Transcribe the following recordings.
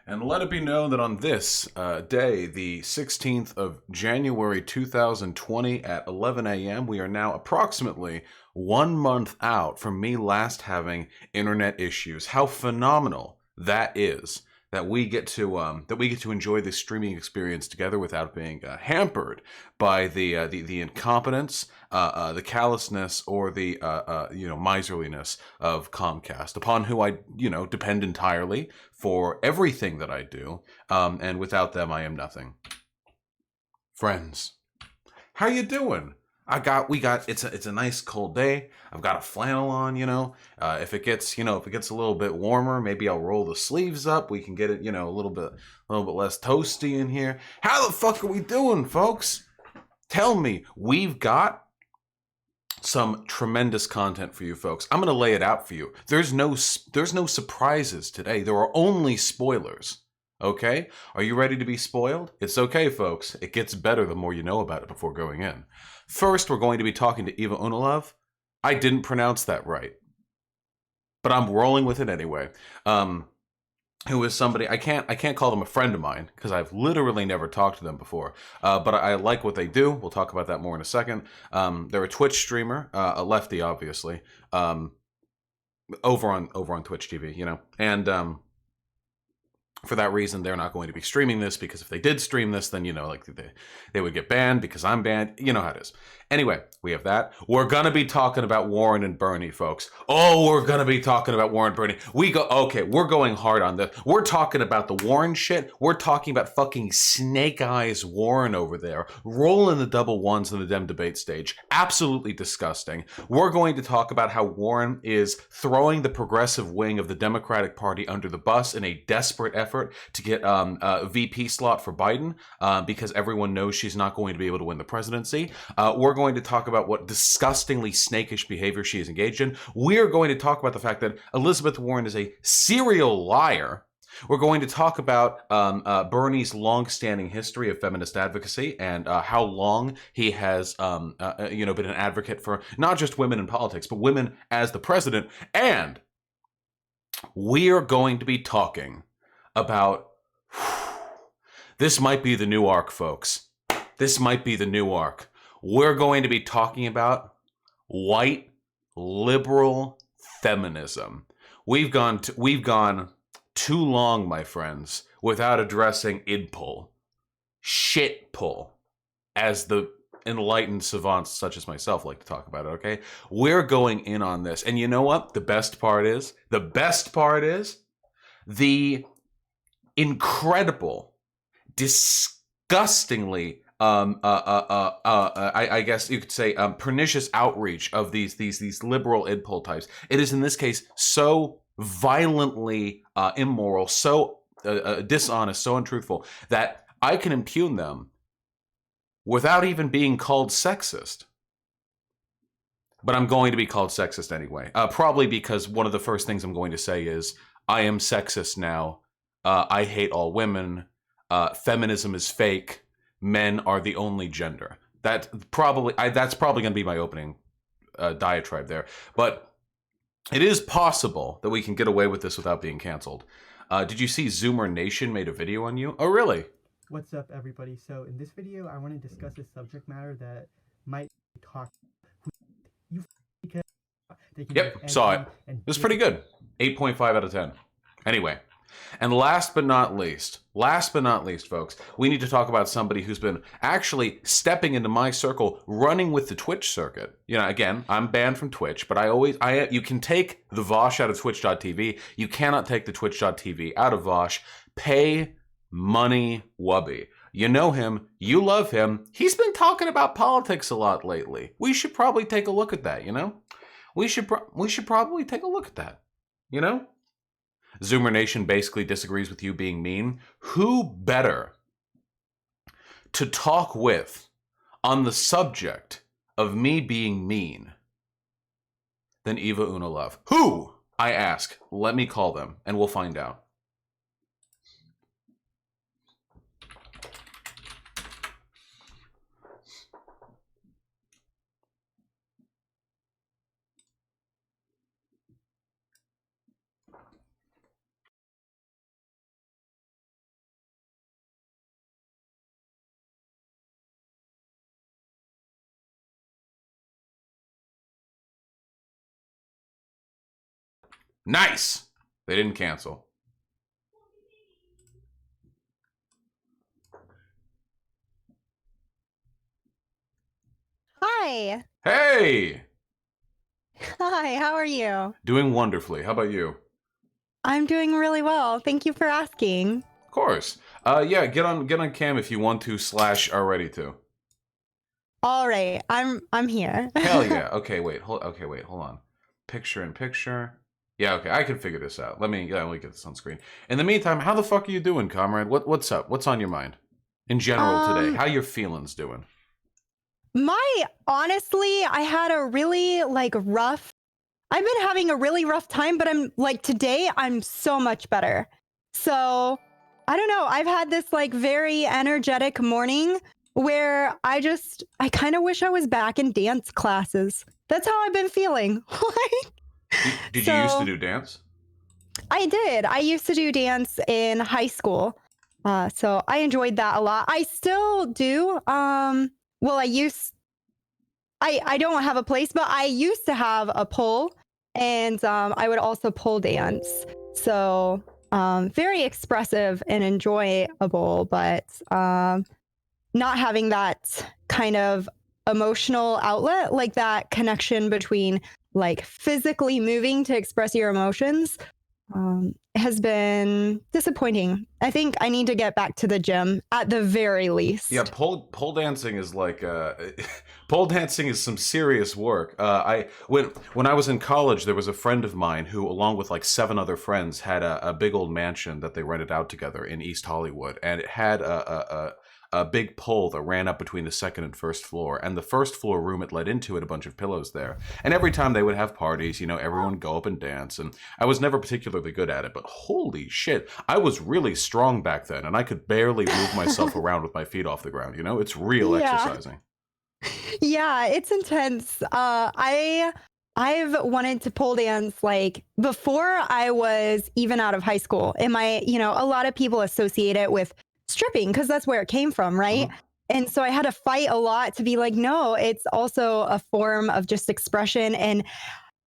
And let it be known that on this day, the 16th of January 2020 at 11 a.m., we are now approximately 1 month out from me last having internet issues. How phenomenal that is that we get to enjoy this streaming experience together without being hampered by the incompetence, the callousness, or the miserliness of Comcast, upon who I depend entirely for everything that I do, and without them I am nothing. Friends, how you doing? It's a nice cold day. I've got a flannel on, if it gets a little bit warmer, maybe I'll roll the sleeves up. We can get it, a little bit less toasty in here. How the fuck are we doing, folks? Tell me. We've got some tremendous content for you folks. I'm going to lay it out for you. There's no surprises today. There are only spoilers. Okay? Are you ready to be spoiled? It's okay, folks. It gets better the more you know about it before going in. First, we're going to be talking to Eva Unilov. I didn't pronounce that right, but I'm rolling with it anyway. Who is somebody, I can't call them a friend of mine because I've literally never talked to them before, but I like what they do. We'll talk about that more in a second. They're a Twitch streamer, a lefty, obviously, over on Twitch TV, and for that reason, they're not going to be streaming this, because if they did stream this, then, they would get banned because I'm banned. You know how it is. Anyway, we have that. We're going to be talking about Warren and Bernie, folks. Oh, we're going to be talking about Warren and Bernie. We're going hard on this. We're talking about the Warren shit. We're talking about fucking Snake Eyes Warren over there, rolling the double ones in the Dem debate stage. Absolutely disgusting. We're going to talk about how Warren is throwing the progressive wing of the Democratic Party under the bus in a desperate effort to get a VP slot for Biden, because everyone knows she's not going to be able to win the presidency. We're going to talk about what disgustingly snakish behavior she is engaged in. We're going to talk about the fact that Elizabeth Warren is a serial liar. We're going to talk about Bernie's long-standing history of feminist advocacy and how long he has, been an advocate for not just women in politics, but women as the president. And we're going to be talking about this might be the new arc, folks. This might be the new arc. We're going to be talking about white liberal feminism. We've gone too long, my friends, without addressing idpull, shitpull, as the enlightened savants such as myself like to talk about it, okay? We're going in on this. And you know what? The best part is the incredible, disgustingly, I guess you could say, pernicious outreach of these liberal idpol types. It is in this case so violently immoral, so dishonest, so untruthful that I can impugn them without even being called sexist. But I'm going to be called sexist anyway, probably because one of the first things I'm going to say is I am sexist now. I hate all women. Feminism is fake. Men are the only gender. That's probably going to be my opening diatribe there. But it is possible that we can get away with this without being canceled. Did you see Zoomer Nation made a video on you? Oh, really? What's up, everybody? So in this video, I want to discuss a subject matter that might talk. Yep, saw it. It was pretty good. 8.5 out of 10. Anyway. And last but not least, folks, we need to talk about somebody who's been actually stepping into my circle, running with the Twitch circuit. Again, I'm banned from Twitch, but you can take the Vosh out of Twitch.tv. You cannot take the Twitch.tv out of Vosh. PAYMONEYWUBBY. You know him. You love him. He's been talking about politics a lot lately. We should probably take a look at that, We should probably take a look at that, Zoomer Nation basically disagrees with you being mean. Who better to talk with on the subject of me being mean than Eva Unilov? Who? I ask. Let me call them, and we'll find out. Nice. They didn't cancel. Hi. Hey! Hi, how are you? Doing wonderfully. How about you? I'm doing really well. Thank you for asking. Of course. Yeah, get on cam if you want to / are ready to. All right, I'm here. Hell yeah. Okay, wait, hold on. Picture in picture. Yeah, okay, I can figure this out. Let me get this on screen. In the meantime, how the fuck are you doing, comrade? What's up? What's on your mind? In general today, how your feelings doing? Honestly, I had a really rough. I've been having a really rough time, but I'm today I'm so much better. So, I don't know, I've had this very energetic morning where I kind of wish I was back in dance classes. That's how I've been feeling. Did you used to do dance? I did. I used to do dance in high school. So I enjoyed that a lot. I still do. Well, I don't have a place, but I used to have a pole, and I would also pole dance. So very expressive and enjoyable, but not having that kind of emotional outlet, like that connection between physically moving to express your emotions, has been disappointing. I think I need to get back to the gym at the very least. Yeah, pole dancing is like pole dancing is some serious work. When I was in college, there was a friend of mine who, along with like 7 other friends, had a big old mansion that they rented out together in East Hollywood, and it had a big pole that ran up between the 2nd and 1st floor, and the 1st floor room it led into had a bunch of pillows there. And every time they would have parties, everyone would go up and dance, and I was never particularly good at it, but holy shit, I was really strong back then, and I could barely move myself around with my feet off the ground, It's real exercising. Yeah, it's intense. I've wanted to pole dance before I was even out of high school. A lot of people associate it with stripping because that's where it came from, right? Mhm. And so I had to fight a lot to be like, no, it's also a form of just expression and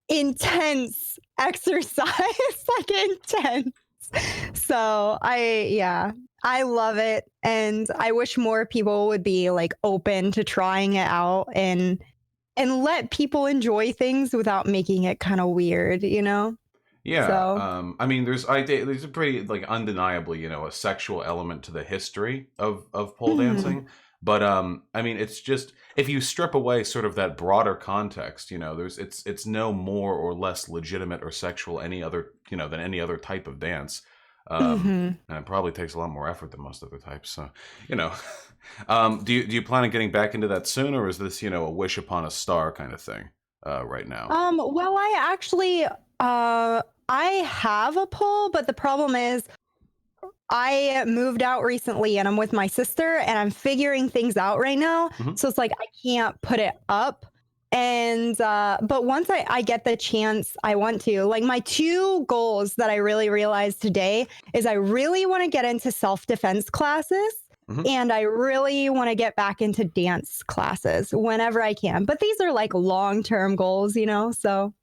intense exercise, intense. So I love it. And I wish more people would be open to trying it out and let people enjoy things without making it kind of weird, Yeah, So, I mean, there's a pretty undeniably, a sexual element to the history of pole mhm, dancing. But I mean, it's just if you strip away sort of that broader context, it's no more or less legitimate or sexual than any other type of dance. mhm. And it probably takes a lot more effort than most other types. So, you know, do you plan on getting back into that soon, or is this a wish upon a star kind of thing right now? Well, I have a pole, but the problem is I moved out recently and I'm with my sister and I'm figuring things out right now. Mhm. So it's I can't put it up. And but once I get the chance, I want to. My 2 goals that I really realized today is I really want to get into self-defense classes Mhm. and I really want to get back into dance classes whenever I can. But these are long-term goals, so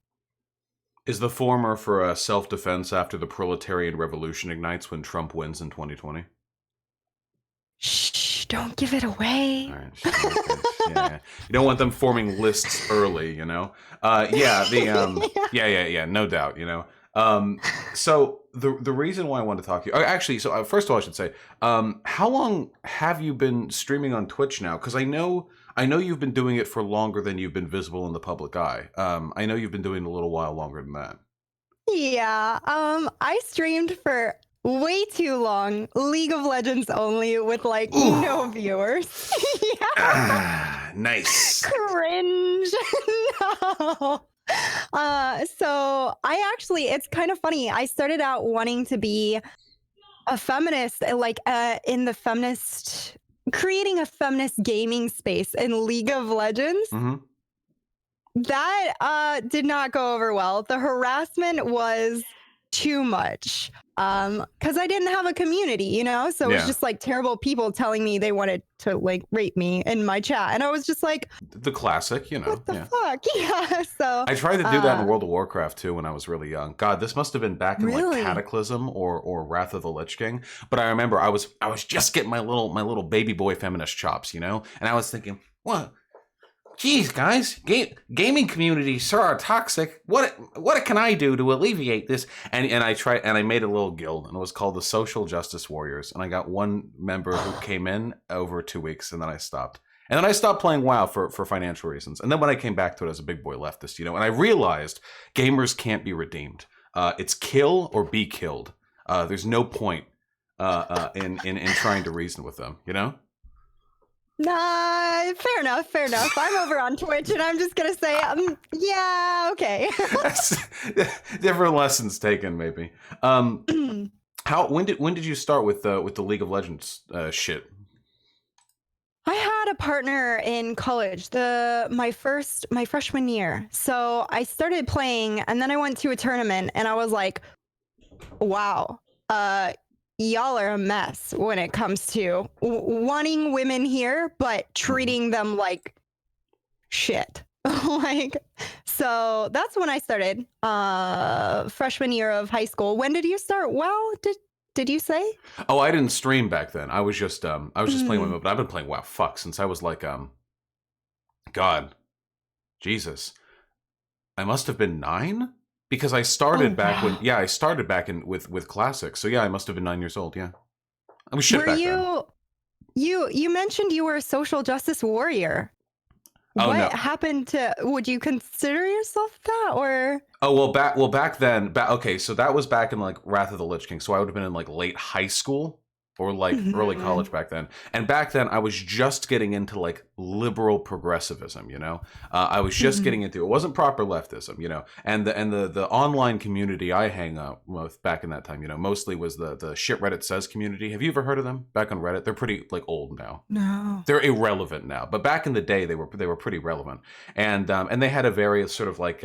Is the former for self-defense after the proletarian revolution ignites when Trump wins in 2020? shh, don't give it All away. right, okay. Yeah. You don't want them forming lists early. Yeah, yeah, no doubt. So the reason why I want to talk to you, actually, so first of all, I should say, how long have you been streaming on Twitch now? Because I know you've been doing it for longer than you've been visible in the public eye. I know you've been doing it a little while longer than that. Yeah, I streamed for way too long, League of Legends only with Ooh. no viewers. Yeah, Nice. cringe. No. So it's kind of funny. I started out wanting to be a feminist, in the feminist, creating a feminist gaming space in League of Legends. Hmm. That did not go over well. The harassment was too much. Because I didn't have a community, you know? So it was just like terrible people telling me they wanted to like rape me in my chat. And I was just like, the classic, you know. what the fuck? Yeah. So I tried to do that in World of Warcraft too when I was really young. God, this must have been back in like Cataclysm or Wrath of the Lich King. But I remember I was just getting my little baby boy feminist chops, you know? And I was thinking, what? Geez, guys, gaming communities sure are toxic. What can I do to alleviate this? And I made a little guild, and it was called the Social Justice Warriors. And I got one member who came in over 2 weeks, and then I stopped. And then I stopped playing WoW for financial reasons. And then when I came back to it as a big boy leftist, you know, and I realized gamers can't be redeemed. It's kill or be killed. There's no point in trying to reason with them, you know? Nah, fair enough. I'm over on Twitch, and I'm just gonna say, yeah, okay. Different lessons taken, maybe. When did you start with the League of Legends shit? I had a partner in college, my freshman year. So I started playing, and then I went to a tournament, and I was like, wow, y'all are a mess when it comes to wanting women here, but treating them like shit. Like, so that's when I started, freshman year of high school. When did you start? WoW? Did you say? Oh, I didn't stream back then. I was just playing WoW, but I've been playing WoW since I was like God, Jesus, I must have been 9. Because I started back when, I started back in with Classic. So yeah, I must have been 9 years old. Yeah, I was shit back then. You mentioned you were a social justice warrior. Oh, what happened to? Would you consider yourself that, or? Oh back then. Okay, so that was back in like Wrath of the Lich King. So I would have been in like late high school or like early college back then. And back then I was just getting into like liberal progressivism, you know? I was just getting into it. It wasn't proper leftism, you know? And the online community I hang out with back in that time, you know, mostly was the Shit Reddit Says community. Have you ever heard of them back on Reddit? They're pretty like old now. No. They're irrelevant now, but back in the day they were pretty relevant. And they had a very sort of like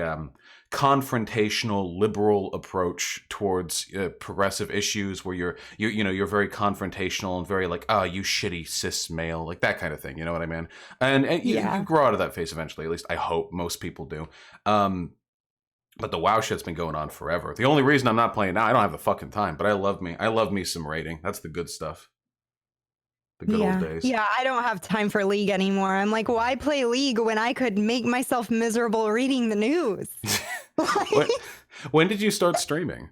confrontational liberal approach towards progressive issues where you're very confrontational and very like, oh, you shitty cis male, like that kind of thing, you know what I mean? And you grow out of that phase eventually, at least I hope most people do. But the WoW shit's been going on forever. The only reason I'm not playing now, I don't have the fucking time, but I love me some raiding. That's the good stuff. The good old days. Yeah, I don't have time for League anymore. I'm like, why play League when I could make myself miserable reading the news? When did you start streaming?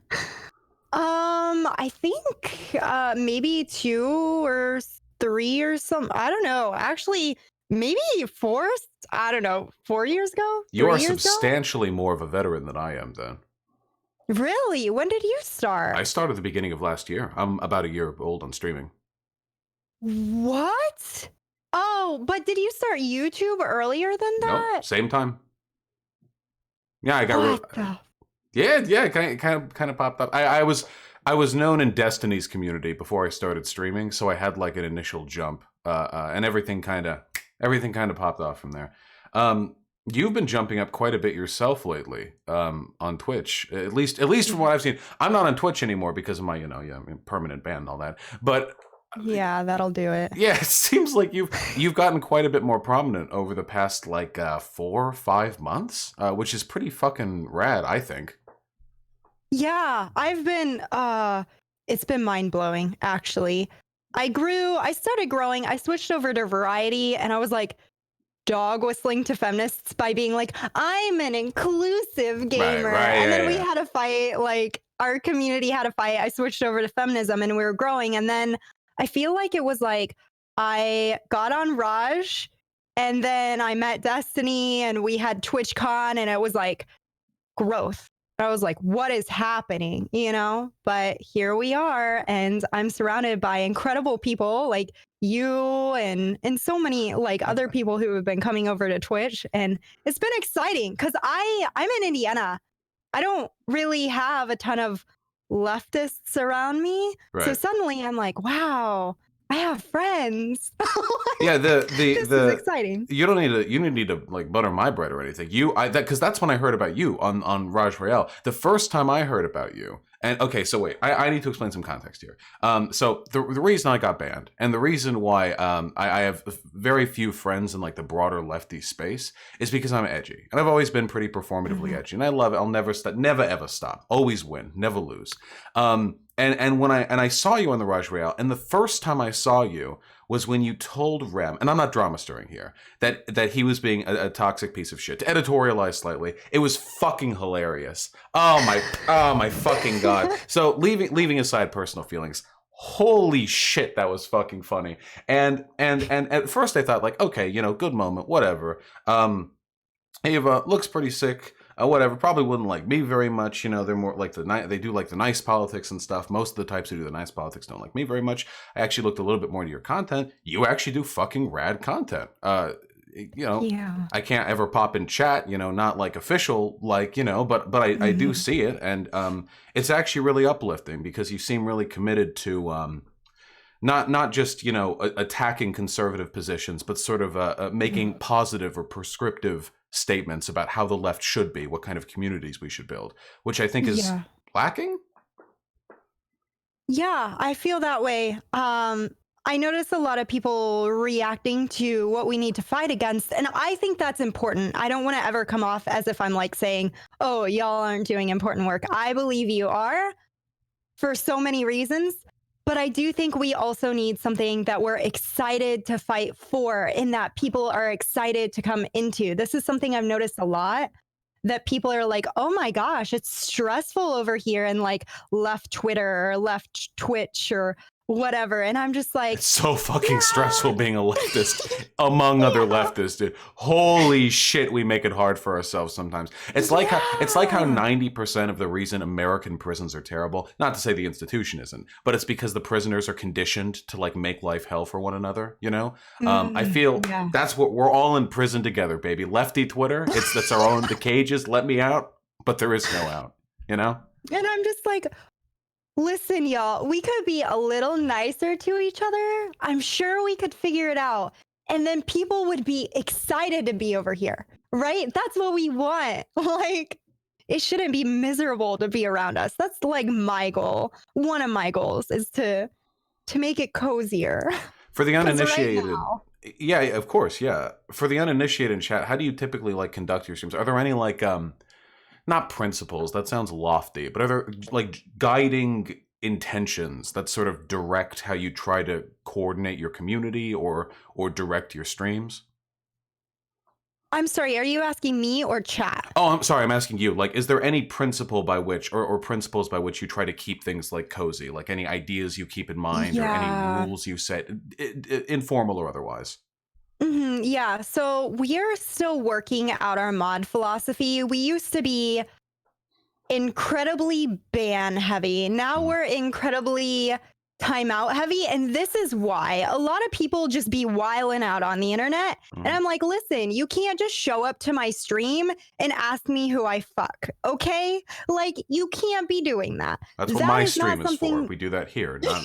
I think maybe 2 or 3 or something. I don't know. Actually, maybe 4. I don't know. 4 years ago. You are substantially more of a veteran than I am, then. Really? When did you start? I started at the beginning of last year. I'm about a year old on streaming. What? Oh, but did you start YouTube earlier than that? Nope, same time. Yeah, I got it kind of popped up. I was known in Destiny's community before I started streaming, so I had like an initial jump, and everything kind of popped off from there. You've been jumping up quite a bit yourself lately, on Twitch. At least from what I've seen. I'm not on Twitch anymore because of my, permanent ban and all that. But yeah, that'll do it. yeah, it seems like you've gotten quite a bit more prominent over the past like 4 or 5 months, which is pretty fucking rad, I think. Yeah, I've been it's been mind-blowing, actually. I started growing, I switched over to Variety, and I was like dog whistling to feminists by being like, I'm an inclusive gamer. And then we had a fight, like our community had a fight. I switched over to feminism and we were growing. And then I feel like it was like I got on Raj and then I met Destiny and we had TwitchCon and it was like growth. I was like, what is happening? But here we are, and I'm surrounded by incredible people like you and so many like other people who have been coming over to Twitch, and it's been exciting because I'm in Indiana. I don't really have a ton of leftists around me, so suddenly I'm like, wow, I have friends. Yeah, this is exciting. You don't need to like butter my bread or anything. Because that's when I heard about you on Raj Royale. The first time I heard about you, And okay, so wait, I need to explain some context here. So the reason I got banned and the reason why I have very few friends in like the broader lefty space is because I'm edgy. And I've always been pretty performatively edgy. And I love it. I'll never stop, never ever stop. Always win, never lose. And when I saw you on the Raj Rail, and the first time I saw you was when you told Rem, and I'm not drama stirring here, that he was being a toxic piece of shit. To editorialize slightly, it was fucking hilarious. Oh my fucking god. So leaving aside personal feelings, holy shit, that was fucking funny. And at first I thought like, okay, you know, good moment, whatever. Ava looks pretty sick. Whatever, probably wouldn't like me very much. You know, they're more like they do like the nice politics and stuff. Most of the types who do the nice politics don't like me very much. I actually looked a little bit more into your content. You actually do fucking rad content. You know, yeah. I can't ever pop in chat, you know, not like official, like, you know, but I do see it. And it's actually really uplifting because you seem really committed to not just, you know, attacking conservative positions, but sort of making positive or prescriptive statements about how the left should be, what kind of communities we should build, which I think is lacking. Yeah, I feel that way. I notice a lot of people reacting to what we need to fight against, and I think that's important. I don't want to ever come off as if I'm like saying, oh, y'all aren't doing important work. I believe you are for so many reasons. But I do think we also need something that we're excited to fight for and that people are excited to come into. This is something I've noticed a lot, that people are like, oh my gosh, it's stressful over here in like left Twitter or left Twitch or whatever. And I'm just like, it's so fucking stressful being a leftist among other leftists, dude. Holy shit, we make it hard for ourselves sometimes. It's like how 90% of the reason American prisons are terrible, not to say the institution isn't, but it's because the prisoners are conditioned to like make life hell for one another, you know? I feel that's what we're all in prison together, baby. Lefty Twitter, that's our own, the cages, let me out, but there is no out, you know? And I'm just like, listen, y'all, we could be a little nicer to each other. I'm sure we could figure it out. And then people would be excited to be over here, right? That's what we want. Like, it shouldn't be miserable to be around us. That's like my goal. One of my goals is to make it cozier. For the uninitiated, yeah, of course, yeah. For the uninitiated in chat, how do you typically like conduct your streams? Are there any like not principles, that sounds lofty, but are there like guiding intentions that sort of direct how you try to coordinate your community or direct your streams? I'm sorry, are you asking me or chat? Oh, I'm sorry, I'm asking you. Like, is there any principle by which, or principles by which you try to keep things like cozy? Like any ideas you keep in mind or any rules you set, informal or otherwise? Yeah, so we're still working out our mod philosophy. We used to be incredibly ban heavy. Now we're incredibly timeout heavy. And this is why a lot of people just be wiling out on the internet. And I'm like, listen, you can't just show up to my stream and ask me who I fuck. Okay? Like, you can't be doing that. That's what my stream is for. We do that here. Not,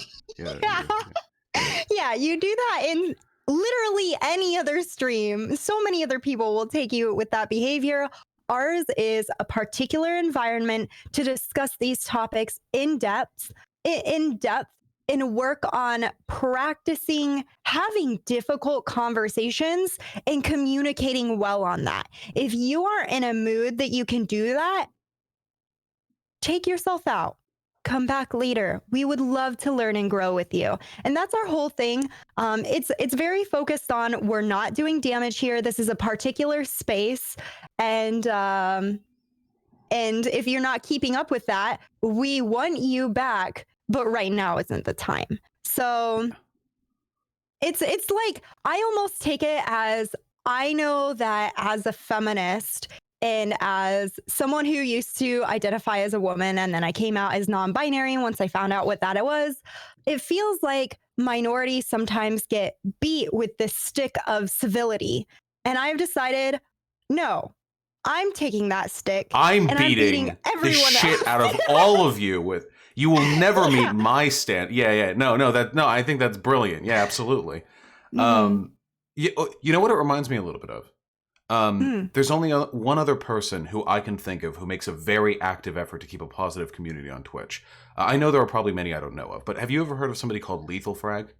yeah, you do that in literally any other stream. So many other people will take you with that behavior. Ours is a particular environment to discuss these topics in depth and work on practicing having difficult conversations and communicating well on that. If you are in a mood that you can do that, take yourself out. Come back later. We would love to learn and grow with you. And that's our whole thing. It's very focused on, we're not doing damage here. This is a particular space. And if you're not keeping up with that, we want you back, but right now isn't the time. So it's like, I almost take it as, I know that as a feminist, and as someone who used to identify as a woman, and then I came out as non-binary once I found out what that it was, it feels like minorities sometimes get beat with this stick of civility. And I've decided, no, I'm taking that stick. I'm beating the shit out of all of you with, you will never meet my stand. Yeah. No, I think that's brilliant. Yeah, absolutely. You know what it reminds me a little bit of? There's only one other person who I can think of who makes a very active effort to keep a positive community on Twitch. I know there are probably many I don't know of, but have you ever heard of somebody called Lethal Frag?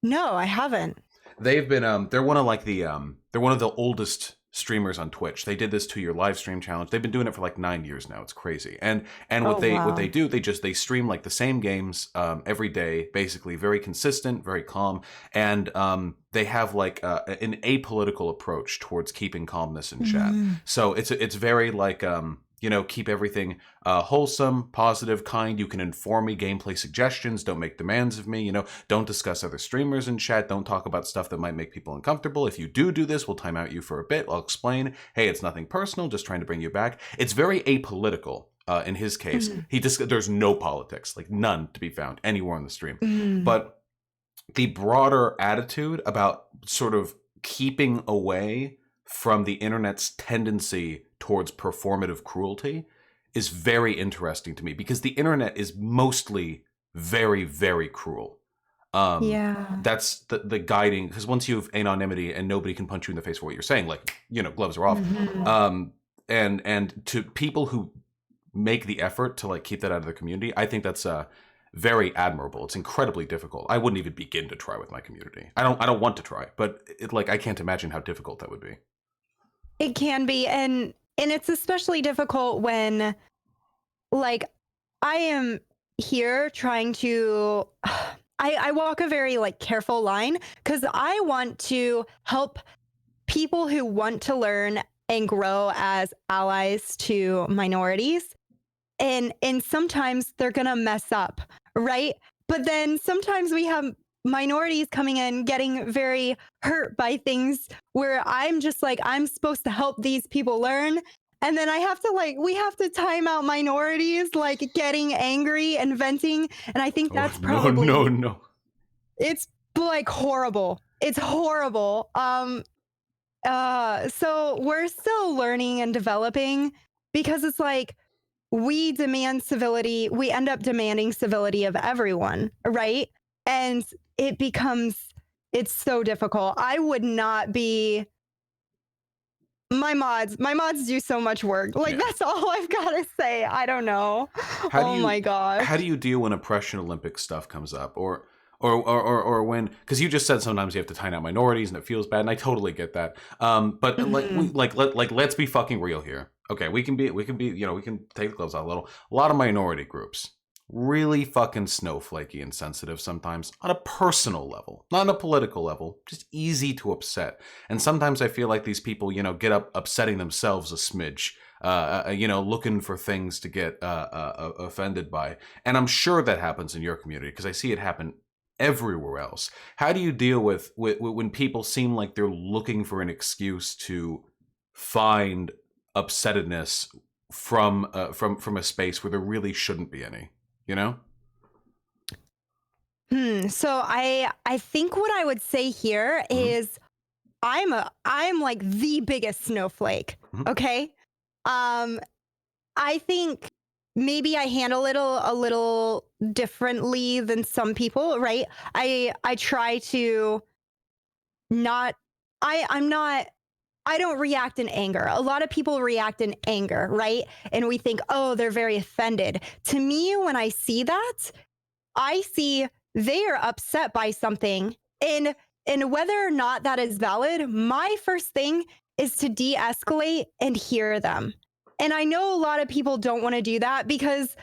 No, I haven't. They've been they're one of like they're one of the oldest streamers on Twitch. They did this 2-year live stream challenge. They've been doing it for like 9 years now. It's crazy. And what they do, they stream like the same games every day, basically very consistent, very calm, and they have like an apolitical approach towards keeping calmness in chat. So it's very like you know, keep everything wholesome, positive, kind. You can inform me, gameplay suggestions. Don't make demands of me. You know, don't discuss other streamers in chat. Don't talk about stuff that might make people uncomfortable. If you do this, we'll time out you for a bit. I'll explain. Hey, it's nothing personal. Just trying to bring you back. It's very apolitical. In his case, there's no politics, like none to be found anywhere on the stream. But the broader attitude about sort of keeping away from the internet's tendency towards performative cruelty is very interesting to me, because the internet is mostly very, very cruel. That's the guiding, because once you have anonymity and nobody can punch you in the face for what you're saying, like, you know, gloves are off. And to people who make the effort to like keep that out of the community, I think that's very admirable. It's incredibly difficult. I wouldn't even begin to try with my community. I don't want to try, but I can't imagine how difficult that would be. It can be, and it's especially difficult when, like, I am here trying to, I walk a very like careful line, because I want to help people who want to learn and grow as allies to minorities, and sometimes they're gonna mess up, right? But then sometimes we have minorities coming in getting very hurt by things where I'm just like, I'm supposed to help these people learn, and then I have to we have to time out minorities like getting angry and venting, and I think that's probably no. It's like horrible. It's horrible. So we're still learning and developing, because it's like we demand civility, we end up demanding civility of everyone, right? And it's so difficult. I would not be my mods do so much work. Like, that's all I've got to say. I don't know. My gosh. How do you deal when oppression Olympic stuff comes up, or when, because you just said sometimes you have to time out minorities and it feels bad, and I totally get that. But let's be fucking real here. Okay, we can be, you know, we can take the gloves out a little. A lot of minority groups really fucking snowflakey and sensitive sometimes on a personal level, not on a political level, just easy to upset. And sometimes I feel like these people, you know, get up upsetting themselves a smidge, you know, looking for things to get offended by. And I'm sure that happens in your community, because I see it happen everywhere else. How do you deal with when people seem like they're looking for an excuse to find upsettedness from a space where there really shouldn't be any, you know? So I think what I would say here is I'm like the biggest snowflake. Okay. I think maybe I handle it a little differently than some people, right? I try to not, I don't react in anger. A lot of people react in anger, right? And we think, oh, they're very offended. To me, when I see that, I see they are upset by something. And whether or not that is valid, my first thing is to de-escalate and hear them. And I know a lot of people don't want to do that, because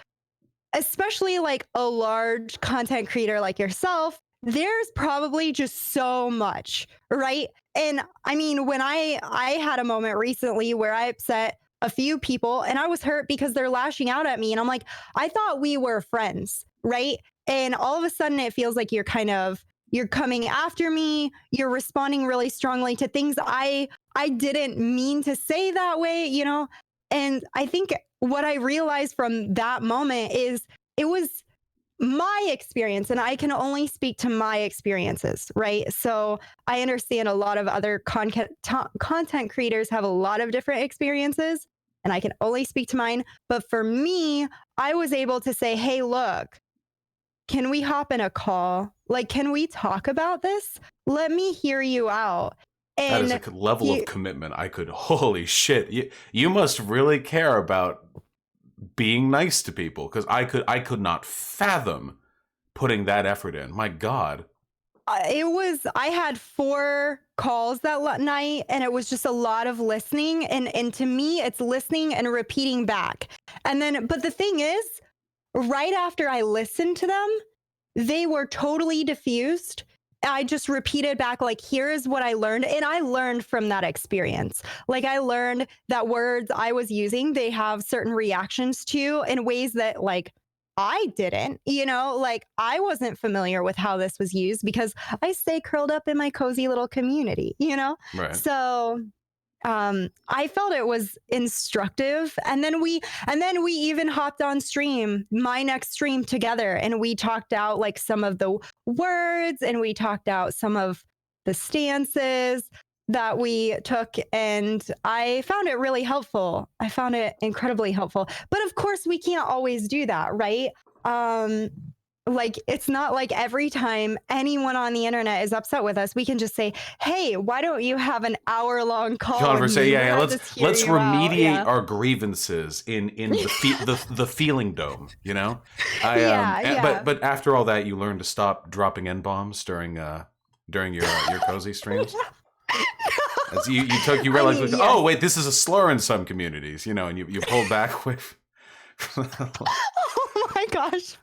especially like a large content creator like yourself, there's probably just so much, right? And I mean, when I had a moment recently where I upset a few people and I was hurt because they're lashing out at me, and I'm like, I thought we were friends, right? And all of a sudden it feels like you're coming after me, you're responding really strongly to things I didn't mean to say that way, you know? And I think what I realized from that moment is it was my experience, and I can only speak to my experiences, right? So I understand a lot of other content creators have a lot of different experiences, and I can only speak to mine. But for me, I was able to say, hey, look, can we hop in a call? Like, can we talk about this? Let me hear you out. That is And a level of commitment. Holy shit. You must really care about being nice to people, because I could not fathom putting that effort in. My God. I had 4 calls that night, and it was just a lot of listening. And to me, it's listening and repeating back. And then, but the thing is, right after I listened to them, they were totally diffused. I just repeated back, like, here is what I learned. And I learned from that experience. Like, I learned that words I was using, they have certain reactions to in ways that, like, I didn't, like, I wasn't familiar with how this was used because I stay curled up in my cozy little community. Right. So I felt it was instructive. And then we even hopped on stream, my next stream together, and we talked out like some of the words, and we talked out some of the stances that we took, and I found it really helpful. I found it incredibly helpful. But of course we can't always do that, right? Like, it's not like every time anyone on the internet is upset with us, we can just say, "Hey, why don't you have an hour-long call Conversation. with me? Yeah. I'll Let's just hear you out." remediate Yeah. our grievances in the feeling dome. Yeah. But after all that, you learned to stop dropping N-bombs during your cozy streams. As you realized, mean, like, yes. oh wait, this is a slur in some communities, and you pulled back with. Oh my gosh.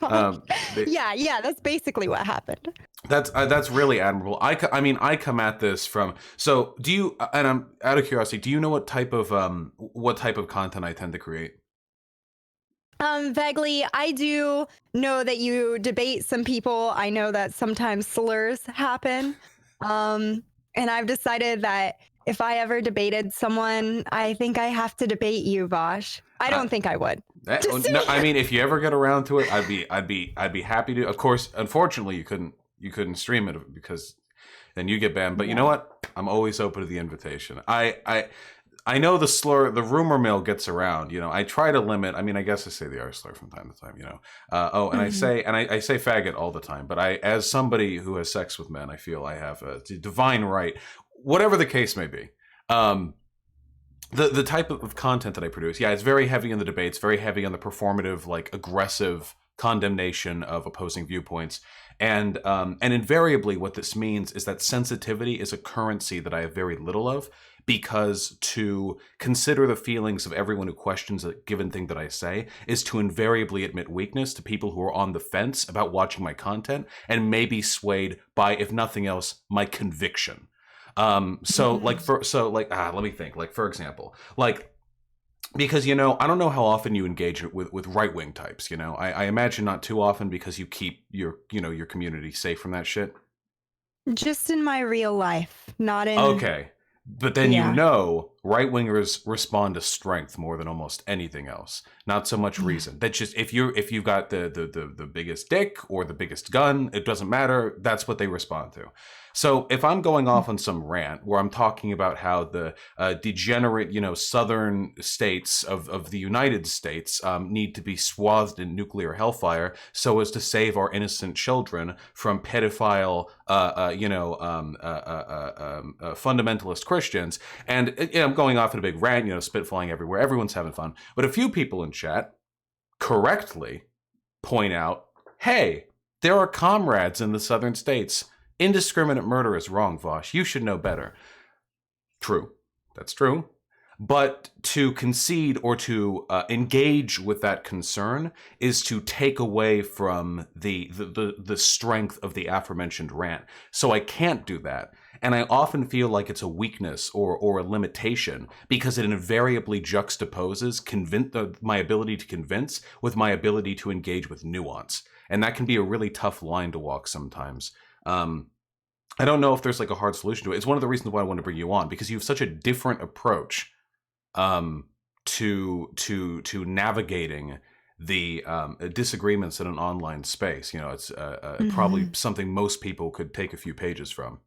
Yeah, that's basically what happened. That's really admirable. I mean, I come at this from. So do you? And I'm out of curiosity. Do you know what type of content I tend to create? Vaguely, I do know that you debate some people. I know that sometimes slurs happen. And I've decided that if I ever debated someone, I think I have to debate you, Vosh. I don't think I would. No, I mean, if you ever get around to it, I'd be happy to. Of course, unfortunately, you couldn't stream it because then you get banned. But you know what? I'm always open to the invitation. I know the rumor mill gets around. I try to limit. I mean, I guess I say the R slur from time to time. And I say faggot all the time. But as somebody who has sex with men, I feel I have a divine right, whatever the case may be. The type of content that I produce, it's very heavy in the debates, very heavy on the performative, like aggressive condemnation of opposing viewpoints. And invariably what this means is that sensitivity is a currency that I have very little of, because to consider the feelings of everyone who questions a given thing that I say is to invariably admit weakness to people who are on the fence about watching my content and may be swayed by, if nothing else, my conviction. Let me think, like, for example, like, because, I don't know how often you engage with right-wing types, I imagine not too often, because you keep your community safe from that shit. Just in my real life, not in. Okay. But then right-wingers respond to strength more than almost anything else. Not so much reason. That's just, if you've got the biggest dick or the biggest gun, it doesn't matter. That's what they respond to. So if I'm going off on some rant where I'm talking about how the degenerate, southern states of the United States need to be swathed in nuclear hellfire so as to save our innocent children from pedophile, fundamentalist Christians, and I'm going off in a big rant, spit flying everywhere. Everyone's having fun, but a few people in chat correctly point out, hey, there are comrades in the southern states. Indiscriminate murder is wrong, Vosh. You should know better. True. That's true. But to concede or to engage with that concern is to take away from the strength of the aforementioned rant. So I can't do that. And I often feel like it's a weakness or a limitation, because it invariably juxtaposes my ability to convince with my ability to engage with nuance. And that can be a really tough line to walk sometimes. I don't know if there's like a hard solution to it. It's one of the reasons why I want to bring you on, because you have such a different approach to navigating the disagreements in an online space. It's probably something most people could take a few pages from.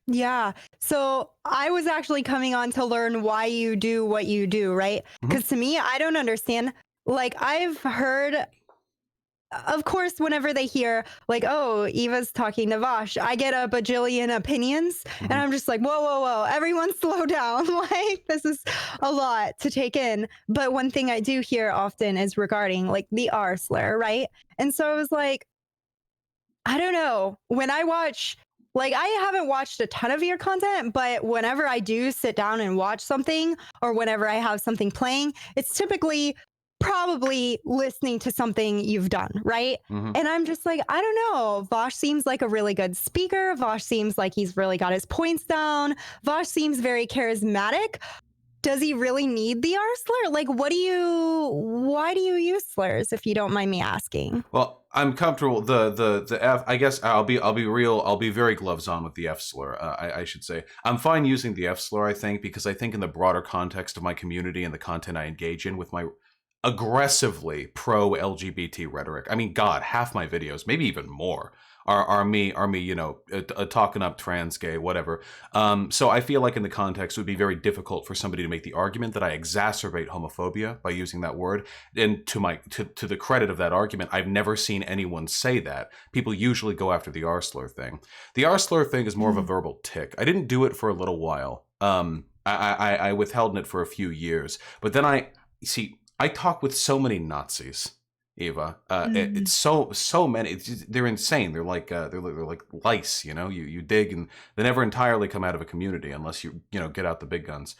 Yeah. So I was actually coming on to learn why you do what you do, right? Because to me, I don't understand. Like, I've heard of course, whenever they hear like, "Oh, Eva's talking to Vosh," I get a bajillion opinions, and Mhm. I'm just like, "Whoa, whoa, whoa! Everyone, slow down! Like, this is a lot to take in." But one thing I do hear often is regarding like the R slur, right? And so I was like, I don't know. When I watch, like, I haven't watched a ton of your content, but whenever I do sit down and watch something, or whenever I have something playing, it's typically probably listening to something you've done, right? Mhm. And I'm just like, I don't know. Vosh seems like a really good speaker. Vosh seems like he's really got his points down. Vosh seems very charismatic. Does he really need the R slur? Like, why do you use slurs if you don't mind me asking? Well, I'm comfortable. The F. I guess I'll be real. I'll be very gloves on with the F slur. I should say I'm fine using the F slur. I think because I think in the broader context of my community and the content I engage in with my aggressively pro LGBT rhetoric. I mean, God, half my videos, maybe even more, are me, you know, talking up trans, gay, whatever. So I feel like in the context, it would be very difficult for somebody to make the argument that I exacerbate homophobia by using that word. And to the credit of that argument, I've never seen anyone say that. People usually go after the R slur thing. The R slur thing is more of a verbal tick. I didn't do it for a little while. I withheld it for a few years, but then I talk with so many Nazis, Eva. It's so many. They're insane. They're like lice. You know, you dig and they never entirely come out of a community unless you get out the big guns.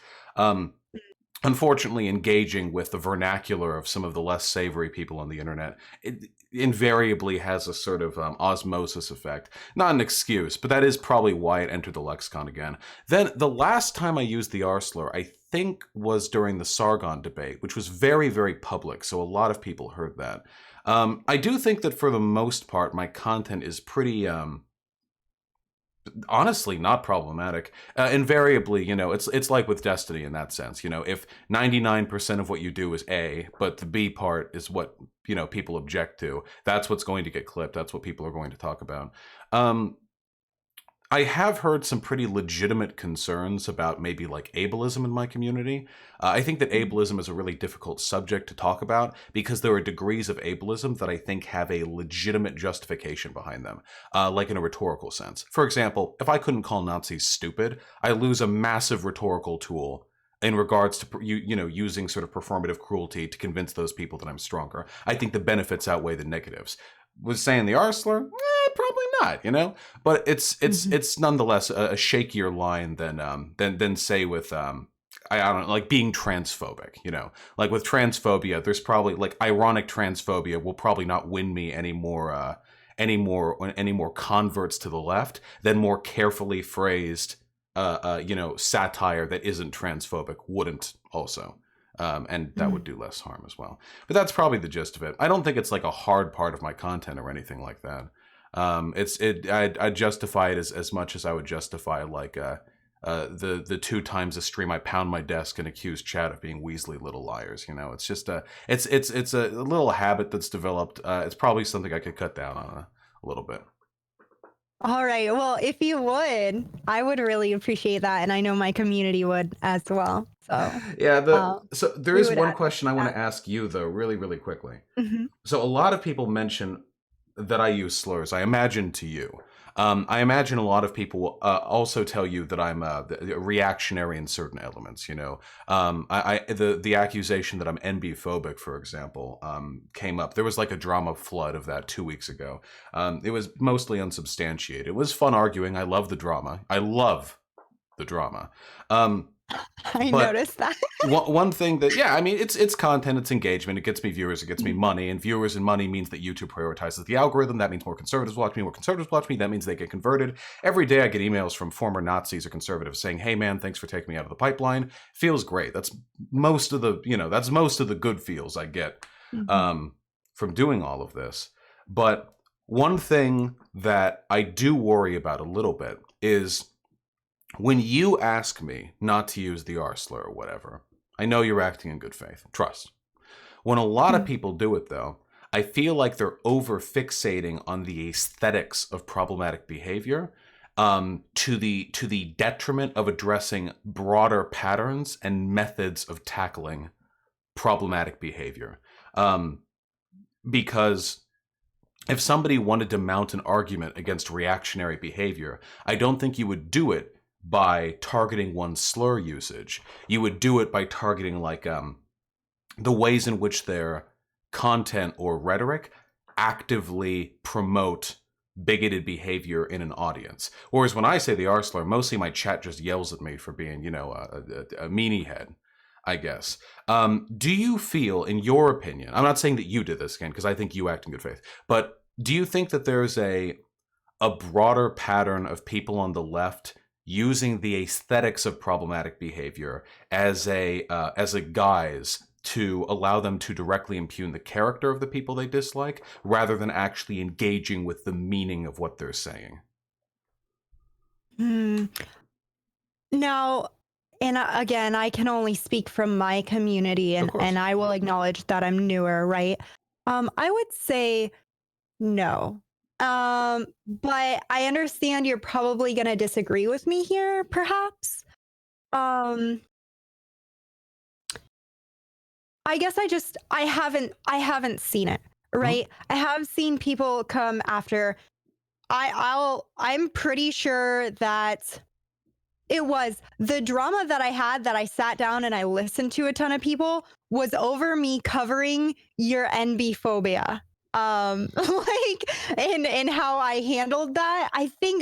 Unfortunately, engaging with the vernacular of some of the less savory people on the internet, it invariably has a sort of osmosis effect. Not an excuse, but that is probably why it entered the lexicon again. Then the last time I used the R slur, I think was during the Sargon debate, which was very, very public, so a lot of people heard that. I do think that for the most part, my content is pretty honestly not problematic. Invariably, it's like with Destiny in that sense. If 99% of what you do is A, but the B part is what people object to, that's what's going to get clipped. That's what people are going to talk about. I have heard some pretty legitimate concerns about maybe like ableism in my community. I think that ableism is a really difficult subject to talk about because there are degrees of ableism that I think have a legitimate justification behind them, like in a rhetorical sense. For example, if I couldn't call Nazis stupid, I lose a massive rhetorical tool in regards to using sort of performative cruelty to convince those people that I'm stronger. I think the benefits outweigh the negatives. Was saying the R slur? Probably not, but it's nonetheless a shakier line than say with I don't know, like being transphobic, like with transphobia, there's probably like ironic transphobia will probably not win me any more converts to the left than more carefully phrased satire that isn't transphobic wouldn't also. And that would do less harm as well. But that's probably the gist of it. I don't think it's like a hard part of my content or anything like that. I'd justify it as much as I would justify like the 2 times a stream I pound my desk and accuse Chad of being Weasley little liars. It's just it's a little habit that's developed. It's probably something I could cut down on a little bit. All right. Well, if you would, I would really appreciate that, and I know my community would as well. So yeah, so there we is would one add question I want that. to ask you though, really, really quickly. Mhm. So a lot of people mention that I use slurs. I imagine to you. I imagine a lot of people will also tell you that I'm reactionary in certain elements. The accusation that I'm NB phobic, for example, came up. There was like a drama flood of that 2 weeks ago. It was mostly unsubstantiated. It was fun arguing. I love the drama. I But noticed that. one thing that, yeah, I mean, it's content, it's engagement, it gets me viewers, it gets me money, and viewers and money means that YouTube prioritizes the algorithm. That means more conservatives watch me, that means they get converted. Every day I get emails from former Nazis or conservatives saying, hey man, thanks for taking me out of the pipeline. Feels great. That's most of the good feels I get from doing all of this. But one thing that I do worry about a little bit is when you ask me not to use the R slur or whatever, I know you're acting in good faith. Trust. When a lot of people do it, though, I feel like they're over fixating on the aesthetics of problematic behavior to the detriment of addressing broader patterns and methods of tackling problematic behavior. Because if somebody wanted to mount an argument against reactionary behavior, I don't think you would do it by targeting one's slur usage. You would do it by targeting like the ways in which their content or rhetoric actively promote bigoted behavior in an audience. Whereas when I say the R slur, mostly my chat just yells at me for being, you know, a meanie head, I guess. Do you feel, in your opinion, I'm not saying that you did this, Ken, because I think you act in good faith, but do you think that there's a broader pattern of people on the left using the aesthetics of problematic behavior as a guise to allow them to directly impugn the character of the people they dislike, rather than actually engaging with the meaning of what they're saying? Now, and again, I can only speak from my community, Of course. and I will acknowledge that I'm newer, right? I would say no. But I understand you're probably going to disagree with me here, perhaps. I guess I haven't seen it, right? I have seen people come after. I'm pretty sure that it was the drama that I had, that I sat down and I listened to a ton of people, was over me covering your NB phobia. Like, and how I handled that.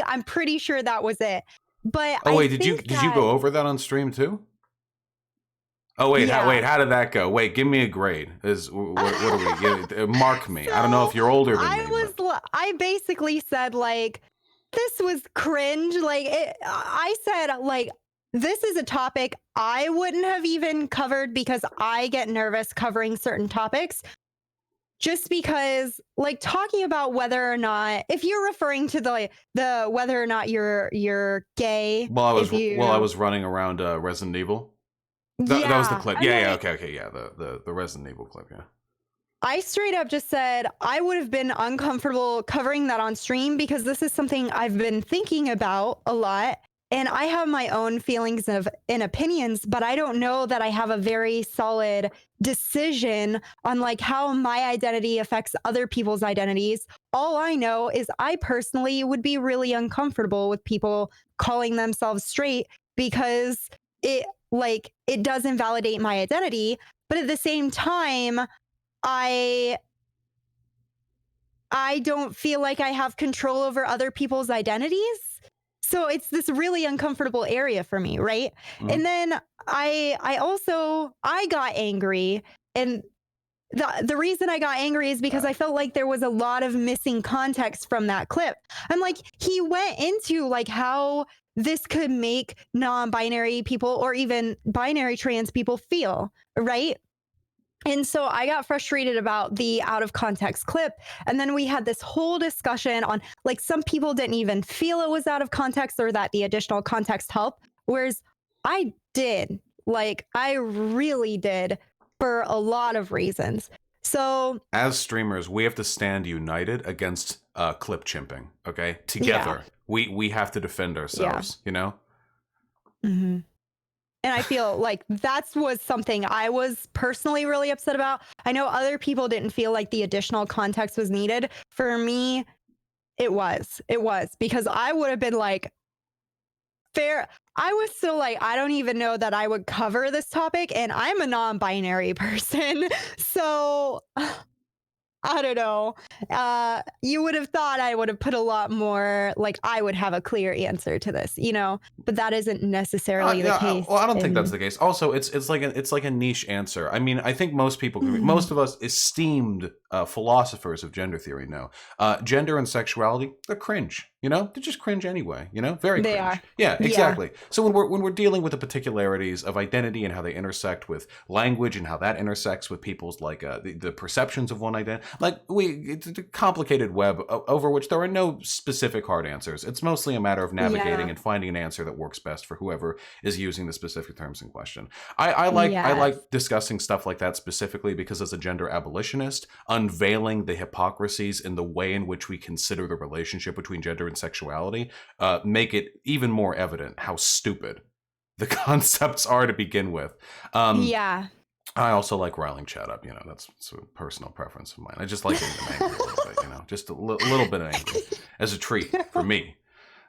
I'm pretty sure that was it. But Oh wait, I did you think go over that on stream too? Oh wait, Yeah. how did that go? Wait, give me a grade. What are we? Mark me. I don't know if you're older than me. I basically said, like, this was cringe. Like, I said, like, this is a topic I wouldn't have even covered because I get nervous covering certain topics. Just because, like, talking about whether or not, if you're referring to the whether or not you're gay, While I if was running around Resident Evil. yeah, That was the clip. I Yeah, mean, okay, yeah, the Resident Evil clip, yeah. I straight up just said I would have been uncomfortable covering that on stream because this is something I've been thinking about a lot. And I have my own feelings and opinions, but I don't know that I have a very solid decision on like how my identity affects other people's identities. All I know is I personally would be really uncomfortable with people calling themselves straight because it does invalidate my identity. But at the same time, I don't feel like I have control over other people's identities. So it's this really uncomfortable area for me, right? And then I got angry, and the reason I got angry is because I felt like there was a lot of missing context from that clip. I'm like, he went into like how this could make non-binary people or even binary trans people feel, right? And so I got frustrated about the out of context clip. And then we had this whole discussion on like some people didn't even feel it was out of context or that the additional context helped. Whereas I did, like, I really did for a lot of reasons. So as streamers, we have to stand united against clip chimping, okay? Together. Yeah. We have to defend ourselves, you know? Mm-hmm. And I feel like that's was something I was personally really upset about. I know other people didn't feel like the additional context was needed. For me, it was because I would have been like, fair. I was still like, I don't even know that I would cover this topic, and I'm a non-binary person. So I don't know. You would have thought I would have put a lot more, like I would have a clear answer to this, you know, but that isn't necessarily the case. Well, I don't think that's the case. Also, it's like a niche answer. I mean, I think most people, most of us esteemed philosophers of gender theory know gender and sexuality, they're cringe. You know, they're just cringe anyway. You know, very They cringe. are. Yeah, exactly. Yeah. So when we're dealing with the particularities of identity and how they intersect with language and how that intersects with people's like the perceptions of one identity, like it's a complicated web over which there are no specific hard answers. It's mostly a matter of navigating and finding an answer that works best for whoever is using the specific terms in question. I like discussing stuff like that specifically because as a gender abolitionist, unveiling the hypocrisies in the way in which we consider the relationship between gender and sexuality make it even more evident how stupid the concepts are to begin with. I also like riling chat up, that's a personal preference of mine. I just like getting them angry a little bit, just a little bit angry as a treat for me.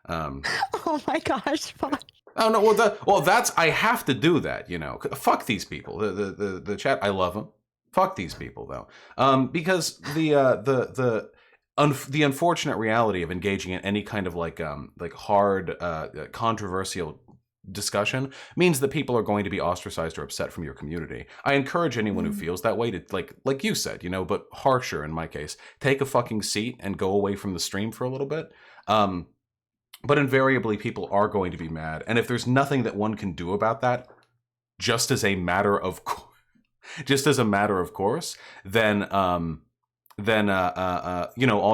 Oh my gosh, Fosh. Oh no, that's I have to do that, Fuck these people. The chat, I love them. Fuck these people though, because the unfortunate reality of engaging in any kind of like hard controversial discussion means that people are going to be ostracized or upset from your community. I encourage anyone who feels that way to like you said, but harsher in my case, take a fucking seat and go away from the stream for a little bit. But invariably people are going to be mad, and if there's nothing that one can do about that, just as a matter of course, then all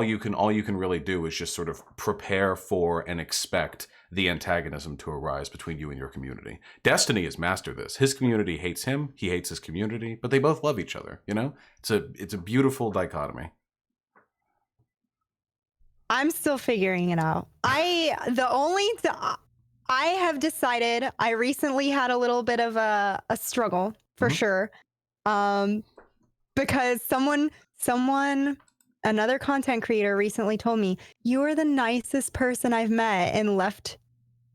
you can really do is just sort of prepare for and expect the antagonism to arise between you and your community. Destiny has mastered this. His community hates him, he hates his community, but they both love each other, It's a beautiful dichotomy. I'm still figuring it out. I have decided, I recently had a little bit of a struggle for sure. Because another content creator recently told me, you are the nicest person I've met, and left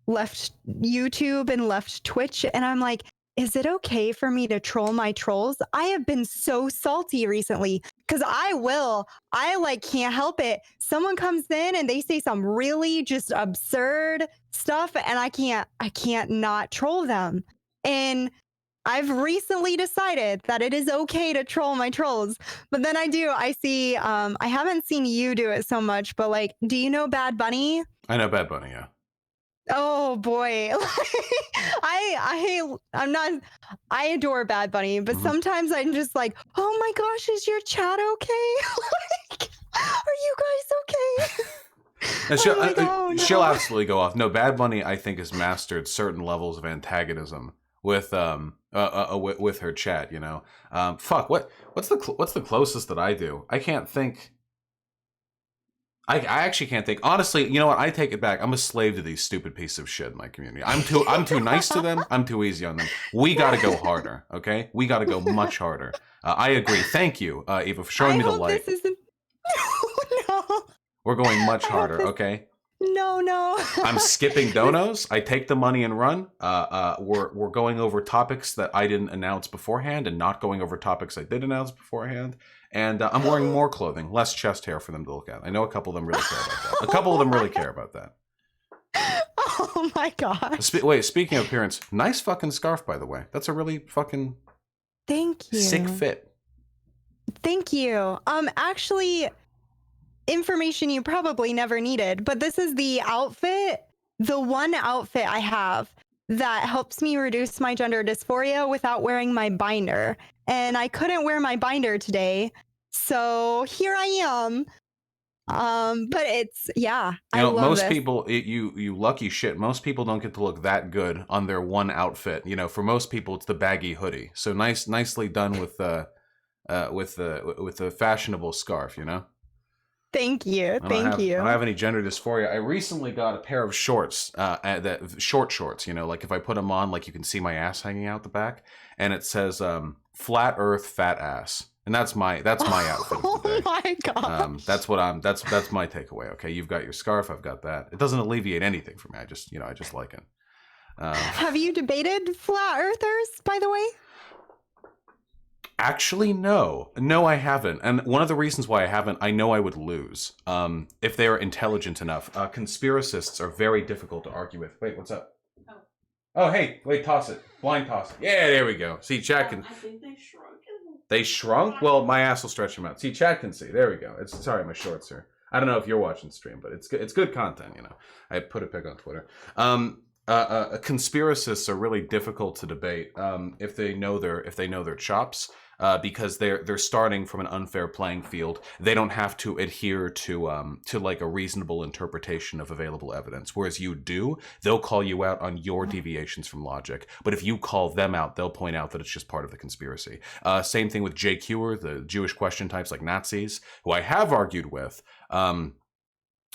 YouTube and left Twitch. And I'm like, is it okay for me to troll my trolls? I have been so salty recently because I can't help it. Someone comes in and they say some really just absurd stuff, and I can't not troll them. And I've recently decided that it is okay to troll my trolls, but then I see, I haven't seen you do it so much, but like, do you know Bad Bunny? I know Bad Bunny, yeah. Oh boy. I adore Bad Bunny, but sometimes I'm just like, oh my gosh, is your chat okay? Like, are you guys okay? She'll absolutely go off. No, Bad Bunny, I think, has mastered certain levels of antagonism with her chat. Fuck. What's the closest that I do? I can't think. I actually can't think. Honestly, you know what? I take it back. I'm a slave to these stupid pieces of shit in my community. I'm too nice to them. I'm too easy on them. We got to go harder, okay? We got to go much harder. I agree. Thank you, Eva, for showing me the light. This isn't... No. We're going much harder, okay? No. I'm skipping donos. I take the money and run. We're going over topics that I didn't announce beforehand, and not going over topics I did announce beforehand. And I'm wearing more clothing, less chest hair for them to look at. I know a couple of them really care about that. A couple of them really care about that. Oh my gosh. Wait, speaking of appearance, nice fucking scarf, by the way. That's a really fucking thank you. Sick fit. Thank you. Actually, information you probably never needed, but this is the one outfit I have that helps me reduce my gender dysphoria without wearing my binder. And I couldn't wear my binder today, so here I am. But it's, yeah, I love most this. people, you lucky shit, most people don't get to look that good on their one outfit. For most people, it's the baggy hoodie. So nicely done with the fashionable scarf. Thank you. I don't have any gender dysphoria. I recently got a pair of shorts, short shorts. Like if I put them on, like you can see my ass hanging out the back, and it says "Flat Earth, Fat Ass," and that's my outfit of the day. Oh my god! That's my takeaway. Okay, you've got your scarf. I've got that. It doesn't alleviate anything for me. I just like it. Have you debated flat earthers, by the way? Actually, no, I haven't. And one of the reasons why I haven't, I know I would lose if they are intelligent enough. Conspiracists are very difficult to argue with. Wait, what's up? Oh, hey, wait, toss it. Blind toss it. Yeah, there we go. See, Chad can... I think they shrunk. They shrunk? Well, my ass will stretch them out. See, Chad can see. There we go. Sorry, my shorts are... I don't know if you're watching the stream, but it's good content, I put a pic on Twitter. Conspiracists are really difficult to debate if they know their chops. Because they're starting from an unfair playing field. They don't have to adhere to like a reasonable interpretation of available evidence. Whereas you do, they'll call you out on your deviations from logic. But if you call them out, they'll point out that it's just part of the conspiracy. Same thing with JQer, the Jewish question types like Nazis, who I have argued with.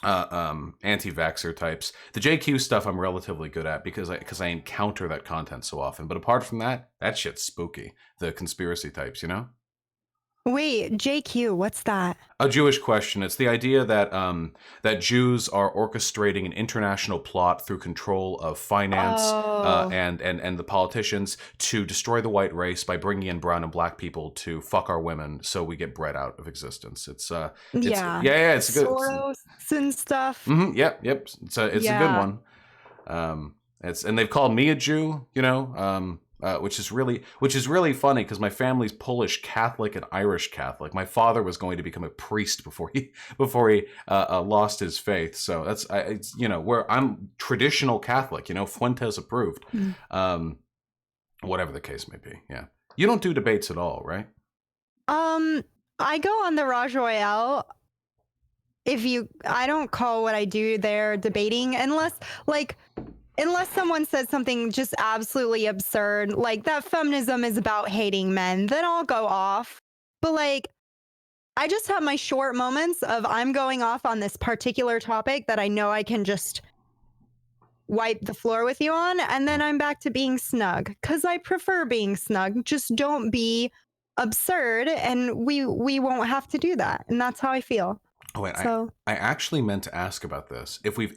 anti-vaxxer types. The JQ stuff I'm relatively good at because I encounter that content so often. But apart from that shit's spooky. The conspiracy types, you know? Wait, JQ, what's that? A Jewish question. It's the idea that that Jews are orchestrating an international plot through control of finance and the politicians to destroy the white race by bringing in brown and black people to fuck our women, so we get bred out of existence. It's Yeah. it's a good Soros and stuff. Yep. It's a good one. And they've called me a Jew, you know. Which is really funny because my family's Polish Catholic and Irish Catholic. My father was going to become a priest before he lost his faith. So that's it's, you know, where I'm traditional Catholic, you know, Fuentes approved. Whatever the case may be. Yeah, you don't do debates at all, right? I go on the Raj Royale. I don't call what I do there debating unless someone says something just absolutely absurd, like that feminism is about hating men, then I'll go off. But like, I just have my short moments of I'm going off on this particular topic that I know I can just wipe the floor with you on, and then I'm back to being snug because I prefer being snug. Just don't be absurd, and we won't have to do that. And that's how I feel. Oh wait, so, I actually meant to ask about this. If we've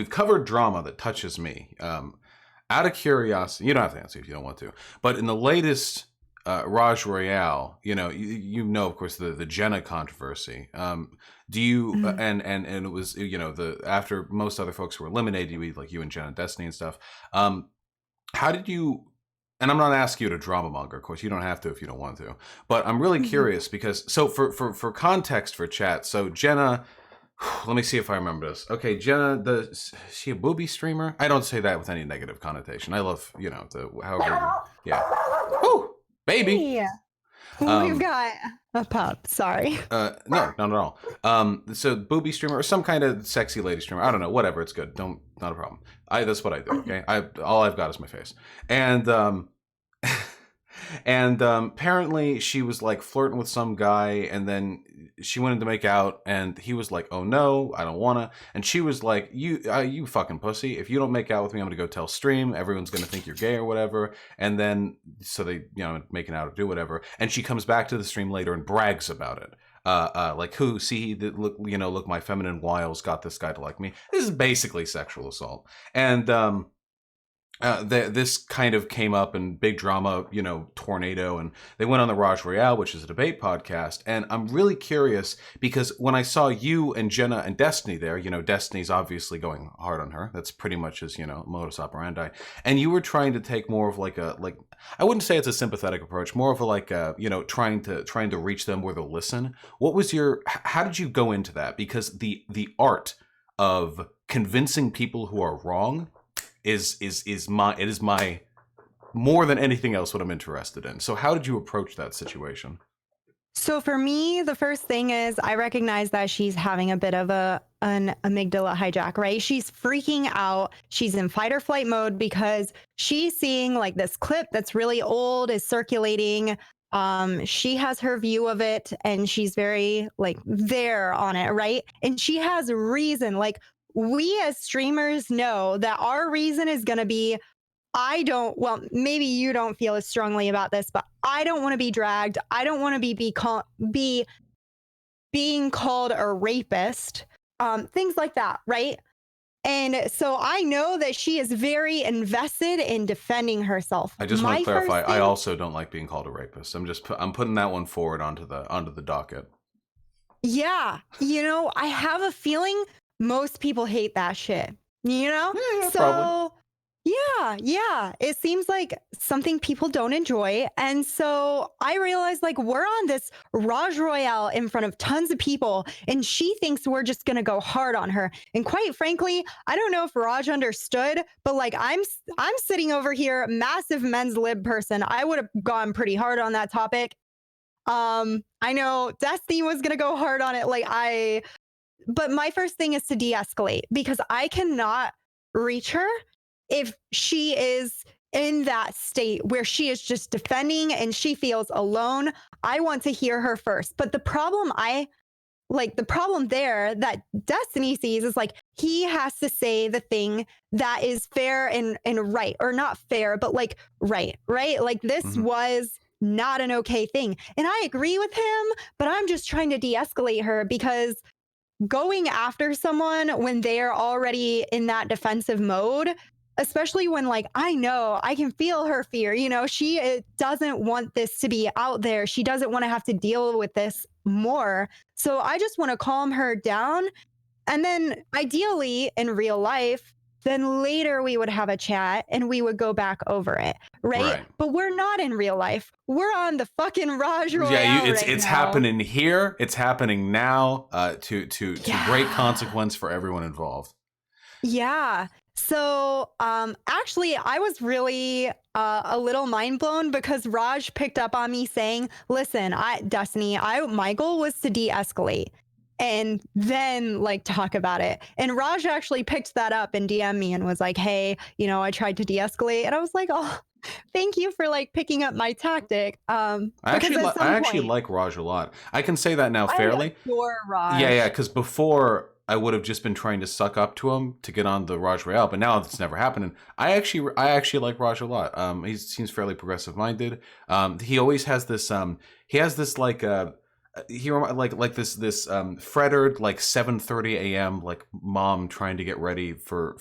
covered drama that touches me, out of curiosity, you don't have to answer if you don't want to. But in the latest Raj Royale, you know, of course, the Jenna controversy. Do you and it was, you know, after most other folks were eliminated, like you and Jenna, Destiny and stuff. How did you? And I'm not asking you to drama monger, of course. You don't have to if you don't want to. But I'm really curious because, so for context for chat, so Jenna, let me see if I remember this. Okay, Jenna, is she a booby streamer? I don't say that with any negative connotation. I love, you know, yeah. Woo, baby. Yeah. We've got a pup. Sorry. No, not at all. So booby streamer or some kind of sexy lady streamer. I don't know. Whatever. It's good. Not a problem. That's what I do. Okay. All I've got is my face. And apparently she was like flirting with some guy, and then she wanted to make out, and he was like, "Oh no, I don't wanna." And she was like, "You fucking pussy! If you don't make out with me, I'm gonna go tell stream. Everyone's gonna think you're gay or whatever." And then so they, you know, making out or do whatever. And she comes back to the stream later and brags about it. Like, look, my feminine wiles got this guy to like me. This is basically sexual assault. And this kind of came up in big drama, you know, tornado, and they went on the Raj Royale, which is a debate podcast. And I'm really curious because when I saw you and Jenna and Destiny there, you know, Destiny's obviously going hard on her. That's pretty much his, you know, modus operandi. And you were trying to take more of like I wouldn't say it's a sympathetic approach, more of a you know, trying to reach them where they'll listen. How did you go into that? Because the art of convincing people who are wrong is my more than anything else what I'm interested in. So how did you approach that situation? So for me, the first thing is I recognize that she's having a bit of an amygdala hijack, right? She's freaking out. She's in fight or flight mode because she's seeing like this clip that's really old is circulating. She has her view of it and she's very like there on it, right? And she has reason. Like, we as streamers know that our reason is going to be, maybe you don't feel as strongly about this, but I don't want to be dragged. I don't want to be being called a rapist, things like that, right? And so I know that she is very invested in defending herself. I just want to clarify, I also don't like being called a rapist. I'm putting that one forward onto the docket. Yeah, you know, I have a feeling most people hate that shit, you know? Yeah, so probably. yeah, it seems like something people don't enjoy. And so I realized like we're on this Raj Royale in front of tons of people and she thinks we're just going to go hard on her. And quite frankly, I don't know if Raj understood, but like I'm sitting over here, massive men's lib person. I would have gone pretty hard on that topic. I know Destiny was going to go hard on it. But my first thing is to de-escalate because I cannot reach her if she is in that state where she is just defending and she feels alone. I want to hear her first. But the problem I like the problem there that Destiny sees is like he has to say the thing that is fair and right, or not fair, but like right. Like this Mhm. was not an okay thing. And I agree with him, but I'm just trying to de-escalate her, because going after someone when they're already in that defensive mode, especially when like I know I can feel her fear, she doesn't want this to be out there. She doesn't want to have to deal with this more. So I just want to calm her down, and then ideally in real life, then later we would have a chat and we would go back over it, right? Right. But we're not in real life. We're on the fucking Raj Royale Yeah, right it's now. happening here. It's happening now. To great Yeah. consequence for everyone involved. Yeah. So actually I was really a little mind blown, because Raj picked up on me saying, listen, Destiny, my goal was to de-escalate and then like talk about it. And Raj actually picked that up and DM'd me and was like, hey, I tried to de-escalate. And I was like, oh, thank you for like picking up my tactic. I Because at some actually point, like Raj a lot. I can say that now fairly. I adore Raj. Yeah, because before I would have just been trying to suck up to him to get on the Raj Royale, but now it's never happening. I actually like Raj a lot. He seems fairly progressive minded. He always has this like this frettered like 7:30 a.m. like mom trying to get ready for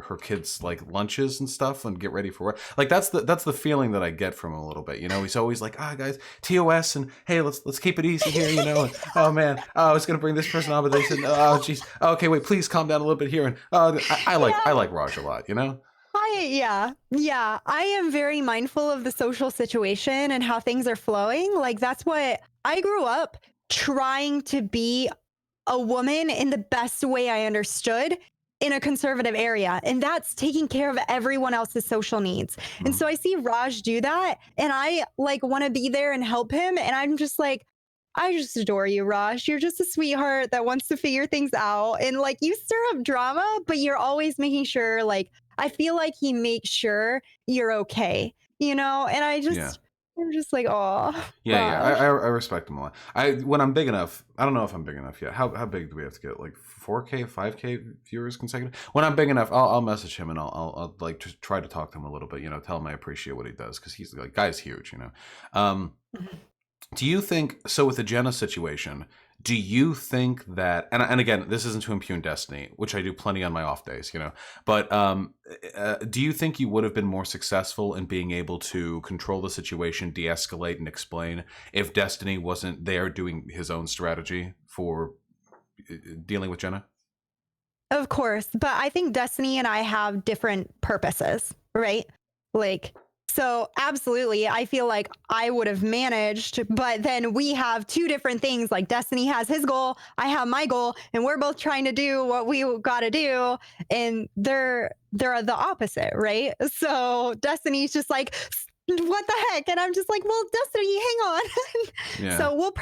her kids like lunches and stuff and get ready for work. Like that's the feeling that I get from him a little bit. He's always like, guys, TOS, and hey, let's keep it easy here, and, oh man, I was gonna bring this person on, but they said, oh geez, okay, wait, please calm down a little bit here. And I like Raj a lot, Yeah. I am very mindful of the social situation and how things are flowing. Like that's what I grew up trying to be, a woman in the best way I understood in a conservative area. And that's taking care of everyone else's social needs. And so I see Raj do that, and I like want to be there and help him. And I'm just like, I just adore you, Raj. You're just a sweetheart that wants to figure things out. And like you stir up drama, but you're always making sure, like, I feel like he makes sure you're okay, And I'm just like, oh, Yeah. I respect him a lot. When I'm big enough, I don't know if I'm big enough yet. How big do we have to get? Like 4K, 5K viewers consecutive? When I'm big enough, I'll message him and I'll like just try to talk to him a little bit. Tell him I appreciate what he does, because he's like, guy's huge. Do you think so with the Jenna situation? Do you think that, and again, this isn't to impugn Destiny, which I do plenty on my off days, but do you think you would have been more successful in being able to control the situation, de-escalate, and explain if Destiny wasn't there doing his own strategy for dealing with Jenna? Of course, but I think Destiny and I have different purposes, right? Like, so absolutely, I feel like I would have managed, but then we have two different things. Like Destiny has his goal, I have my goal, and we're both trying to do what we got to do, and they're the opposite, right? So Destiny's just like, what the heck? And I'm just like, well, Destiny, hang on. Yeah. So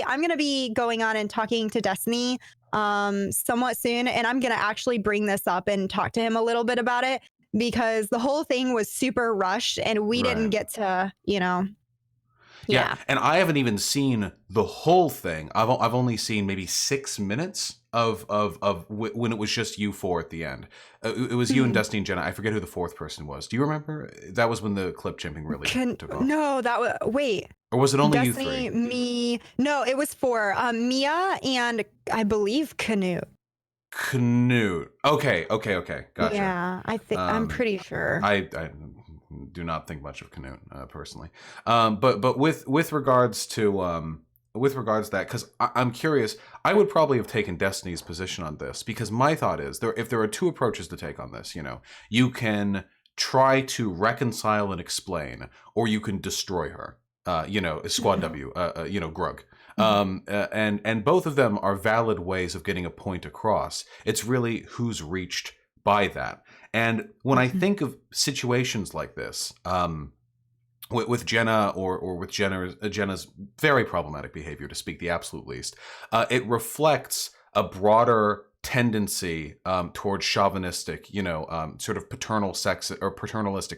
I'm going to be going on and talking to Destiny somewhat soon, and I'm going to actually bring this up and talk to him a little bit about it, because the whole thing was super rushed and we didn't get to, Yeah, and I haven't even seen the whole thing. I've only seen maybe 6 minutes of when it was just you four at the end. It was you and Destiny and Jenna. I forget who the fourth person was. Do you remember? That was when the clip chimping really took off. No, that was wait. Or was it only Destiny, you three? Me. No, it was for Mia and I believe Canute. Okay. Gotcha. Yeah, I think I'm pretty sure. I do not think much of Canute personally, but with regards to that, because I'm curious, I would probably have taken Destiny's position on this, because my thought is if there are two approaches to take on this, you can try to reconcile and explain, or you can destroy her. Squad W, Grug. And both of them are valid ways of getting a point across. It's really who's reached by that. And when I think of situations like this, with Jenna or with Jenna's very problematic behavior, to speak the absolute least, it reflects a broader tendency towards chauvinistic, sort of paternalistic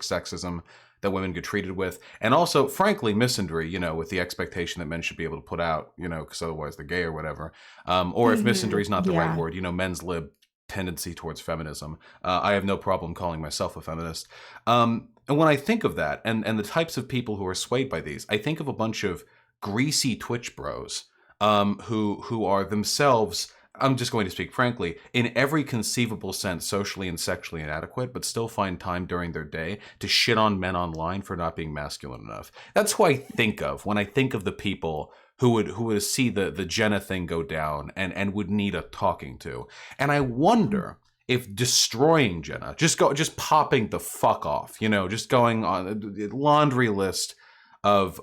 sexism, that women get treated with, and also, frankly, misandry, you know, with the expectation that men should be able to put out, you know, because otherwise they're gay or whatever. Or if misandry is not the right word, you know, men's lib tendency towards feminism. I have no problem calling myself a feminist. And when I think of that, and the types of people who are swayed by these, I think of a bunch of greasy Twitch bros who are themselves, I'm just going to speak frankly, in every conceivable sense socially and sexually inadequate, but still find time during their day to shit on men online for not being masculine enough. That's who I think of when I think of the people who would see the Jenna thing go down and would need a talking to. And I wonder if destroying Jenna, just popping the fuck off, you know, just going on a laundry list of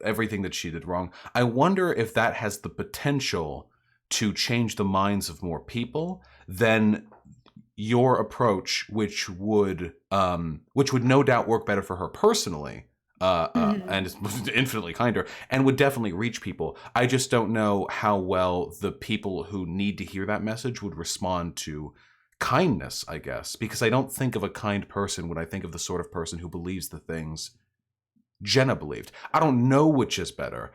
everything that she did wrong. I wonder if that has the potential to change the minds of more people than your approach, which would no doubt work better for her personally, and is infinitely kinder, and would definitely reach people. I just don't know how well the people who need to hear that message would respond to kindness, I guess, because I don't think of a kind person when I think of the sort of person who believes the things Jenna believed. I don't know which is better.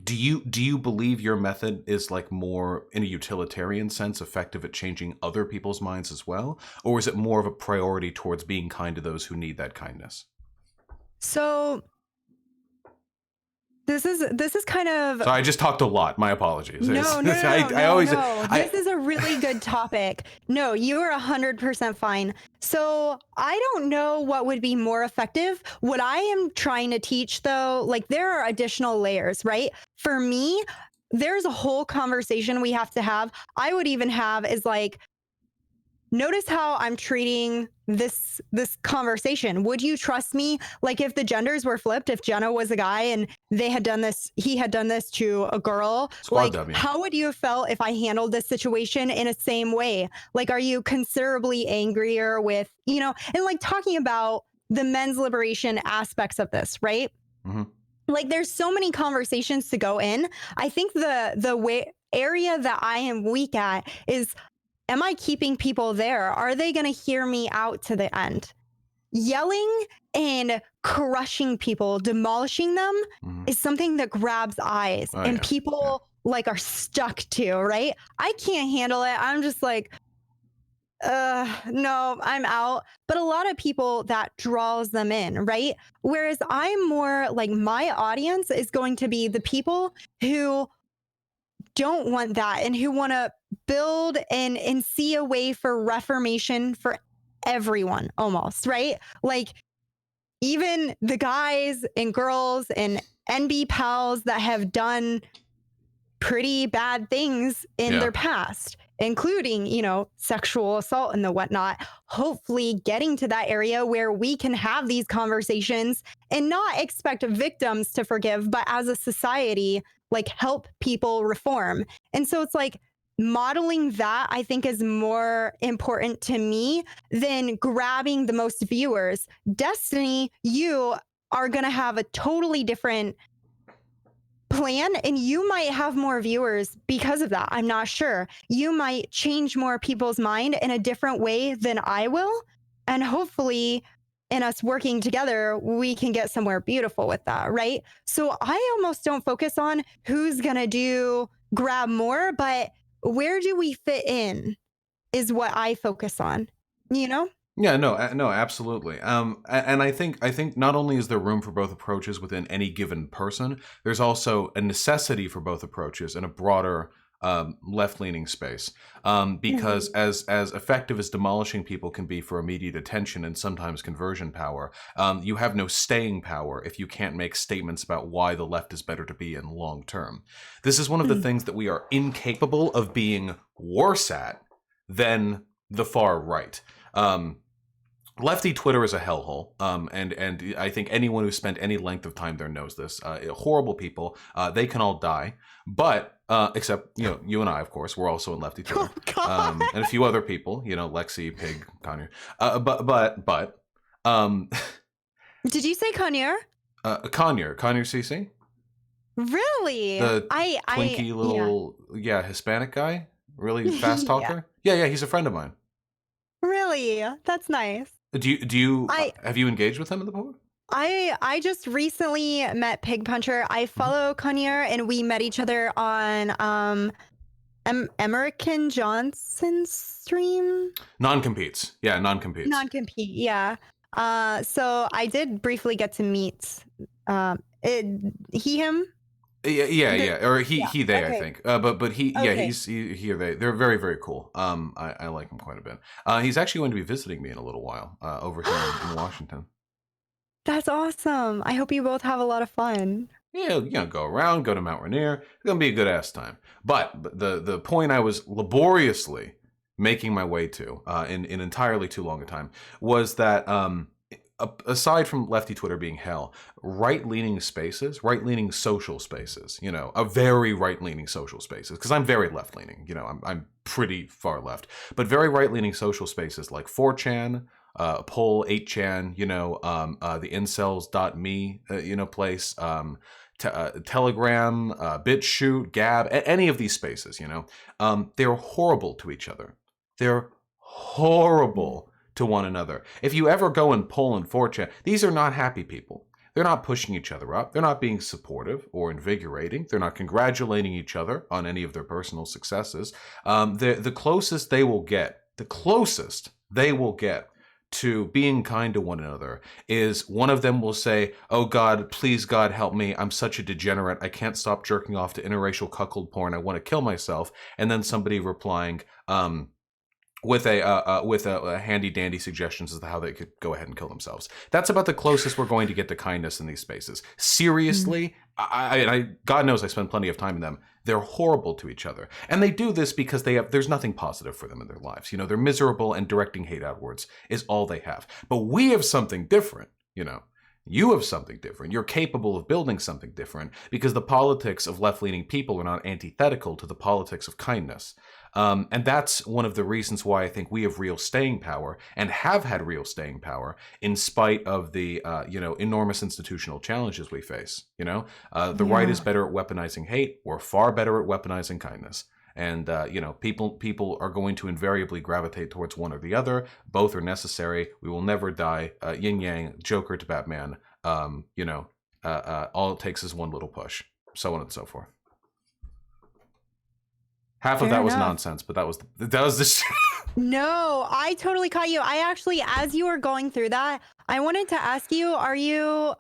Do you believe your method is like more in a utilitarian sense effective at changing other people's minds as well? Or is it more of a priority towards being kind to those who need that kindness? So this is kind of... So I just talked a lot. My apologies. No. This is a really good topic. No, you are 100% fine. So I don't know what would be more effective. What I am trying to teach, though, like there are additional layers, right? For me, there's a whole conversation we have to have. I would even have is like, notice how I'm treating this conversation. Would you trust me? Like if the genders were flipped, if Jenna was a guy and he had done this to a girl, Squad like W. how would you have felt if I handled this situation in a same way? Like, are you considerably angrier with, you know, and like talking about the men's liberation aspects of this, right? Mm-hmm. Like there's so many conversations to go in. I think the area that I am weak at is, am I keeping people there? Are they going to hear me out to the end? Yelling and crushing people, demolishing them is something that grabs eyes and people like are stuck to, right? I can't handle it. I'm just like, no, I'm out. But a lot of people, that draws them in, right? Whereas I'm more like, my audience is going to be the people who don't want that and who want to build and see a way for reformation for everyone almost, right? Like even the guys and girls and NB pals that have done pretty bad things in their past, including, you know, sexual assault and the whatnot, hopefully getting to that area where we can have these conversations and not expect victims to forgive, but as a society, like help people reform. And so it's like modeling that, I think, is more important to me than grabbing the most viewers. Destiny, you are going to have a totally different plan and you might have more viewers because of that. I'm not sure. You might change more people's mind in a different way than I will. And hopefully in us working together, we can get somewhere beautiful with that, right? So I almost don't focus on who's going to grab more, but where do we fit in is what I focus on, you know? Yeah, no, absolutely. And I think not only is there room for both approaches within any given person, there's also a necessity for both approaches in a broader left-leaning space. Because as effective as demolishing people can be for immediate attention and sometimes conversion power, you have no staying power if you can't make statements about why the left is better to be in long term. This is one of the things that we are incapable of being worse at than the far right. Lefty Twitter is a hellhole, and I think anyone who spent any length of time there knows this. Horrible people. They can all die, but except you and I, of course, we're also in Lefty Twitter, and a few other people. Lexi, Pig, Kanye. But Did you say Kanye? Kanye CC. Really? The twinky little Hispanic guy, really fast talker. Yeah, he's a friend of mine. Really? That's nice. Do you I have you engaged with him in the before? I just recently met Pig Puncher. I follow Kanye, and we met each other on American Johnson's stream. Non-competes. Yeah, non-competes. Non-compete, yeah. So I did briefly get to meet him. Yeah, or he they, I okay. think. But he Okay. he or they. They're very, very cool. I like him quite a bit. He's actually going to be visiting me in a little while over here in Washington. That's awesome. I hope you both have a lot of fun. Yeah, go around, go to Mount Rainier. It's gonna be a good ass time. But the point I was laboriously making my way to in entirely too long a time was that aside from lefty Twitter being hell, right-leaning spaces, right-leaning social spaces, a very right-leaning social spaces, because I'm very left-leaning, I'm pretty far left, but very right-leaning social spaces like 4chan, Poll 8chan, the incels.me, place, Telegram, BitChute, Gab, any of these spaces, they're horrible to each other. They're horrible to one another. If you ever go and poll in 4chan, these are not happy people. They're not pushing each other up. They're not being supportive or invigorating. They're not congratulating each other on any of their personal successes. The closest they will get, to being kind to one another is one of them will say, "Oh God, please God help me. I'm such a degenerate. I can't stop jerking off to interracial cuckold porn. I want to kill myself." And then somebody replying with a handy dandy suggestions as to how they could go ahead and kill themselves. That's about the closest we're going to get to kindness in these spaces. Seriously, I God knows I spend plenty of time in them. They're horrible to each other. And they do this because there's nothing positive for them in their lives. They're miserable, and directing hate outwards is all they have. But we have something different, You have something different. You're capable of building something different because the politics of left-leaning people are not antithetical to the politics of kindness. And that's one of the reasons why I think we have real staying power and have had real staying power in spite of the, enormous institutional challenges we face. The right is better at weaponizing hate. We're far better at weaponizing kindness. And, people are going to invariably gravitate towards one or the other. Both are necessary. We will never die. Yin Yang, Joker to Batman. All it takes is one little push. So on and so forth. Half of that was nonsense, but that was the No, I totally caught you. I actually, as you were going through that, I wanted to ask you, I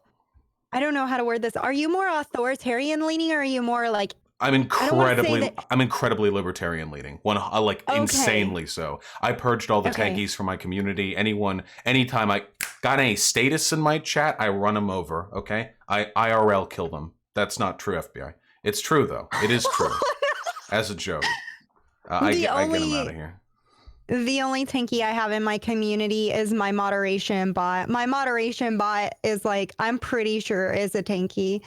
don't know how to word this. Are you more authoritarian leaning, or are you more like... I'm incredibly libertarian leaning. Insanely so. I purged all the tankies from my community. Anytime I got any status in my chat, I run them over, okay? I IRL kill them. That's not true, FBI. It's true, though. It is true. As a joke. I get them out of here. The only tanky I have in my community is my moderation bot. My moderation bot is I'm pretty sure is a tanky.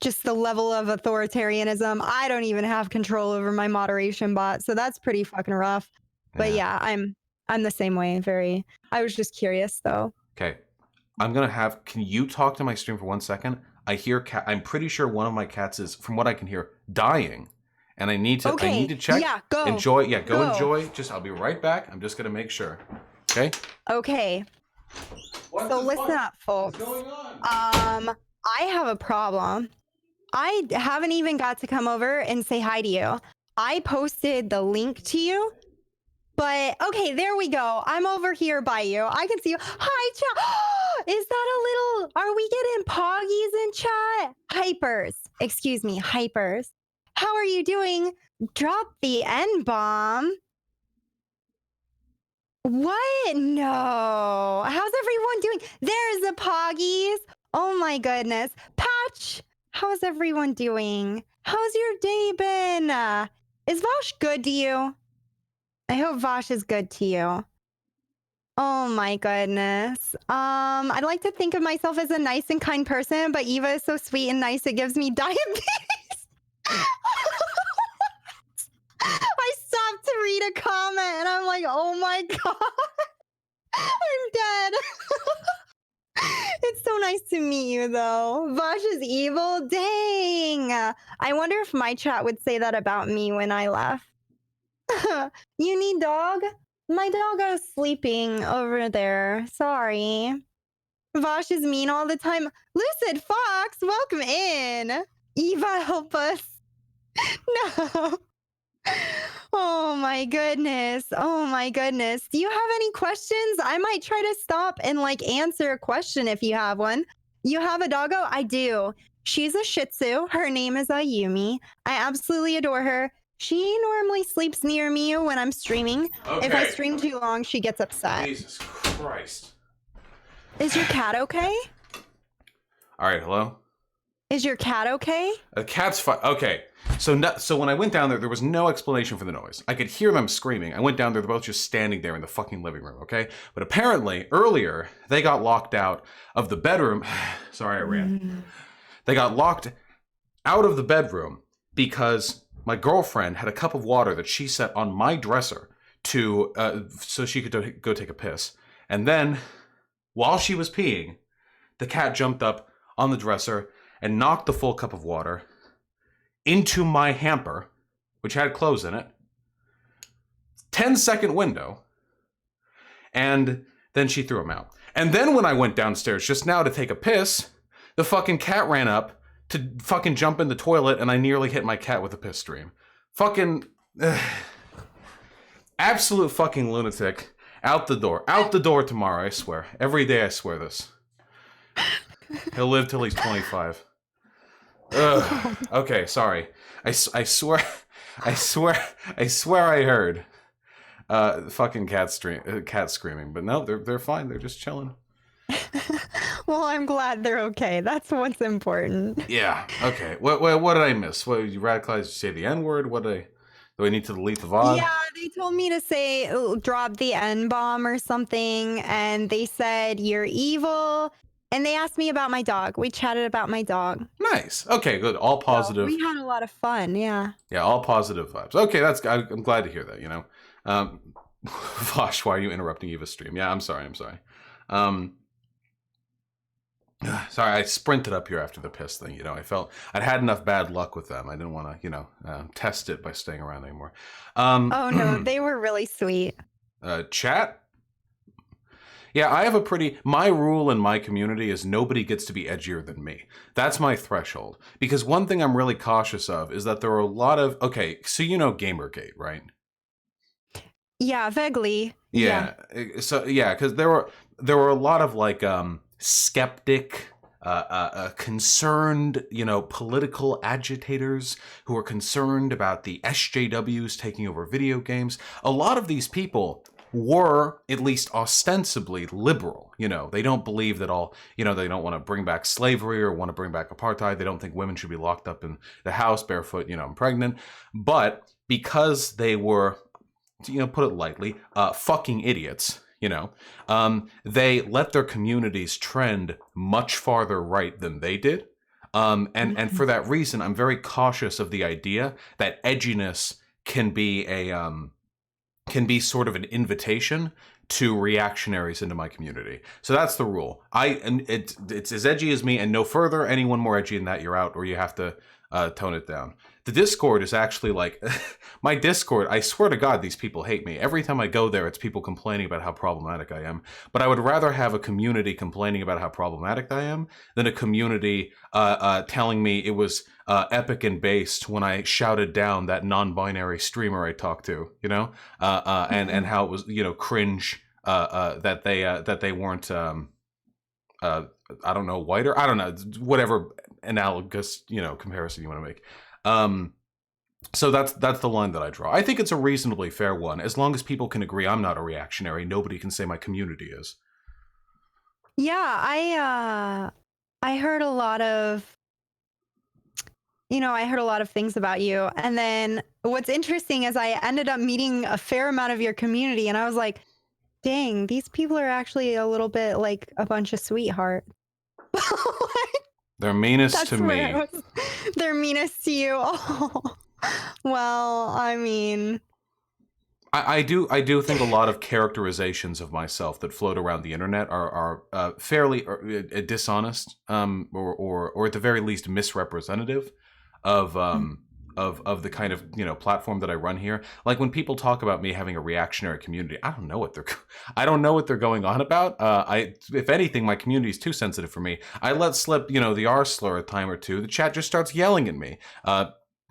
Just the level of authoritarianism. I don't even have control over my moderation bot, so that's pretty fucking rough. But yeah, I'm the same way. I was just curious though. Okay. Can you talk to my stream for 1 second? I'm pretty sure one of my cats is, from what I can hear, dying. And I need to check. Yeah, go. Enjoy. Yeah, go enjoy. I'll be right back. I'm just gonna make sure. Okay. Okay. So listen up, folks. What's going on? I have a problem. I haven't even got to come over and say hi to you. I posted the link to you, but okay, there we go. I'm over here by you. I can see you. Hi, chat. Is that are we getting poggies in chat? Hypers. Excuse me, hypers. How are you doing? Drop the N-bomb. What? No. How's everyone doing? There's the poggies. Oh my goodness. Patch, how's everyone doing? How's your day been? Is Vosh good to you? I hope Vosh is good to you. Oh my goodness. I'd like to think of myself as a nice and kind person, but Eva is so sweet and nice it gives me diabetes. I stopped to read a comment and I'm like, oh my god. I'm dead. It's so nice to meet you though. Vosh is evil? Dang. I wonder if my chat would say that about me when I left. You need dog? My doggo's sleeping over there. Sorry. Vosh is mean all the time. Lucid Fox, welcome in. Eva, help us. No. Oh my goodness. Oh my goodness. Do you have any questions? I might try to stop and like answer a question if you have one. You have a doggo? I do. She's a Shih Tzu. Her name is Ayumi. I absolutely adore her. She normally sleeps near me when I'm streaming. Okay. If I stream too long, she gets upset. Jesus Christ. Is your cat okay? All right, hello? Is your cat okay? The cat's fine. Okay. So when I went down there was no explanation for the noise. I could hear them screaming. I went down there, they're both just standing there in the fucking living room, okay? But apparently, earlier, they got locked out of the bedroom. Sorry, I ran. They got locked out of the bedroom because my girlfriend had a cup of water that she set on my dresser to so she could go take a piss. And then, while she was peeing, the cat jumped up on the dresser and knocked the full cup of water into my hamper, which had clothes in it. 10-second window. And then she threw them out. And then when I went downstairs just now to take a piss, the fucking cat ran up to fucking jump in the toilet and I nearly hit my cat with a piss stream. Fucking... absolute fucking lunatic. Out the door. Out the door tomorrow, I swear. Every day I swear this. He'll live till he's 25. Ugh. Okay, sorry. I swear I heard fucking cat screaming, but no, they're fine. They're just chilling. Well, I'm glad they're okay. That's what's important. Yeah. Okay. What did I miss? What you radicalized? Say the N-word? Do I need to delete the VOD? Yeah, they told me to say drop the N-bomb or something, and they said you're evil. And they asked me about my dog. We chatted about my dog. Nice. Okay, good. All positive. So we had a lot of fun, yeah. Yeah, all positive vibes. Okay, I'm glad to hear that, you know. Vosh, why are you interrupting Eva's stream? Yeah, I'm sorry. Sorry, I sprinted up here after the piss thing, you know. I felt I'd had enough bad luck with them. I didn't want to, you know, test it by staying around anymore. Oh, no, they were really sweet. Chat? Yeah, I have my rule in my community is nobody gets to be edgier than me. That's my threshold. Because one thing I'm really cautious of is that there are a lot of, okay, so you know Gamergate, right? Yeah, vaguely. Yeah. So, yeah, because there were a lot of like skeptic, concerned, you know, political agitators who are concerned about the SJWs taking over video games. A lot of these people were at least ostensibly liberal. You know, they don't believe that all, you know, they don't want to bring back slavery or want to bring back apartheid. They don't think women should be locked up in the house barefoot, you know, and pregnant. But because they were, you know, put it lightly, fucking idiots, you know, they let their communities trend much farther right than they did. And for that reason, I'm very cautious of the idea that edginess can be sort of an invitation to reactionaries into my community. So that's the rule. It's as edgy as me and no further. Anyone more edgy than that, you're out, or you have to tone it down. The Discord is actually like, my Discord, I swear to God, these people hate me. Every time I go there, it's people complaining about how problematic I am. But I would rather have a community complaining about how problematic I am than a community telling me it was epic and based when I shouted down that non-binary streamer I talked to, you know, and how it was, you know, cringe that they weren't, I don't know, whiter. I don't know, whatever analogous, you know, comparison you want to make. So that's the line that I draw. I think it's a reasonably fair one. As long as people can agree I'm not a reactionary, nobody can say my community is. Yeah, I heard a lot of, you know, I heard a lot of things about you. And then what's interesting is I ended up meeting a fair amount of your community and I was like, dang, these people are actually a little bit like a bunch of sweethearts. They're meanest to me. They're meanest to you. Oh. Well, I mean, I do think a lot of characterizations of myself that float around the internet are fairly dishonest, or at the very least misrepresentative of of the kind of, you know, platform that I run here. Like when people talk about me having a reactionary community, I don't know what they're going on about. If anything, my community is too sensitive for me. I let slip, you know, the R slur a time or two. The chat just starts yelling at me.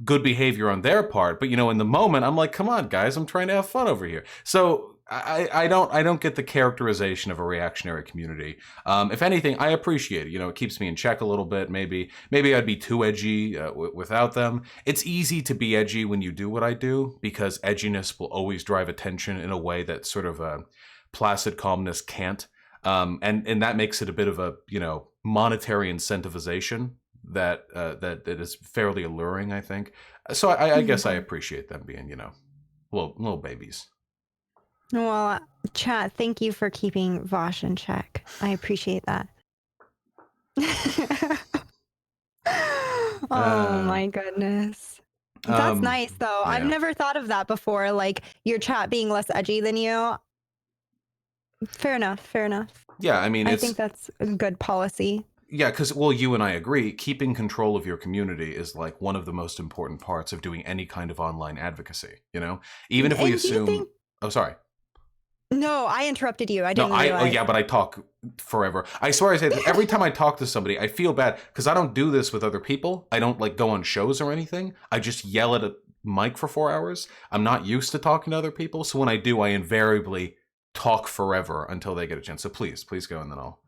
Good behavior on their part, but you know, in the moment, I'm like, come on, guys, I'm trying to have fun over here. So I don't get the characterization of a reactionary community. If anything, I appreciate it. You know, it keeps me in check a little bit. Maybe I'd be too edgy without them. It's easy to be edgy when you do what I do, because edginess will always drive attention in a way that sort of placid calmness can't. And that makes it a bit of a, you know, monetary incentivization that is fairly alluring, I think. So I guess I appreciate them being, you know, little babies. Well, chat, thank you for keeping Vosh in check. I appreciate that. Oh my goodness. That's nice though. Yeah. I've never thought of that before, like your chat being less edgy than you. Fair enough, fair enough. Yeah, I mean, I think that's a good policy. Yeah, because, well, you and I agree, keeping control of your community is like one of the most important parts of doing any kind of online advocacy, you know? Even if we assume... Oh, sorry. No, I interrupted you. I didn't realize. Oh, yeah, but I talk forever. I swear I say this, every time I talk to somebody, I feel bad because I don't do this with other people. I don't like go on shows or anything. I just yell at a mic for 4 hours. I'm not used to talking to other people. So when I do, I invariably talk forever until they get a chance. So please go and then I'll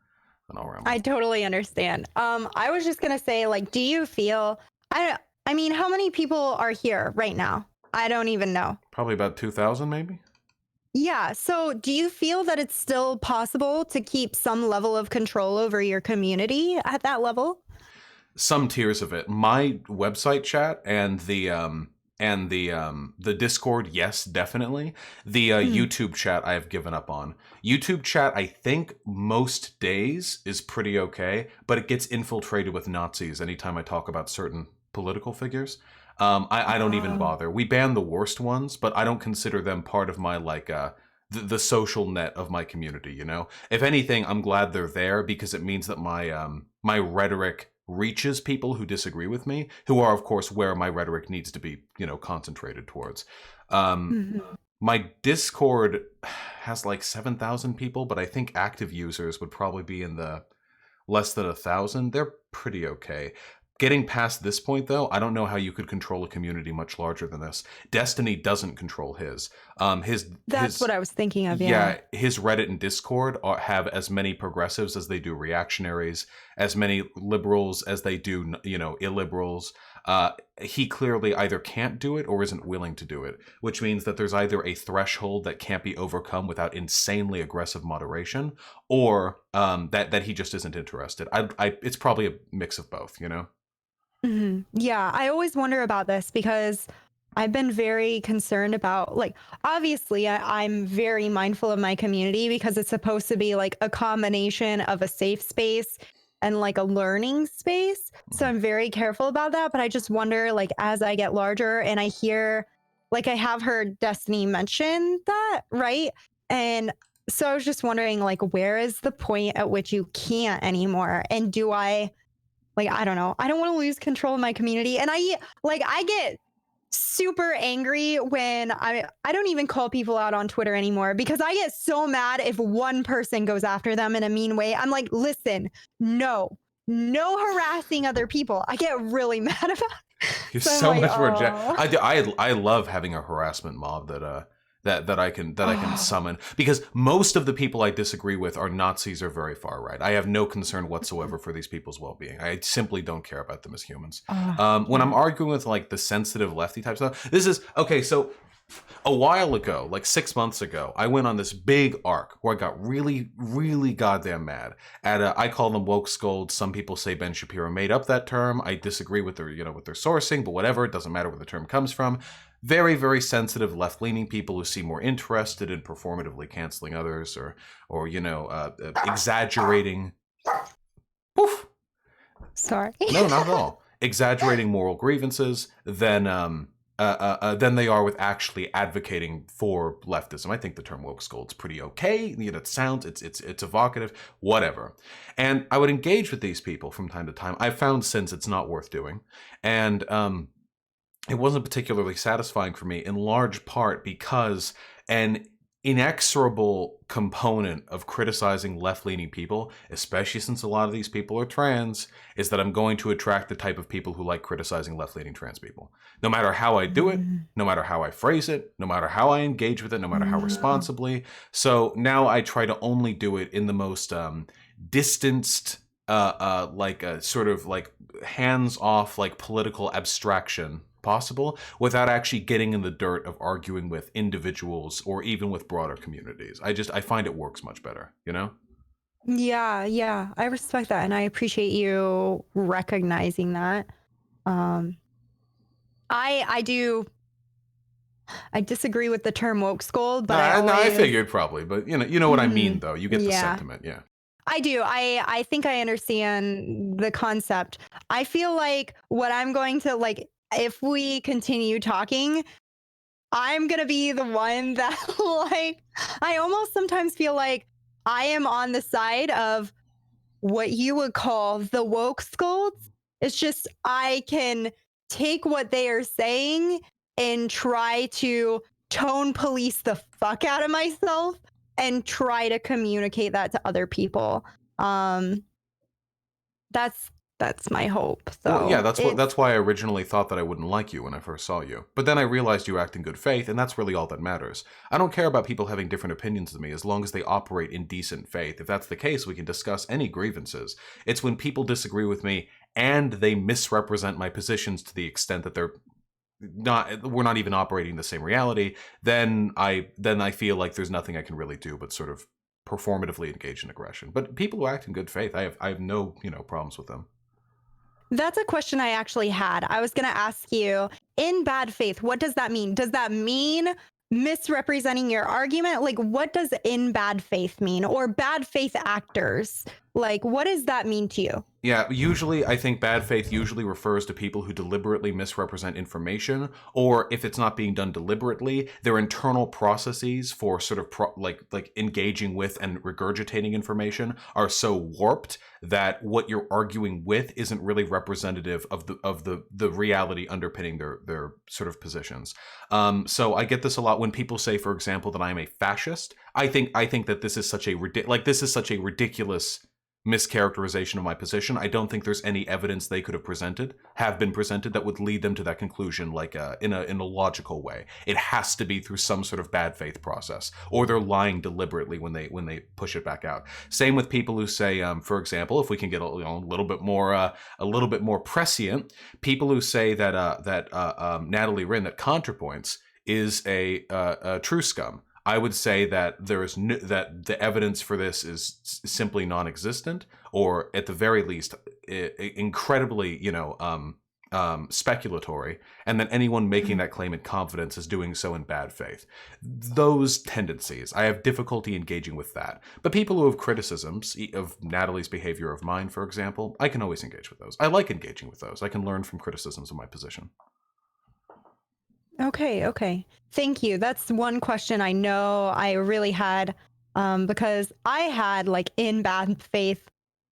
ramble. I totally understand. I was just going to say, like, do you feel, I mean, how many people are here right now? I don't even know. Probably about 2,000 maybe. Yeah. So do you feel that it's still possible to keep some level of control over your community at that level? Some tiers of it. My website chat and the Discord, yes, definitely. The YouTube chat I've given up on. YouTube chat, I think most days is pretty okay, but it gets infiltrated with Nazis anytime I talk about certain political figures. I don't even bother. We ban the worst ones, but I don't consider them part of my, like, the social net of my community, you know? If anything, I'm glad they're there because it means that my rhetoric reaches people who disagree with me, who are, of course, where my rhetoric needs to be, you know, concentrated towards. My Discord has like 7,000 people, but I think active users would probably be in the less than 1,000. They're pretty okay. Getting past this point, though, I don't know how you could control a community much larger than this. Destiny doesn't control his. That's what I was thinking of, yeah. His Reddit and Discord have as many progressives as they do reactionaries, as many liberals as they do, you know, illiberals. He clearly either can't do it or isn't willing to do it, which means that there's either a threshold that can't be overcome without insanely aggressive moderation, or that he just isn't interested. It's probably a mix of both, you know? Yeah, I always wonder about this because I've been very concerned about, like, obviously I'm very mindful of my community because it's supposed to be like a combination of a safe space and like a learning space. So I'm very careful about that. But I just wonder, like, as I get larger and I hear, like, I have heard Destiny mention that, right? And so I was just wondering, like, where is the point at which you can't anymore? And do I, like, I don't know. I don't want to lose control of my community. And I get super angry when I don't even call people out on Twitter anymore because I get so mad if one person goes after them in a mean way. I'm like, listen, no harassing other people. I get really mad about it. You're so much more. I love having a harassment mob that I can summon, because most of the people I disagree with are Nazis or very far right. I have no concern whatsoever for these people's well-being. I simply don't care about them as humans. When I'm arguing with like the sensitive lefty type stuff, this is okay. So a while ago, like 6 months ago, I went on this big arc where I got really, really goddamn mad at I call them woke scolds. Some people say Ben Shapiro made up that term. I disagree with their, you know, with their sourcing, but whatever. It doesn't matter where the term comes from. Very, very sensitive left-leaning people who seem more interested in performatively canceling others or you know, exaggerating. Oof. Sorry. No, not at all. Exaggerating moral grievances than they are with actually advocating for leftism. I think the term woke scold's pretty okay. You know, it sounds, it's evocative, whatever. And I would engage with these people from time to time. I've found since it's not worth doing. And it wasn't particularly satisfying for me, in large part because an inexorable component of criticizing left-leaning people, especially since a lot of these people are trans, is that I'm going to attract the type of people who like criticizing left-leaning trans people. No matter how I do it, no matter how I phrase it, no matter how I engage with it, no matter how responsibly. So now I try to only do it in the most distanced, like a sort of like hands-off, like political abstraction possible, without actually getting in the dirt of arguing with individuals or even with broader communities. I find it works much better, you know? Yeah, I respect that, and I appreciate you recognizing that. I do. I disagree with the term woke school, but I figured probably, but you know what I mean, though. You get the Yeah. sentiment, yeah. I do. I think I understand the concept. I feel like what I'm going to like, if we continue talking, I'm gonna be the one that like, I almost sometimes feel like I am on the side of what you would call the woke scolds. It's just I can take what they are saying and try to tone police the fuck out of myself and try to communicate that to other people. Um, that's my hope. Well, yeah, So that's why I originally thought that I wouldn't like you when I first saw you. But then I realized you act in good faith, and that's really all that matters. I don't care about people having different opinions than me as long as they operate in decent faith. If that's the case, we can discuss any grievances. It's when people disagree with me and they misrepresent my positions to the extent that we're not even operating the same reality, then I feel like there's nothing I can really do but sort of performatively engage in aggression. But people who act in good faith, I have no, problems with them. that's a question I actually had. I was going to ask you, in bad faith, what does that mean? Does that mean misrepresenting your argument? Like, what does in bad faith mean? Or bad faith actors? Like, what does that mean to you? Yeah, usually I think bad faith usually refers to people who deliberately misrepresent information, or if it's not being done deliberately, their internal processes for sort of like engaging with and regurgitating information are so warped that what you're arguing with isn't really representative of the reality underpinning their sort of positions. So I get this a lot when people say, for example, that I'm a fascist. I think that this is such a ridiculous mischaracterization of my position. I don't think there's any evidence they could have been presented that would lead them to that conclusion, like in a logical way. It has to be through some sort of bad faith process, or they're lying deliberately when they push it back out. Same with people who say, for example, if we can get a little bit more prescient, people who say that Natalie Rinn, that ContraPoints is a true scum. I would say that that the evidence for this is simply non-existent, or at the very least, incredibly, speculatory, and that anyone making that claim in confidence is doing so in bad faith. Those tendencies, I have difficulty engaging with that. But people who have criticisms of Natalie's behavior of mine, for example, I can always engage with those. I like engaging with those. I can learn from criticisms of my position. Okay. Thank you. That's one question I know I really had, because I had like in bad faith.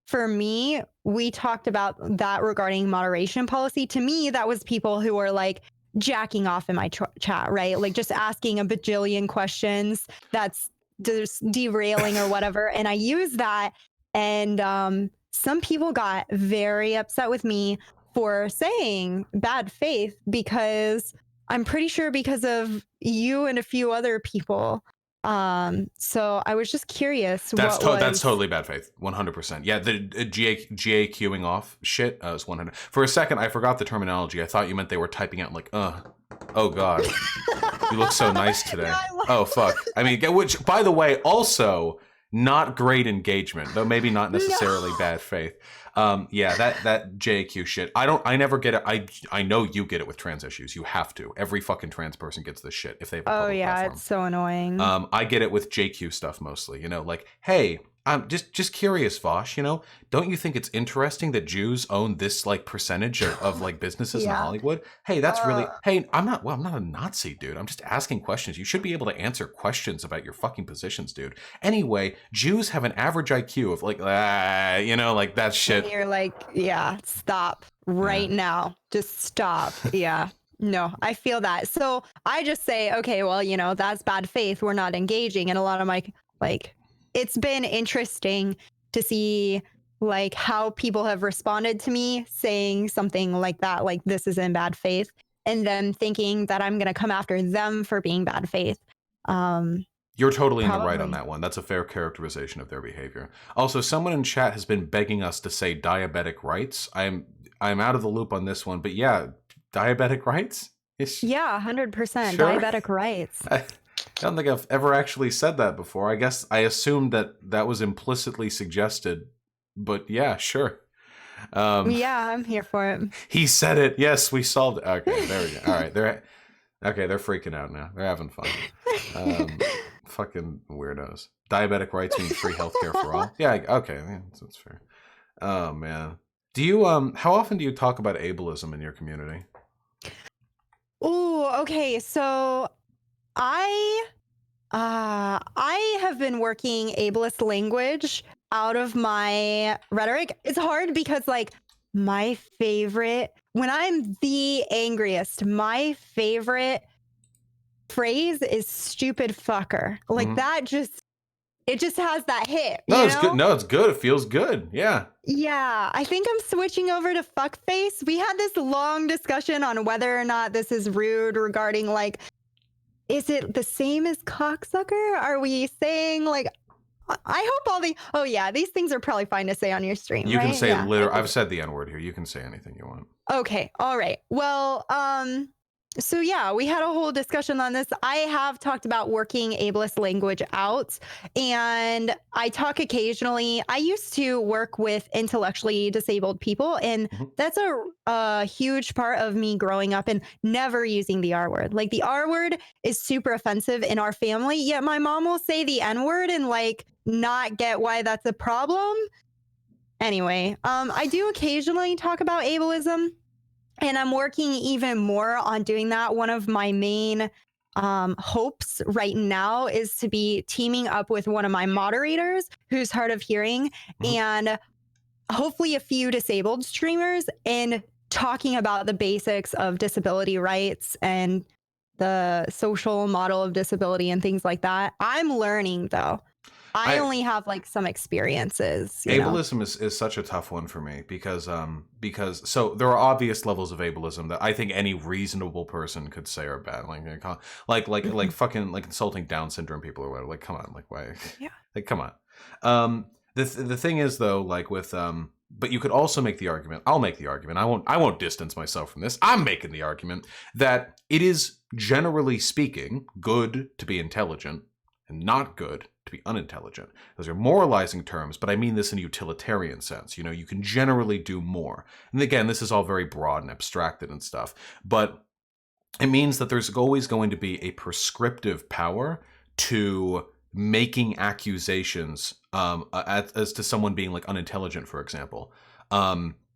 For me, we talked about that regarding moderation policy. To me, that was people who were like jacking off in my chat, right? Like just asking a bajillion questions that's just derailing or whatever. And I used that, and some people got very upset with me for saying bad faith, because I'm pretty sure because of you and a few other people. So I was just curious. That's totally bad faith, 100%. Yeah, the GA queuing off shit was 100. For a second, I forgot the terminology. I thought you meant they were typing out like, oh god, you look so nice today. Oh fuck. I mean, which by the way, also not great engagement, though maybe not necessarily bad faith. Yeah, that JQ shit. I never get it. I know you get it with trans issues. You have to. Every fucking trans person gets this shit if they have a public platform. It's so annoying. I get it with JQ stuff mostly. Like, hey, I'm just curious, Vosh. Don't you think it's interesting that Jews own this like percentage of like businesses in Hollywood? Hey, that's really. Hey, I'm not a Nazi, dude. I'm just asking questions. You should be able to answer questions about your fucking positions, dude. Anyway, Jews have an average IQ of like, like that shit. And you're like, yeah, stop right now. Just stop. Yeah. No, I feel that. So I just say, okay, well, that's bad faith. We're not engaging. And a lot of my, like, it's been interesting to see like how people have responded to me saying something like that, like this is in bad faith, and then thinking that I'm going to come after them for being bad faith. You're totally in the right on Probably. that one. That's a fair characterization of their behavior. Also, someone in chat has been begging us to say diabetic rights. I'm out of the loop on this one, but yeah, diabetic rights? Yeah, 100% Sure. diabetic rights. I don't think I've ever actually said that before. I guess I assumed that was implicitly suggested, but yeah, sure. Yeah, I'm here for it. He said it. Yes, we solved it. Okay, there we go. All right, they're freaking out now. They're having fun. Fucking weirdos. Diabetic rights mean free healthcare for all. Yeah, okay, yeah, that's fair. Oh man, do you how often do you talk about ableism in your community? Oh, okay. So I have been working ableist language out of my rhetoric. It's hard because like my favorite, when I'm the angriest, my favorite phrase is stupid fucker. Like that it just has that hit. No, you it's know? good. No, it's good. It feels good. Yeah. Yeah, I think I'm switching over to fuckface. We had this long discussion on whether or not this is rude regarding like, is it the same as cocksucker? Are we saying like, I hope oh yeah, these things are probably fine to say on your stream. You can right? say Yeah. I've said the N-word here. You can say anything you want. Okay, all right. Well, so yeah, we had a whole discussion on this. I have talked about working ableist language out, and I talk occasionally. I used to work with intellectually disabled people, and that's a huge part of me growing up and never using the R word. Like the R word is super offensive in our family, yet my mom will say the N word and like not get why that's a problem. Anyway, I do occasionally talk about ableism, and I'm working even more on doing that. One of my main hopes right now is to be teaming up with one of my moderators who's hard of hearing and hopefully a few disabled streamers and talking about the basics of disability rights and the social model of disability and things like that. I'm learning though. I only have like some experiences. Ableism is such a tough one for me because so there are obvious levels of ableism that I think any reasonable person could say are bad, like fucking like insulting Down syndrome people or whatever. Like, come on, like why? Yeah. Like, come on. The thing is though, like with but you could also make the argument. I'll make the argument. I won't distance myself from this. I'm making the argument that it is generally speaking good to be intelligent and not good to be unintelligent. Those are moralizing terms, but I mean this in a utilitarian sense. You know, you can generally do more. And again, this is all very broad and abstracted and stuff, but it means that there's always going to be a prescriptive power to making accusations as to someone being like unintelligent, for example.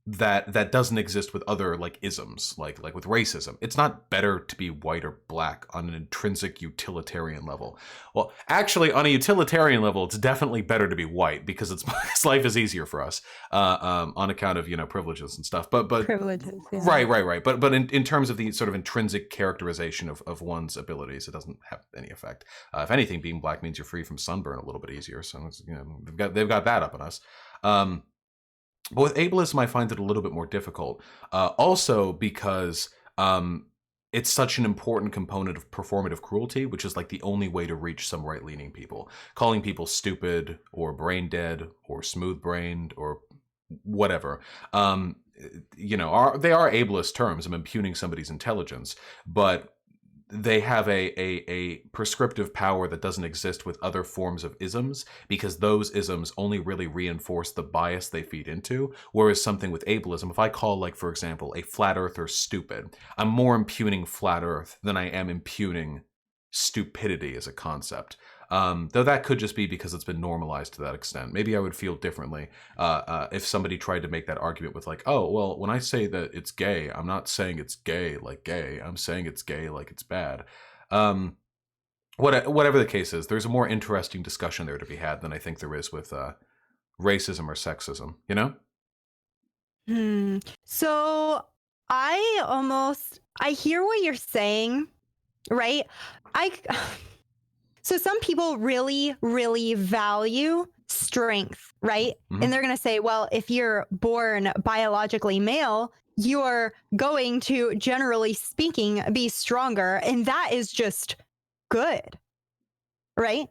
That doesn't exist with other like isms, like with racism. It's not better to be white or black on an intrinsic utilitarian level. Well, actually, on a utilitarian level, it's definitely better to be white because life is easier for us on account of privileges and stuff. But Privileges, yeah. Right. But in terms of the sort of intrinsic characterization of one's abilities, it doesn't have any effect. If anything, being black means you're free from sunburn a little bit easier. So it's, they've got that up on us. But with ableism, I find it a little bit more difficult. Also because it's such an important component of performative cruelty, which is like the only way to reach some right-leaning people. Calling people stupid or brain dead or smooth-brained or whatever. They are ableist terms. I'm impugning somebody's intelligence, but they have a prescriptive power that doesn't exist with other forms of isms, because those isms only really reinforce the bias they feed into. Whereas something with ableism, if I call, like, for example, a flat earther stupid, I'm more impugning flat earth than I am impugning stupidity as a concept. Though that could just be because it's been normalized to that extent. Maybe I would feel differently if somebody tried to make that argument with like, oh, well, when I say that it's gay, I'm not saying it's gay like gay. I'm saying it's gay like it's bad. Whatever the case is, there's a more interesting discussion there to be had than I think there is with racism or sexism, you know? So I hear what you're saying, right? So some people really, really value strength, right? Mhm. And they're going to say, well, if you're born biologically male, you're going to, generally speaking, be stronger. And that is just good, right?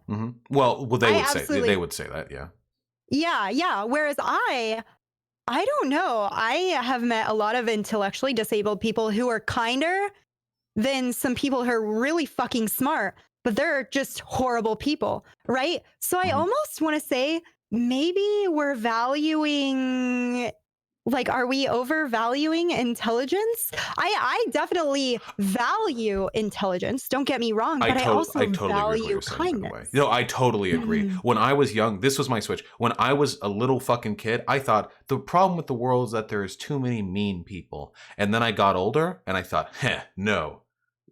Well, they I would say absolutely- they would say that, yeah. Yeah. Whereas I don't know. I have met a lot of intellectually disabled people who are kinder than some people who are really fucking smart, but they're just horrible people, right? So I almost want to say maybe we're valuing, like, are we overvaluing intelligence? I definitely value intelligence. Don't get me wrong, but I also totally agree with what value you're saying, by the way. kindness. No, I totally agree. When I was young, this was my switch. When I was a little fucking kid, I thought the problem with the world is that there's too many mean people. And then I got older and I thought, no.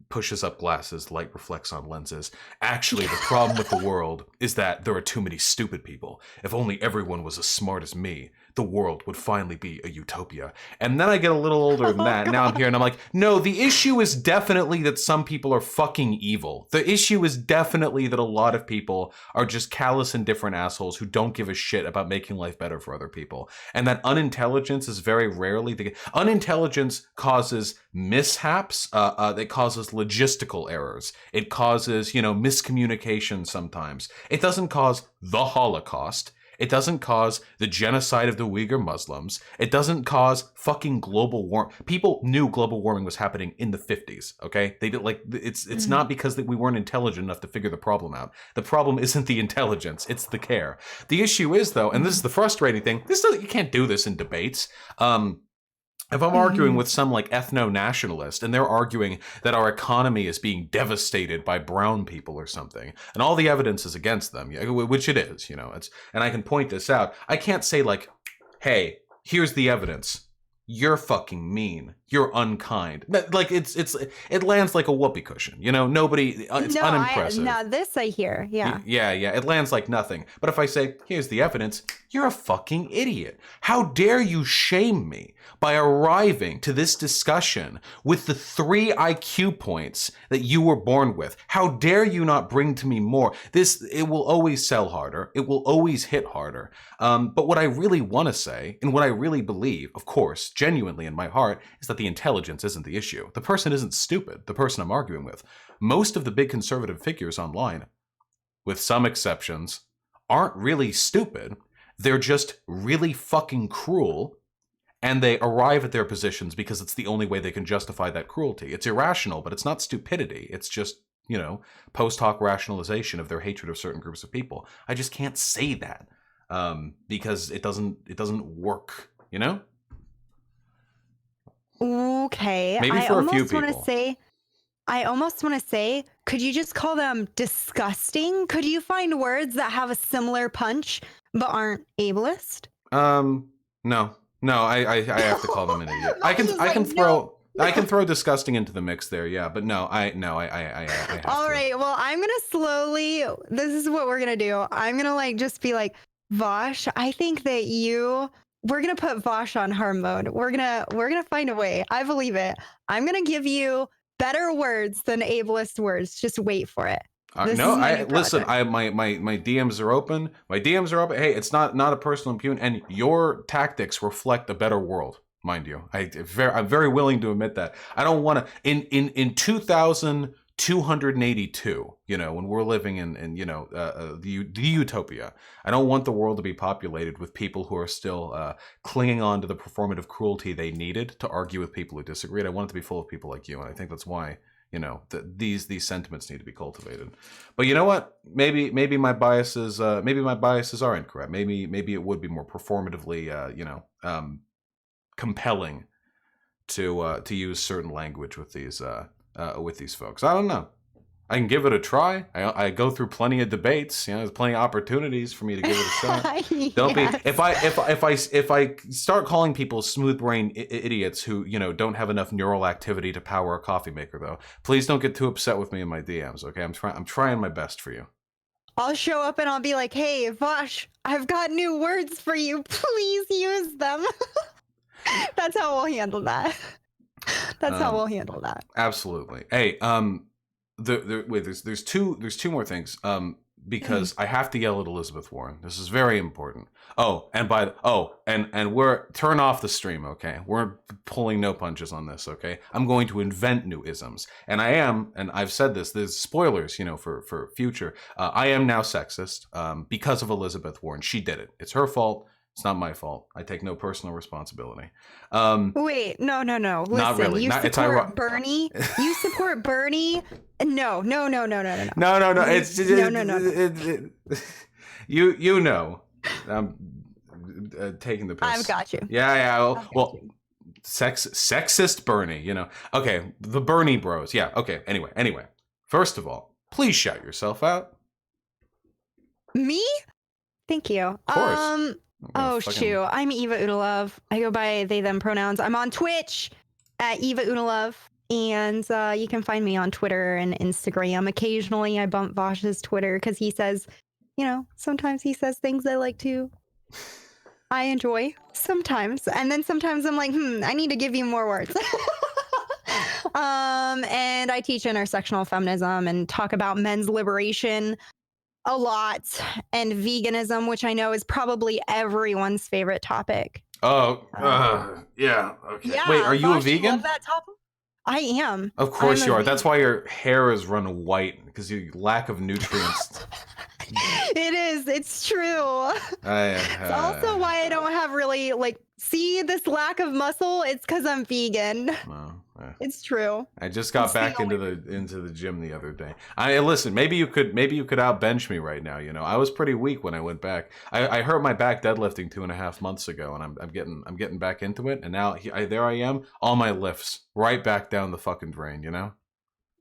Pushes up glasses, light reflects on lenses. Actually, the problem with the world is that there are too many stupid people. If only everyone was as smart as me, the world would finally be a utopia. And then I get a little older than that. Now I'm here and I'm like, no, the issue is definitely that some people are fucking evil. The issue is definitely that a lot of people are just callous and different assholes who don't give a shit about making life better for other people. And that unintelligence is very rarely unintelligence causes mishaps. It causes logistical errors. It causes, miscommunication sometimes. It doesn't cause the Holocaust. It doesn't cause the genocide of the Uyghur Muslims. It doesn't cause fucking global warming. People knew global warming was happening in the 50s, okay? They did it's not because we weren't intelligent enough to figure the problem out. The problem isn't the intelligence, it's the care. The issue is though, and this is the frustrating thing, you can't do this in debates. If I'm arguing with some like ethno-nationalist and they're arguing that our economy is being devastated by brown people or something, and all the evidence is against them, which it is, and I can point this out, I can't say like, hey, here's the evidence. You're fucking mean. You're unkind. Like it lands like a whoopee cushion. Nobody. It's unimpressive. Now this I hear. Yeah. Yeah. It lands like nothing. But if I say, here's the evidence, you're a fucking idiot. How dare you shame me by arriving to this discussion with the 3 IQ points that you were born with? How dare you not bring to me more? It will always sell harder. It will always hit harder. But what I really want to say, and what I really believe, of course, genuinely in my heart, is that the intelligence isn't the issue. The person isn't stupid, the person I'm arguing with. Most of the big conservative figures online, with some exceptions, aren't really stupid. They're just really fucking cruel, and they arrive at their positions because it's the only way they can justify that cruelty. It's irrational, but it's not stupidity. It's just, post hoc rationalization of their hatred of certain groups of people. I just can't say that because it doesn't work, Okay. Maybe for a few people. I almost want to say, could you just call them disgusting? Could you find words that have a similar punch but aren't ableist? No, I have to call them an idiot. I can throw disgusting into the mix there, yeah, but no, I have All to. right, well, I'm gonna slowly. This is what we're gonna do. I'm gonna just be like, Vosh, I think that we're gonna put Vosh on harm mode. We're gonna find a way. I believe it. I'm gonna give you better words than ableist words. Just wait for it. Listen. My DMs are open. My DMs are open. Hey, it's not a personal impugn, and your tactics reflect a better world, mind you. I'm very willing to admit that. I don't want to in 2282. When we're living in the utopia. I don't want the world to be populated with people who are still clinging on to the performative cruelty they needed to argue with people who disagreed. I want it to be full of people like you, and I think that's why. These sentiments need to be cultivated. But you know what? Maybe my biases are incorrect. Maybe it would be more performatively compelling to use certain language with these folks. I don't know. I can give it a try. I go through plenty of debates. There's plenty of opportunities for me to give it a shot. Yes. Don't be if I start calling people smooth-brained idiots who don't have enough neural activity to power a coffee maker, though. Please don't get too upset with me in my DMs. Okay, I'm trying my best for you. I'll show up and I'll be like, "Hey, Vosh, I've got new words for you. Please use them." That's how we'll handle that. That's how we'll handle that. Absolutely. Hey, wait, there's two more things. Because I have to yell at Elizabeth Warren. This is very important. And we're turn off the stream, okay? We're pulling no punches on this, okay? I'm going to invent new isms, and I've said this. There's spoilers, for future. I am now sexist because of Elizabeth Warren. She did it. It's her fault. It's not my fault. I take no personal responsibility. Wait, no. Listen, not really. You It's support Bernie. You support Bernie. No. No. It's just, No. You know. I'm taking the piss. I've got you. Yeah. Well, sexist Bernie. Okay, the Bernie Bros. Yeah. Okay. Anyway. First of all, please shout yourself out. Me? Thank you. Of course. Oh, shoot. I'm Eva Udalove. I go by they, them pronouns. I'm on Twitch at Eva Udalove. And you can find me on Twitter and Instagram. Occasionally, I bump Vosh's Twitter because he says, sometimes he says things I enjoy sometimes. And then sometimes I'm like, I need to give you more words. And I teach intersectional feminism and talk about men's liberation a lot, and veganism, which I know is probably everyone's favorite topic. Oh, yeah. Okay. Yeah, wait, are you a Vosh, vegan? love that topic? I am. Of course you are. Vegan. That's why your hair is run white, because you lack of nutrients. It is. It's true. It's also why I don't have really see this lack of muscle. It's because I'm vegan. It's true. I just got back into the gym the other day. Listen. Maybe you could outbench me right now. I was pretty weak when I went back. I hurt my back deadlifting 2.5 months ago, and I'm getting back into it. And now there I am, all my lifts right back down the fucking drain.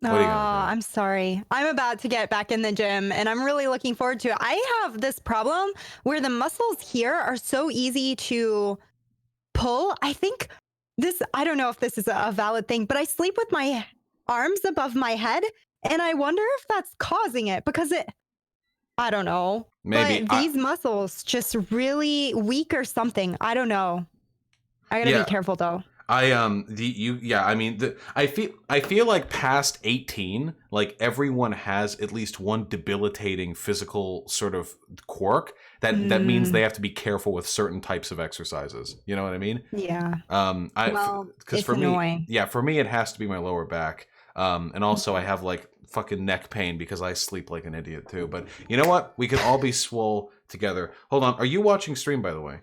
What are you gonna do? I'm sorry. I'm about to get back in the gym, and I'm really looking forward to it. I have this problem where the muscles here are so easy to pull. I don't know if this is a valid thing, but I sleep with my arms above my head, and I wonder if that's causing it because I don't know. Maybe but these muscles just really weak or something. I don't know. I gotta be careful though. I feel like past 18, everyone has at least one debilitating physical sort of quirk that means they have to be careful with certain types of exercises. You know what I mean? Yeah. Because for annoying. for me, it has to be my lower back. And also I have fucking neck pain because I sleep like an idiot too. But you know what? We can all be swole together. Hold on. Are you watching stream, by the way?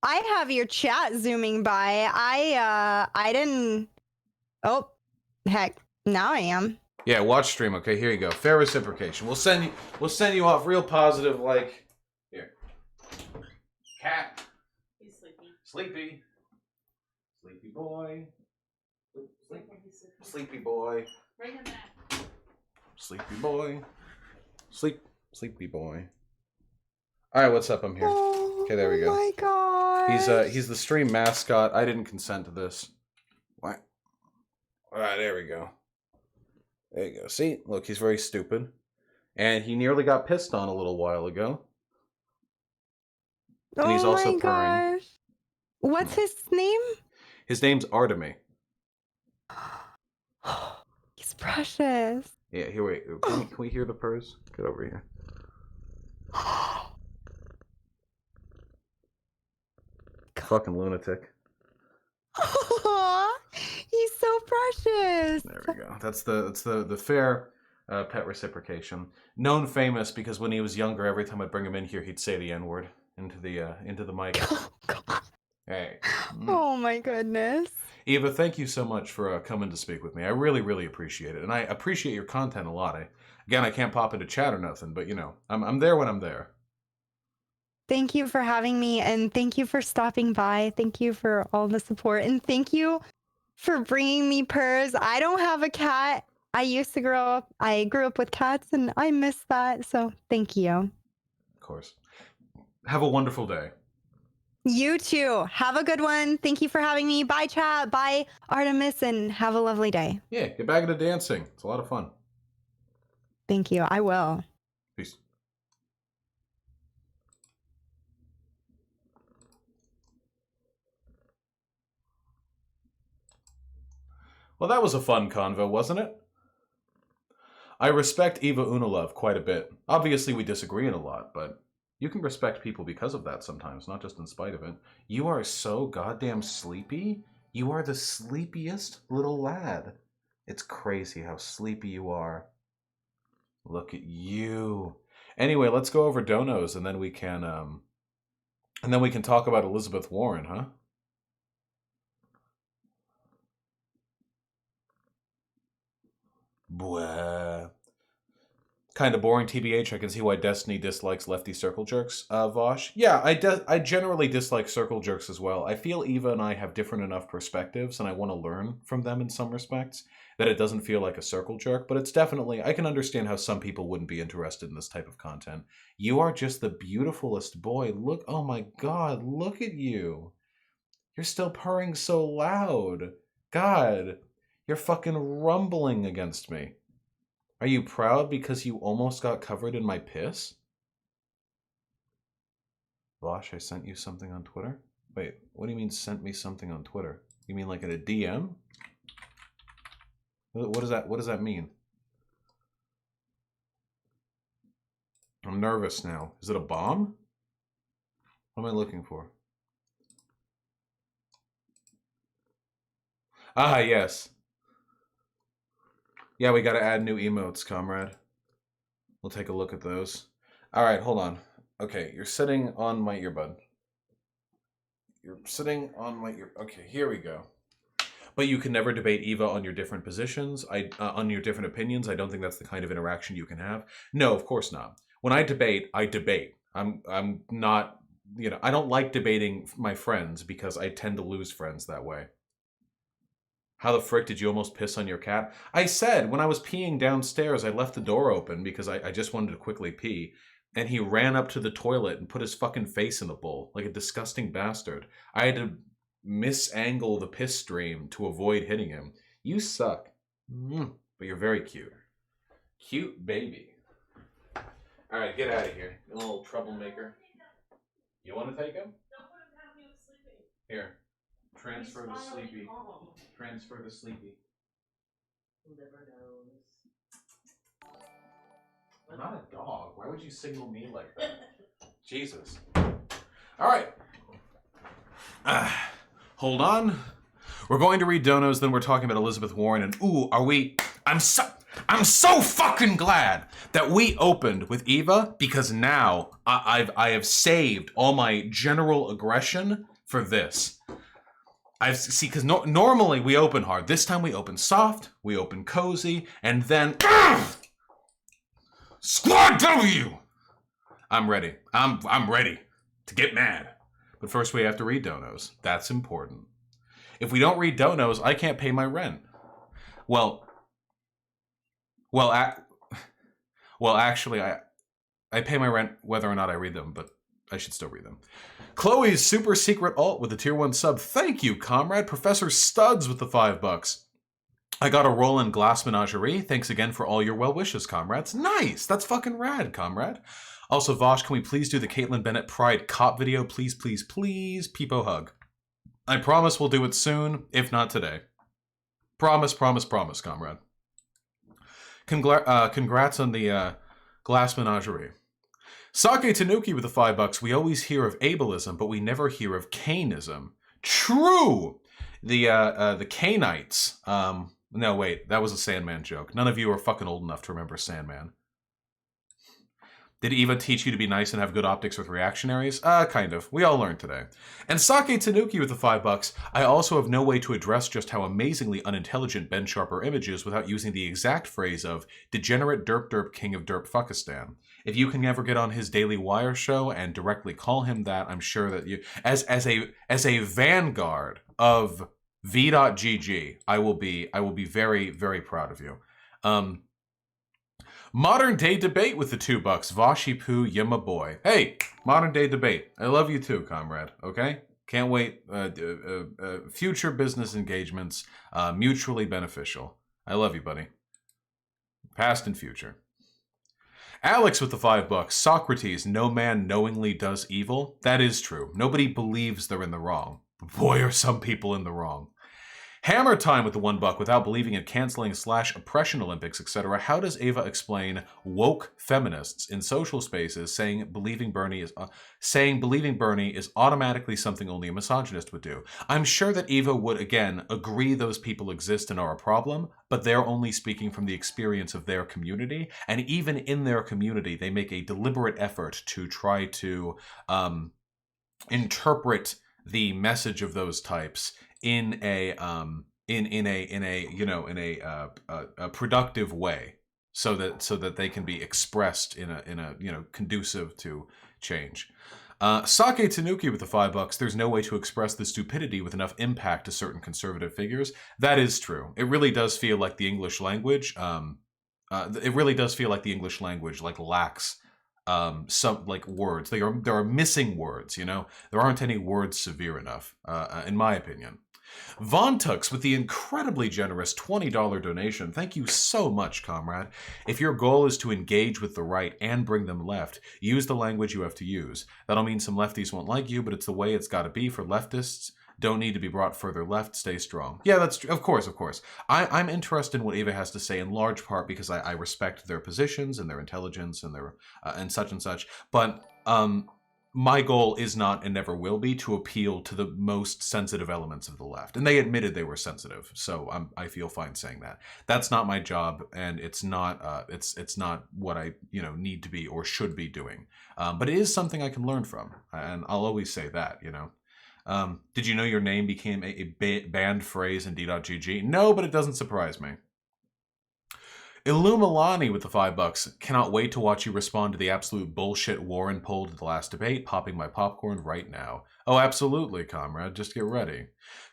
I have your chat zooming by. I didn't. Oh, heck! Now I am. Yeah, watch stream. Okay, here you go. Fair reciprocation. We'll send you off real positive. Here. Cat. He's sleepy. Sleepy boy. Sleepy boy. Bring him back. Sleepy boy. Sleepy boy. All right, what's up? I'm here. Okay, there we go. Oh my god. He's the stream mascot. I didn't consent to this. What? All right, there we go. There you go. See, look, he's very stupid, and he nearly got pissed on a little while ago. And he's also purring. Gosh. What's his name? His name's Artemy. He's precious. Yeah, here, wait. Can we hear the purrs? Get over here. Fucking lunatic. Aww, he's so precious. There we go. That's the fair pet reciprocation. Known famous because when he was younger, every time I'd bring him in here, he'd say the N-word into the mic. Oh, God. Hey. Oh my goodness. Eva, thank you so much for coming to speak with me. I really, really appreciate it, and I appreciate your content a lot. I can't pop into chat or nothing, but I'm there when I'm there. Thank you for having me, and thank you for stopping by. Thank you for all the support, and thank you for bringing me purrs. I don't have a cat. I grew up with cats, and I miss that, so thank you. Of course. Have a wonderful day. You too. Have a good one. Thank you for having me. Bye, chat. Bye, Artemis, and have a lovely day. Yeah, get back into dancing. It's a lot of fun. Thank you. I will. Peace. Well, that was a fun convo, wasn't it? I respect Eva Unilov quite a bit. Obviously, we disagree in a lot, but you can respect people because of that sometimes, not just in spite of it. You are so goddamn sleepy. You are the sleepiest little lad. It's crazy how sleepy you are. Look at you. Anyway, let's go over donos and then we can talk about Elizabeth Warren, huh? Bwah. Kind of boring, TBH. I can see why Destiny dislikes lefty circle jerks, Vosh. Yeah, I generally dislike circle jerks as well. I feel Eva and I have different enough perspectives, and I want to learn from them in some respects, that it doesn't feel like a circle jerk, but it's definitely, I can understand how some people wouldn't be interested in this type of content. You are just the beautifulest boy. Look, oh my god, look at you. You're still purring so loud. God, you're fucking rumbling against me. Are you proud because you almost got covered in my piss? Vosh, I sent you something on Twitter? Wait, what do you mean sent me something on Twitter? You mean like in a DM? What does that mean? I'm nervous now. Is it a bomb? What am I looking for? Ah, yes. Yeah, we gotta add new emotes, comrade. We'll take a look at those. Alright, hold on. Okay, you're sitting on my earbud. You're sitting on my ear. Okay, here we go. But you can never debate Eva on your different positions, on your different opinions. I don't think that's the kind of interaction you can have. No, of course not. When I debate, I debate. I'm not, you know, I don't like debating my friends because I tend to lose friends that way. How the frick did you almost piss on your cat? I said, when I was peeing downstairs, I left the door open because I just wanted to quickly pee. And he ran up to the toilet and put his fucking face in the bowl, like a disgusting bastard. I had to misangle the piss stream to avoid hitting him. You suck. But you're very cute. Cute baby. Alright, get out of here, you little troublemaker. You want to take him? Don't put him down, he was sleeping. Here. Transfer the He's finally sleepy. calm. Transfer the sleepy. Liver nose. I'm not a dog. Why would you signal me like that? Jesus. Alright. Hold on. We're going to read donos, then we're talking about Elizabeth Warren, and ooh, are we... I'm so fucking glad that we opened with Eva, because now I have saved all my general aggression for this. See, because normally we open hard. This time we open soft, we open cozy, and then... Squad W! I'm ready. I'm ready to get mad. But first we have to read donos. That's important. If we don't read donos, I can't pay my rent. Well, actually, I pay my rent whether or not I read them, but I should still read them. Chloe's super secret alt with the tier 1 sub. Thank you, comrade. Professor Studs with the $5. I got a roll in Glass Menagerie. Thanks again for all your well wishes, comrades. Nice! That's fucking rad, comrade. Also, Vosh, can we please do the Caitlyn Bennett Pride cop video? Please, please, please. Peepo hug. I promise we'll do it soon, if not today. Promise, promise, promise, comrade. Congrats on the Glass Menagerie. Sake Tanuki with the $5. We always hear of ableism, but we never hear of Canism. True! The Canites. No, wait, that was a Sandman joke. None of you are fucking old enough to remember Sandman. Did Eva teach you to be nice and have good optics with reactionaries? Kind of. We all learned today. And Sake Tanuki with the $5. I also have no way to address just how amazingly unintelligent Ben Sharper Image is without using the exact phrase of degenerate derp derp king of derp fuckistan. If you can ever get on his Daily Wire show and directly call him that, I'm sure that you, as a vanguard of v.gg, I will be very, very proud of you. Modern Day Debate with the $2. Vashi Poo, you my boy. Hey, Modern Day Debate. I love you too, comrade. Okay? Can't wait. Future business engagements, mutually beneficial. I love you, buddy. Past and future. Alex with the $5. Socrates, no man knowingly does evil. That is true. Nobody believes they're in the wrong. But boy, are some people in the wrong. Hammer Time with the $1 without believing in canceling / oppression Olympics, etc. How does Ava explain woke feminists in social spaces saying believing Bernie is automatically something only a misogynist would do? I'm sure that Eva would again agree those people exist and are a problem, but they're only speaking from the experience of their community, and even in their community, they make a deliberate effort to try to interpret the message of those types in a productive way, so that they can be expressed in a conducive to change. Sake Tanuki with the $5. There's no way to express the stupidity with enough impact to certain conservative figures. That is true. It really does feel like the English language. Like lacks some like words. There are missing words. There aren't any words severe enough, in my opinion. Von Tux with the incredibly generous $20 donation. Thank you so much, comrade. If your goal is to engage with the right and bring them left, use the language you have to use. That'll mean some lefties won't like you, but it's the way it's got to be for leftists. Don't need to be brought further left. Stay strong. Yeah, that's true. Of course. I'm interested in what Ava has to say in large part because I respect their positions and their intelligence and their and such. But my goal is not and never will be to appeal to the most sensitive elements of the left. And they admitted they were sensitive, so I feel fine saying that. That's not my job, and it's not it's not what I need to be or should be doing. But it is something I can learn from, and I'll always say that. Did you know your name became a banned phrase in D.GG? No, but it doesn't surprise me. Illumilani with the $5. Cannot wait to watch you respond to the absolute bullshit Warren polled at the last debate. Popping my popcorn right now. Oh, absolutely, comrade. Just get ready.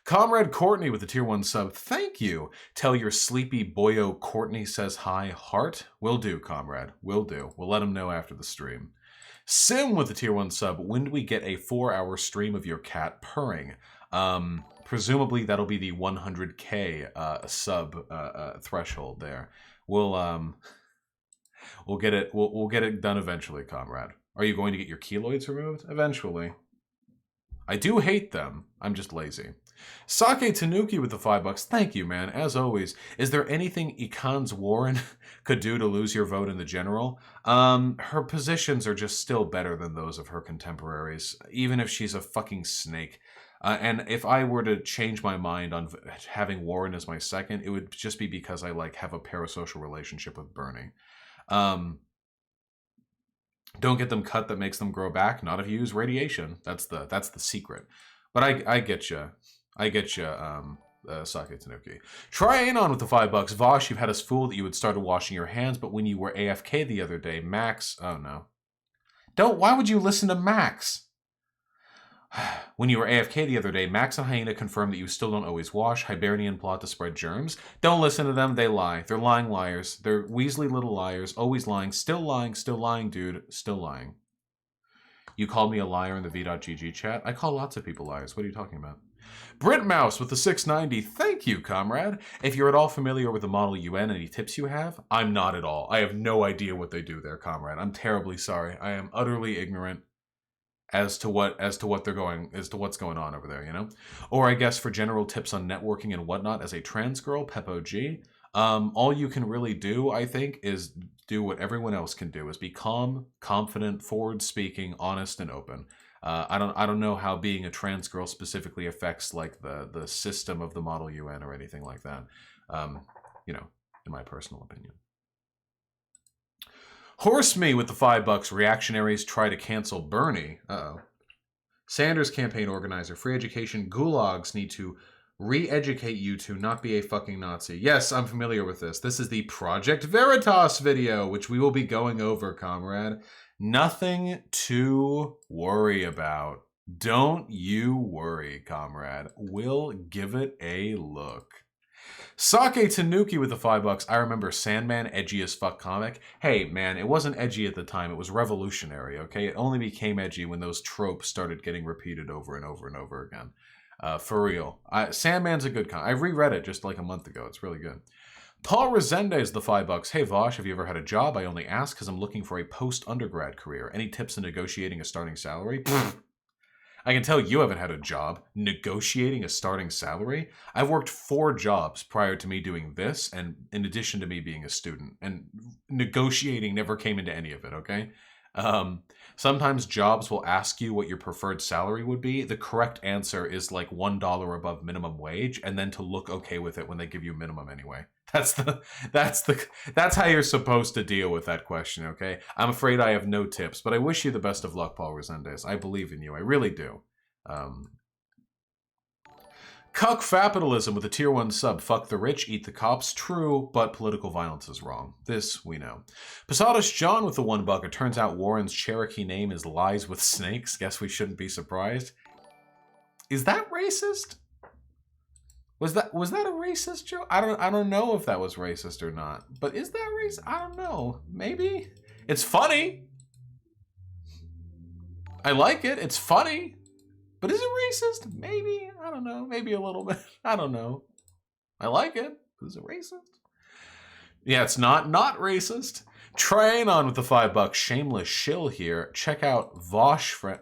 Comrade Courtney with the tier 1 sub. Thank you. Tell your sleepy boyo Courtney says hi heart. Will do, comrade. Will do. We'll let him know after the stream. Sim with the tier 1 sub. When do we get a 4-hour stream of your cat purring? Presumably that'll be the 100K sub threshold there. We'll get it done eventually, comrade. Are you going to get your keloids removed? Eventually. I do hate them. I'm just lazy. Sake Tanuki with the $5. Thank you, man. As always, is there anything Ikan's Warren could do to lose your vote in the general? Her positions are just still better than those of her contemporaries, even if she's a fucking snake. And if I were to change my mind on having Warren as my second, it would just be because I have a parasocial relationship with Bernie. Don't get them cut that makes them grow back. Not if you use radiation. That's the secret. But I get you. Sake Tanuki. Try Anon with the $5. Vosh, you've had us fooled that you had started washing your hands, but when you were AFK the other day, Max... Oh, no. Why would you listen to Max? When you were AFK the other day, Max and Hyena confirmed that you still don't always wash. Hibernian plot to spread germs. Don't listen to them. They lie. They're lying liars. They're Weasley little liars. Always lying. Still lying, dude. Still lying. You called me a liar in the v.gg chat? I call lots of people liars. What are you talking about? Brit Mouse with the 690. Thank you, comrade. If you're at all familiar with the Model UN, any tips you have? I'm not at all. I have no idea what they do there, comrade. I'm terribly sorry. I am utterly ignorant as to what's going on over there, Or I guess for general tips on networking and whatnot as a trans girl, Peppo G, all you can really do, I think, is do what everyone else can do, is be calm, confident, forward-speaking, honest, and open. I don't know how being a trans girl specifically affects the system of the Model UN or anything like that. In my personal opinion. Horse Me with the $5. Reactionaries try to cancel Bernie. Uh-oh. Sanders campaign organizer. Free education gulags need to re-educate you to not be a fucking Nazi. Yes, I'm familiar with this. This is the Project Veritas video, which we will be going over, comrade. Nothing to worry about. Don't you worry, comrade. We'll give it a look. Sake Tanuki with the $5. I remember Sandman, edgy as fuck comic. Hey, man, it wasn't edgy at the time. It was revolutionary, okay? It only became edgy when those tropes started getting repeated over and over and over again. For real. Sandman's a good comic. I reread it just like a month ago. It's really good. Paul Resende is the $5. Hey, Vosh, have you ever had a job? I only ask because I'm looking for a post-undergrad career. Any tips in negotiating a starting salary? I can tell you haven't had a job negotiating a starting salary. I've worked 4 jobs prior to me doing this, and in addition to me being a student, and negotiating never came into any of it, okay? Sometimes jobs will ask you what your preferred salary would be. The correct answer is like $1 above minimum wage, and then to look okay with it when they give you minimum anyway. That's how you're supposed to deal with that question, okay? I'm afraid I have no tips, but I wish you the best of luck, Paul Resendez. I believe in you. I really do. Cuck Fapitalism with a tier 1 sub. Fuck the rich, eat the cops. True, but political violence is wrong. This we know. Posadas John with the $1. It turns out Warren's Cherokee name is Lies with Snakes. Guess we shouldn't be surprised. Is that racist? Was that a racist joke? I don't know if that was racist or not. But is that racist? I don't know. Maybe. It's funny. I like it. It's funny. But is it racist? Maybe. I don't know. Maybe a little bit. I don't know. I like it. Is it racist? Yeah, it's not racist. Train on with the $5. Shameless shill here. Check out Vosh friend.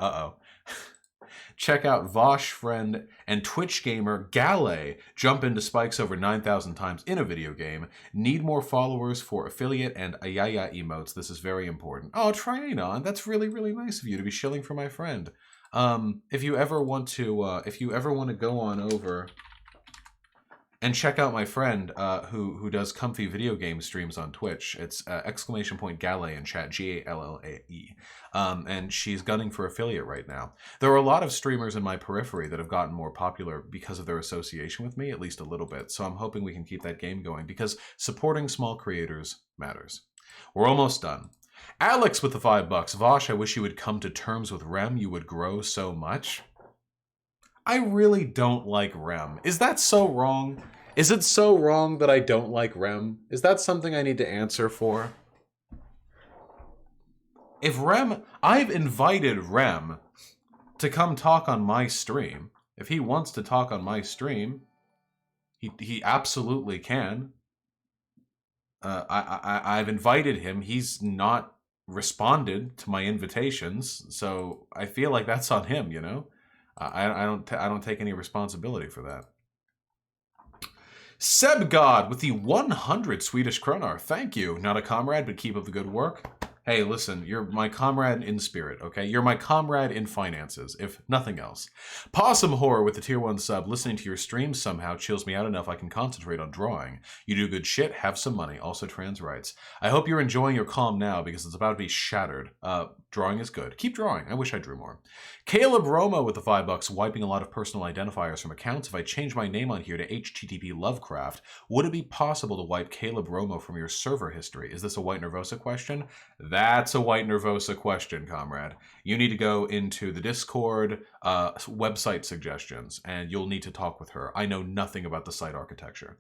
Check out Vosh friend and Twitch gamer Galley jump into spikes over 9,000 times in a video game. Need more followers for affiliate and ayaya emotes. This is very important. Oh, Train on. That's really, really nice of you to be shilling for my friend. If you ever want to go on over and check out my friend who does comfy video game streams on Twitch, it's ! Galley in chat, Gallae, and she's gunning for affiliate right now. There are a lot of streamers in my periphery that have gotten more popular because of their association with me, at least a little bit. So I'm hoping we can keep that game going because supporting small creators matters. We're almost done. Alex with the $5. Vosh, I wish you would come to terms with Rem. You would grow so much. I really don't like Rem. Is that so wrong? Is it so wrong that I don't like Rem? Is that something I need to answer for? If Rem... I've invited Rem to come talk on my stream. If he wants to talk on my stream, he absolutely can. I've invited him. He's not responded to my invitations, so I feel like that's on him, you know? I don't take any responsibility for that. Seb God with the 100 Swedish kronar. Thank you. Not a comrade, but keep up the good work. Hey, listen, you're my comrade in spirit, okay? You're my comrade in finances, if nothing else. Possum Horror with the tier 1 sub. Listening to your streams somehow chills me out enough I can concentrate on drawing. You do good shit, have some money. Also trans rights. I hope you're enjoying your calm now because it's about to be shattered. Drawing is good. Keep drawing. I wish I drew more. Caleb Roma with the $5. Wiping a lot of personal identifiers from accounts. If I change my name on here to HTTP Lovecraft, would it be possible to wipe Caleb Roma from your server history? Is this a White Nervosa question? That's a White Nervosa question, comrade. You need to go into the Discord website suggestions, and you'll need to talk with her. I know nothing about the site architecture.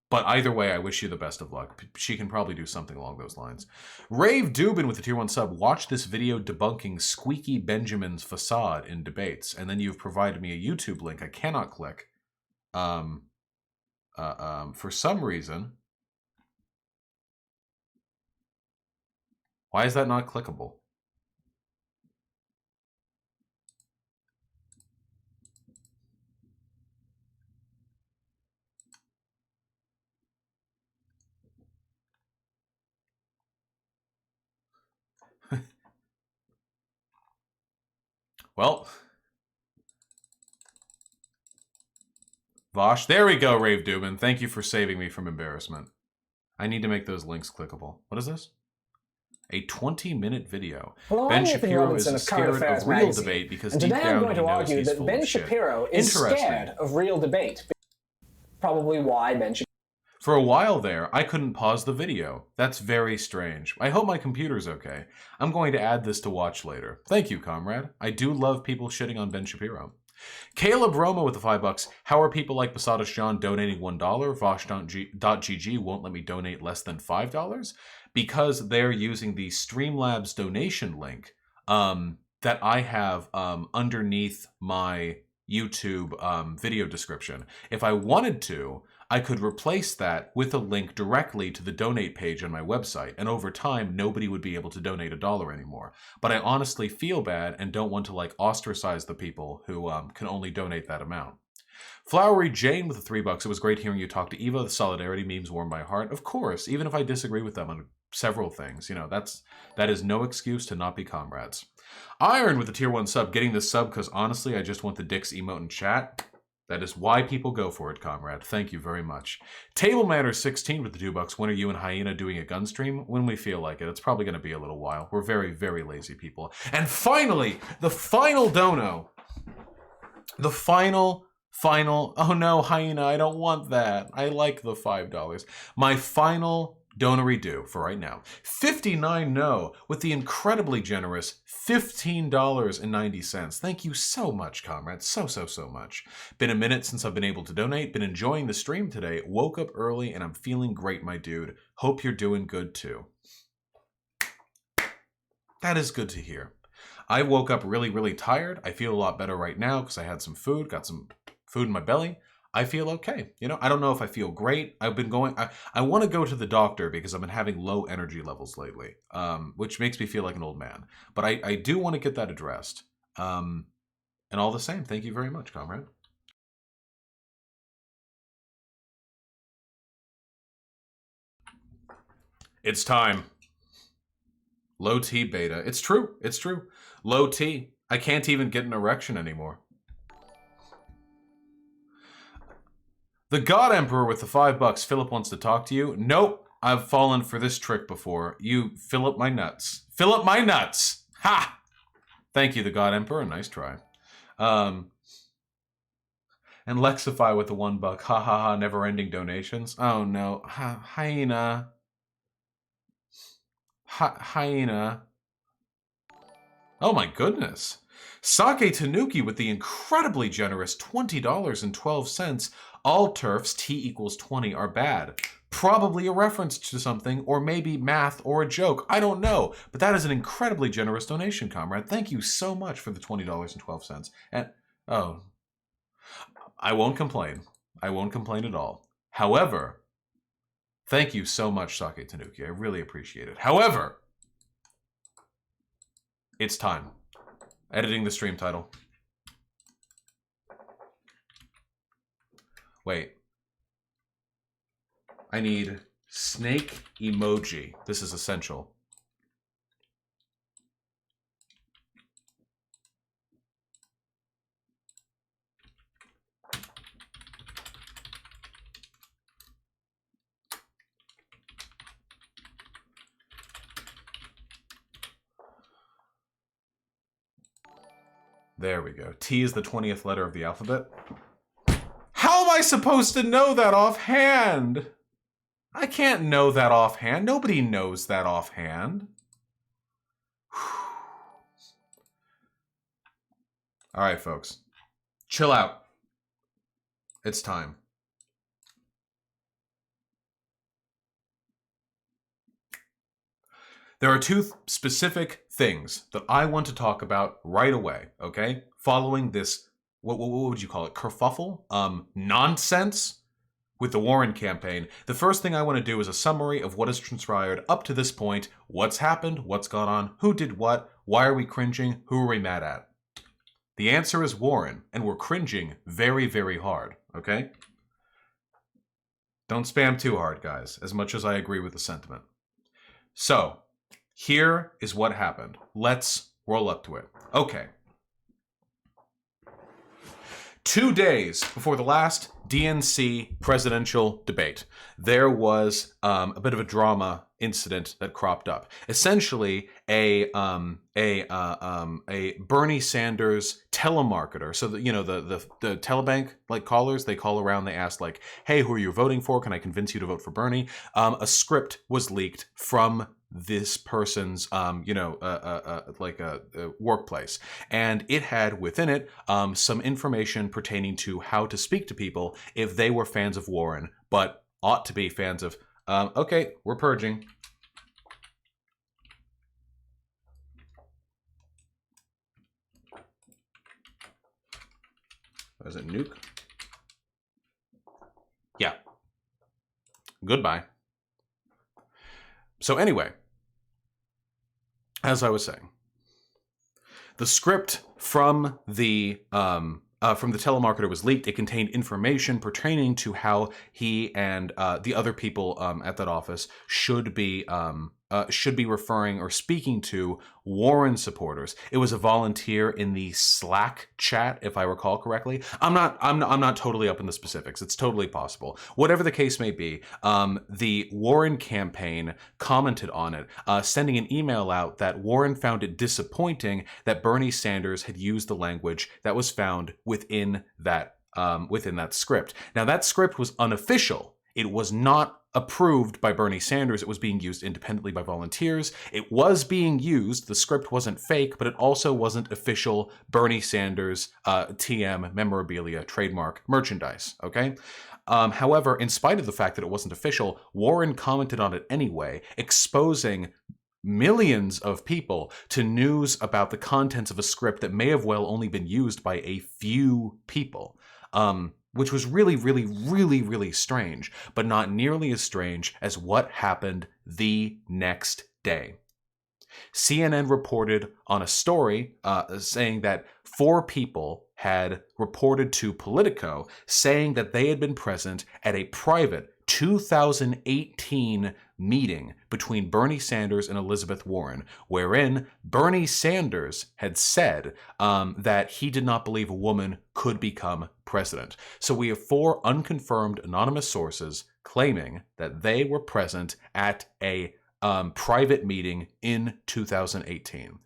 But either way, I wish you the best of luck. She can probably do something along those lines. Rave Dubin with the tier 1 sub. Watch this video debunking Squeaky Benjamin's facade in debates. And then you've provided me a YouTube link I cannot click. For some reason. Why is that not clickable? Well, Vosh, there we go, Rave Dubin. Thank you for saving me from embarrassment. I need to make those links clickable. What is this? A 20-minute video. Hello, Ben I'm Nathan Shapiro Robinson is of Current scared Affairs of real magazine, debate because and deep today down I'm going he to knows argue he's that full Ben of shit. Shapiro is scared of real debate. Probably why Ben Shapiro. For a while there, I couldn't pause the video. That's very strange. I hope my computer's okay. I'm going to add this to watch later. Thank you, comrade. I do love people shitting on Ben Shapiro. Caleb Roma with the $5. How are people like Posadas John donating $1? Vosh.gg won't let me donate less than $5 because they're using the Streamlabs donation link that I have underneath my YouTube video description. If I wanted to, I could replace that with a link directly to the donate page on my website, and over time, nobody would be able to donate $1 anymore. But I honestly feel bad and don't want to like ostracize the people who can only donate that amount. Flowery Jane with the $3. It was great hearing you talk to Eva. The solidarity memes warm my heart. Of course, even if I disagree with them on several things, you know, that is no excuse to not be comrades. Iron with the tier 1 sub, getting this sub because honestly, I just want the dicks emote in chat. That is why people go for it, comrade. Thank you very much. Table Matter 16 with the $2. When are you and Hyena doing a gun stream? When we feel like it. It's probably going to be a little while. We're very, very lazy people. And finally, the final dono. The final, oh no, Hyena, I don't want that. I like the $5. My final donery do for right now. 59 no with the incredibly generous $15.90. Thank you so much, comrades. So much. Been a minute since I've been able to donate. Been enjoying the stream today. Woke up early and I'm feeling great, my dude. Hope you're doing good too. That is good to hear. I woke up really, really tired. I feel a lot better right now because I had some food, got some food in my belly. I feel okay. You know, I don't know if I feel great. I've been going, I want to go to the doctor because I've been having low energy levels lately, which makes me feel like an old man. But I do want to get that addressed. And all the same, thank you very much, comrade. It's time. Low T beta. It's true. It's true. Low T. I can't even get an erection anymore. The God Emperor with the $5. Philip wants to talk to you. Nope. I've fallen for this trick before. You fill up my nuts. Fill up my nuts! Ha! Thank you, the God Emperor. Nice try. And Lexify with the $1. Ha ha ha. Never-ending donations. Oh no. Hyena. Hyena. Oh my goodness. Sake Tanuki with the incredibly generous $20.12. All turfs T equals 20 are bad. Probably a reference to something, or maybe math or a joke. I don't know. But that is an incredibly generous donation, comrade. Thank you so much for the $20.12. And, oh, I won't complain. I won't complain at all. However, thank you so much, Sake Tanuki. I really appreciate it. However, it's time. Editing the stream title. Wait. I need snake emoji. This is essential. There we go. T is the 20th letter of the alphabet. How am I supposed to know that offhand? I can't know that offhand. Nobody knows that offhand. All right, folks. Chill out. It's time. There are two specific things that I want to talk about right away, okay? Following this, what would you call it, kerfuffle? Nonsense with the Warren campaign. The first thing I want to do is a summary of what has transpired up to this point, what's happened, what's gone on, who did what, why are we cringing, who are we mad at? The answer is Warren, and we're cringing very, very hard, okay? Don't spam too hard, guys, as much as I agree with the sentiment. So, here is what happened. Let's roll up to it. Okay. 2 days before the last DNC presidential debate, there was a bit of a drama incident that cropped up. Essentially, a Bernie Sanders telemarketer. So the, you know, the telebank like callers, they call around, they ask like, "Hey, who are you voting for? Can I convince you to vote for Bernie?" A script was leaked from this person's workplace, and it had within it some information pertaining to how to speak to people if they were fans of Warren but ought to be fans of okay, we're purging. Is it nuke? Yeah. Goodbye. So anyway, as I was saying, the script from the telemarketer was leaked. It contained information pertaining to how he and the other people at that office should be referring or speaking to Warren supporters. It was a volunteer in the Slack chat, if I recall correctly. I'm not totally up in the specifics. It's totally possible. Whatever the case may be, the Warren campaign commented on it, sending an email out that Warren found it disappointing that Bernie Sanders had used the language that was found within that script. Now, that script was unofficial. It was not approved by Bernie Sanders. It was being used independently by volunteers. It was being used. The script wasn't fake, but it also wasn't official Bernie Sanders TM memorabilia trademark merchandise, okay? However, in spite of the fact that it wasn't official, Warren commented on it anyway, exposing millions of people to news about the contents of a script that may have well only been used by a few people. Which was really, really, really, really strange, but not nearly as strange as what happened the next day. CNN reported on a story saying that 4 people had reported to Politico saying that they had been present at a private 2018 meeting between Bernie Sanders and Elizabeth Warren, wherein Bernie Sanders had said that he did not believe a woman could become president. So we have 4 unconfirmed anonymous sources claiming that they were present at a private meeting in 2018.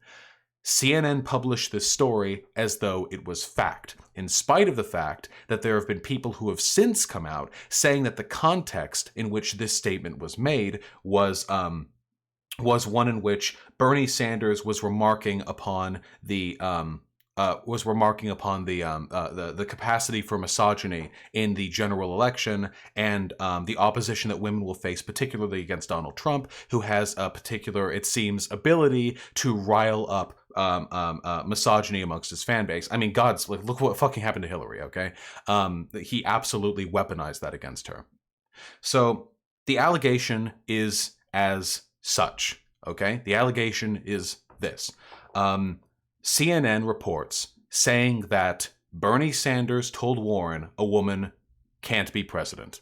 CNN published this story as though it was fact, in spite of the fact that there have been people who have since come out saying that the context in which this statement was made was one in which Bernie Sanders was remarking upon the capacity for misogyny in the general election and the opposition that women will face, particularly against Donald Trump, who has a particular, it seems, ability to rile up misogyny amongst his fan base. I mean, God's like, look what fucking happened to Hillary, okay? He absolutely weaponized that against her. So the allegation is as such, okay? The allegation is this. CNN reports saying that Bernie Sanders told Warren a woman can't be president.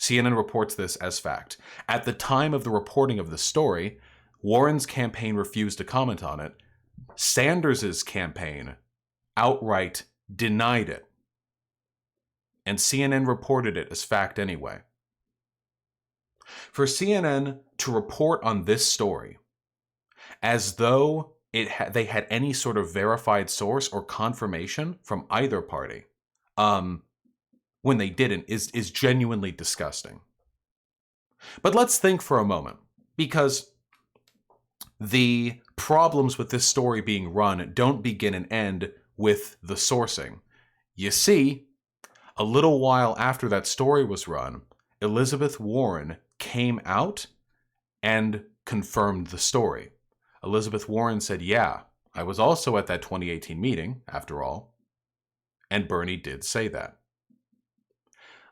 CNN reports this as fact. At the time of the reporting of the story, Warren's campaign refused to comment on it. Sanders's campaign outright denied it. And CNN reported it as fact anyway. For CNN to report on this story as though they had any sort of verified source or confirmation from either party, when they didn't, is genuinely disgusting. But let's think for a moment, because the problems with this story being run don't begin and end with the sourcing. You see, a little while after that story was run, Elizabeth Warren came out and confirmed the story. Elizabeth Warren said, yeah, I was also at that 2018 meeting, after all. And Bernie did say that.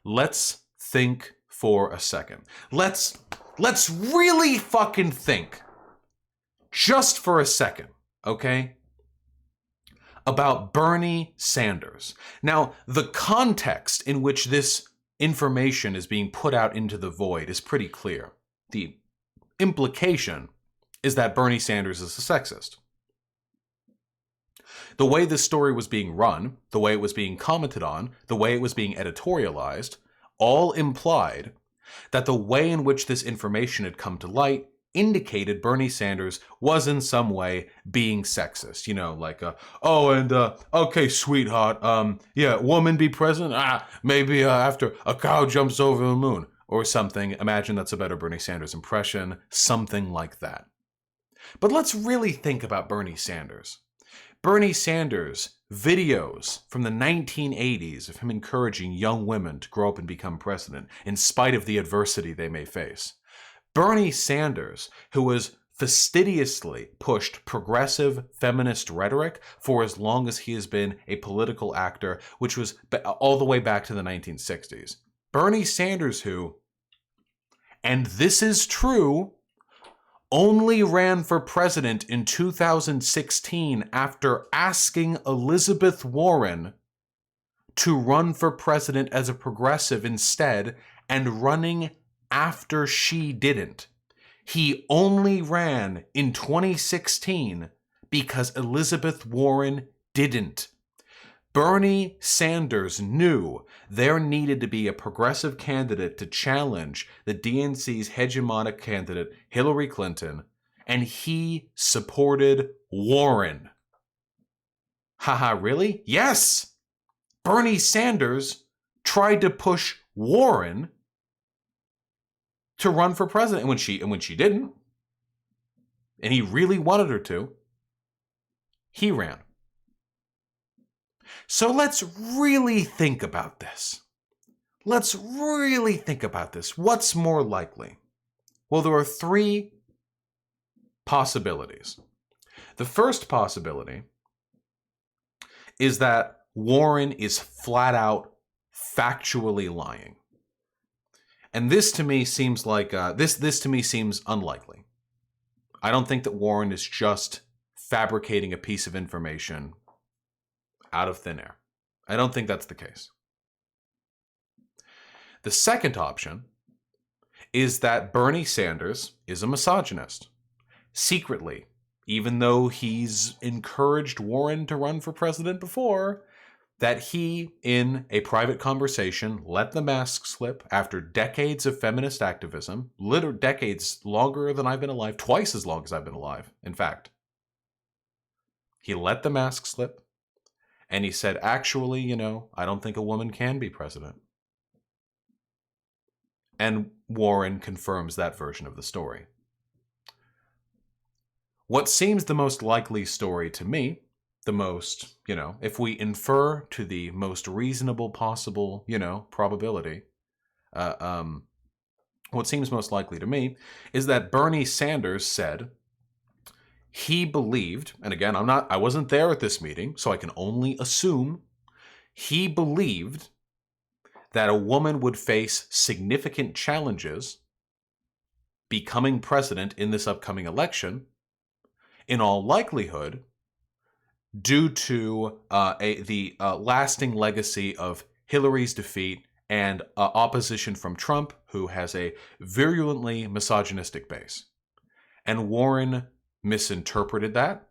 Let's think for a second. Let's really fucking think. Just for a second, okay? About Bernie Sanders. Now, the context in which this information is being put out into the void is pretty clear. The implication is that Bernie Sanders is a sexist. The way this story was being run, the way it was being commented on, the way it was being editorialized, all implied that the way in which this information had come to light indicated Bernie Sanders was in some way being sexist. You know, like, okay, sweetheart, yeah, woman be president? Maybe after a cow jumps over the moon or something. Imagine that's a better Bernie Sanders impression, something like that. But let's really think about Bernie Sanders. Bernie Sanders' videos from the 1980s of him encouraging young women to grow up and become president in spite of the adversity they may face. Bernie Sanders, who was fastidiously pushed progressive feminist rhetoric for as long as he has been a political actor, which was all the way back to the 1960s. Bernie Sanders, who, and this is true, only ran for president in 2016 after asking Elizabeth Warren to run for president as a progressive instead, and running after she didn't. He only ran in 2016 because Elizabeth Warren didn't. Bernie Sanders knew there needed to be a progressive candidate to challenge the DNC's hegemonic candidate, Hillary Clinton, and he supported Warren. Haha, really? Yes! Bernie Sanders tried to push Warren to run for president, and when she didn't, and he really wanted her to, he ran. So let's really think about this. Let's really think about this. What's more likely? Well, there are three possibilities. The first possibility is that Warren is flat out factually lying. And this to me seems like this to me seems unlikely. I don't think that Warren is just fabricating a piece of information out of thin air. I don't think that's the case. The second option is that Bernie Sanders is a misogynist. Secretly, even though he's encouraged Warren to run for president before, that he, in a private conversation, let the mask slip after decades of feminist activism, literally decades longer than I've been alive, twice as long as I've been alive, in fact. He let the mask slip, and he said, actually, I don't think a woman can be president. And Warren confirms that version of the story. What seems the most likely story to me, the most, if we infer to the most reasonable possible, probability, what seems most likely to me is that Bernie Sanders said he believed, and again, I wasn't there at this meeting, so I can only assume, he believed that a woman would face significant challenges becoming president in this upcoming election, in all likelihood, due to the lasting legacy of Hillary's defeat and opposition from Trump, who has a virulently misogynistic base. And Warren misinterpreted that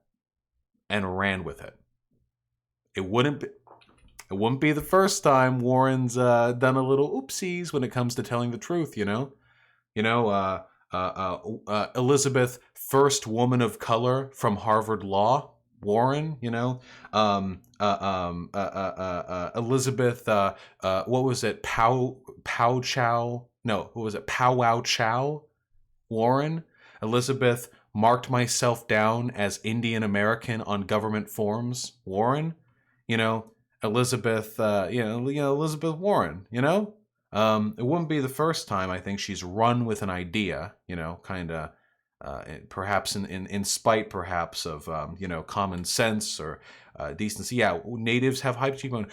and ran with it. It wouldn't be the first time Warren's done a little oopsies when it comes to telling the truth, Elizabeth, first woman of color from Harvard Law, Warren, Elizabeth, what was it, Pow Wow Chow, Warren, Elizabeth, marked myself down as Indian American on government forms, Warren, Elizabeth, Elizabeth Warren, it wouldn't be the first time I think she's run with an idea, perhaps in spite, perhaps, of, common sense or decency. Yeah, natives have high cheekbone.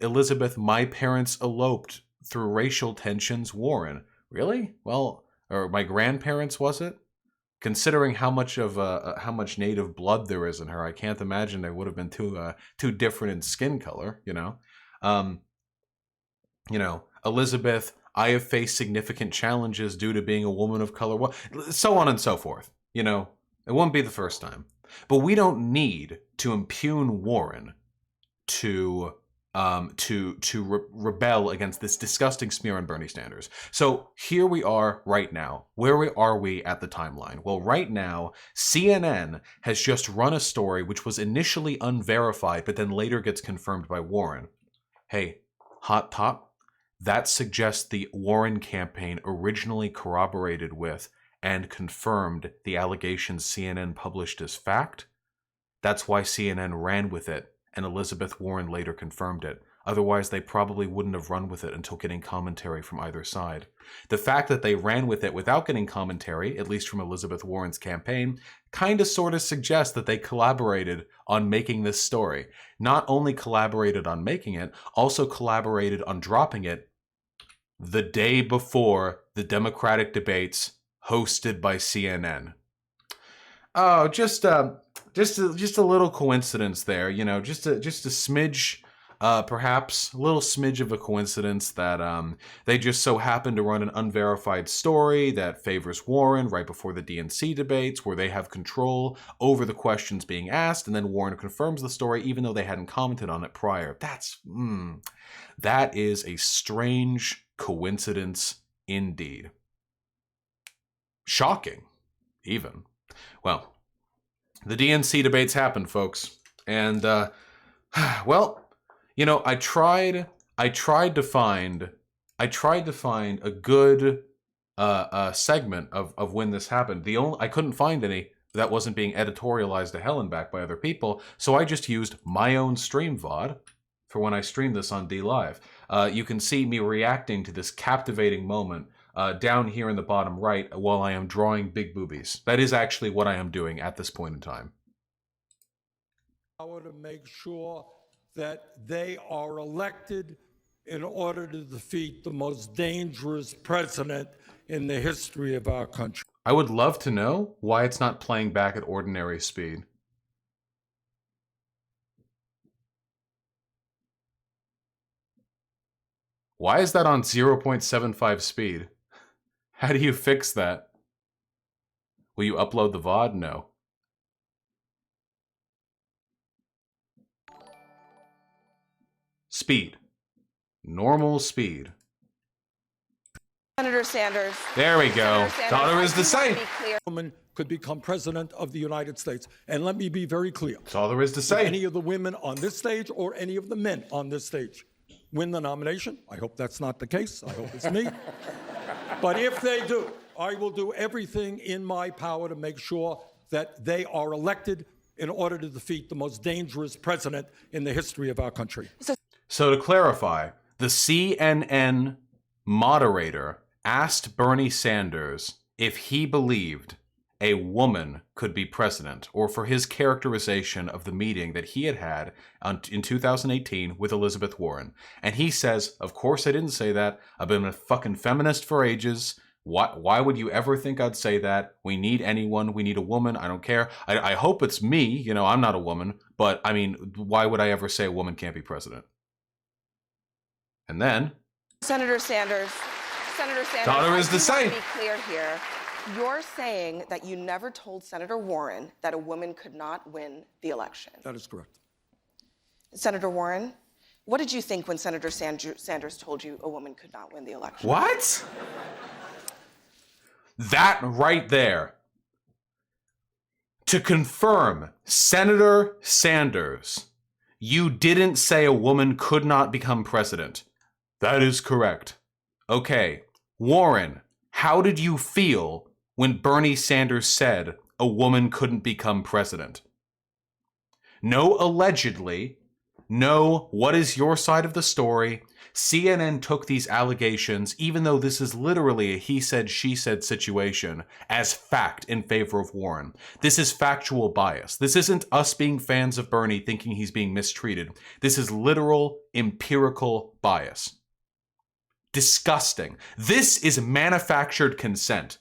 Elizabeth, my parents eloped through racial tensions, Warren. Really? Well, or my grandparents, was it? Considering how much native blood there is in her, I can't imagine they would have been too different in skin color. Elizabeth, I have faced significant challenges due to being a woman of color, so on and so forth. It won't be the first time. But we don't need to impugn Warren to rebel against this disgusting smear on Bernie Sanders. So here we are right now. Where are we at the timeline? Well, right now, CNN has just run a story which was initially unverified, but then later gets confirmed by Warren. Hey, hot top, that suggests the Warren campaign originally corroborated with and confirmed the allegations CNN published as fact. That's why CNN ran with it and Elizabeth Warren later confirmed it. Otherwise, they probably wouldn't have run with it until getting commentary from either side. The fact that they ran with it without getting commentary, at least from Elizabeth Warren's campaign, kind of sort of suggests that they collaborated on making this story. Not only collaborated on making it, also collaborated on dropping it the day before the Democratic debates hosted by CNN. Oh, just a little coincidence there, you know, just a smidge. Perhaps a little smidge of a coincidence that they just so happened to run an unverified story that favors Warren right before the DNC debates, where they have control over the questions being asked, and then Warren confirms the story even though they hadn't commented on it prior. That is a strange coincidence indeed. Shocking, even. Well, the DNC debates happened, folks, and well, you know, I tried to find a good segment of when this happened. I couldn't find any that wasn't being editorialized to hell and back by other people, so I just used my own stream VOD for when I streamed this on DLive. You can see me reacting to this captivating moment down here in the bottom right while I am drawing big boobies. That is actually what I am doing at this point in time. To make sure that they are elected in order to defeat the most dangerous president in the history of our country. I would love to know why it's not playing back at ordinary speed. Why is that on 0.75 speed? How do you fix that? Will you upload the VOD? No. Speed. Normal speed. Senator Sanders. There we go. Daughter is the same. Woman could become president of the United States. And let me be very clear. That's all there is to say. If any of the women on this stage or any of the men on this stage win the nomination, I hope that's not the case. I hope it's me. But if they do, I will do everything in my power to make sure that they are elected in order to defeat the most dangerous president in the history of our country. So to clarify, the CNN moderator asked Bernie Sanders if he believed a woman could be president, or for his characterization of the meeting that he had in 2018 with Elizabeth Warren. And he says, of course I didn't say that. I've been a fucking feminist for ages. Why would you ever think I'd say that? We need anyone. We need a woman. I don't care. I hope it's me. You know, I'm not a woman. But, I mean, why would I ever say a woman can't be president? And then... Senator Sanders, daughter is the same. To be clear here, you're saying that you never told Senator Warren that a woman could not win the election. That is correct. Senator Warren, what did you think when Senator Sanders told you a woman could not win the election? What? That right there. To confirm, Senator Sanders, you didn't say a woman could not become president. That is correct. Okay, Warren, how did you feel when Bernie Sanders said a woman couldn't become president? No allegedly, no what is your side of the story. CNN took these allegations, even though this is literally a he said, she said situation, as fact in favor of Warren. This is factual bias. This isn't us being fans of Bernie thinking he's being mistreated. This is literal empirical bias. Disgusting. This is manufactured consent.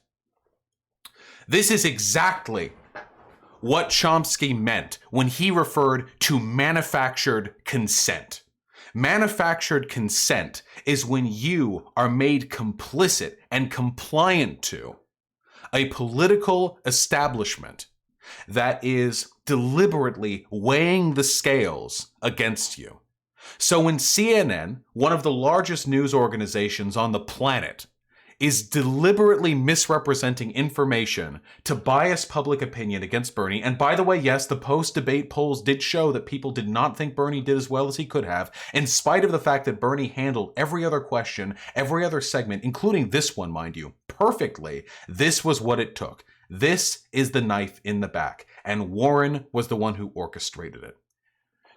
This is exactly what Chomsky meant when he referred to manufactured consent. Manufactured consent is when you are made complicit and compliant to a political establishment that is deliberately weighing the scales against you. So when CNN, one of the largest news organizations on the planet, is deliberately misrepresenting information to bias public opinion against Bernie, and by the way, yes, the post-debate polls did show that people did not think Bernie did as well as he could have, in spite of the fact that Bernie handled every other question, every other segment, including this one, mind you, perfectly. This was what it took. This is the knife in the back, and Warren was the one who orchestrated it.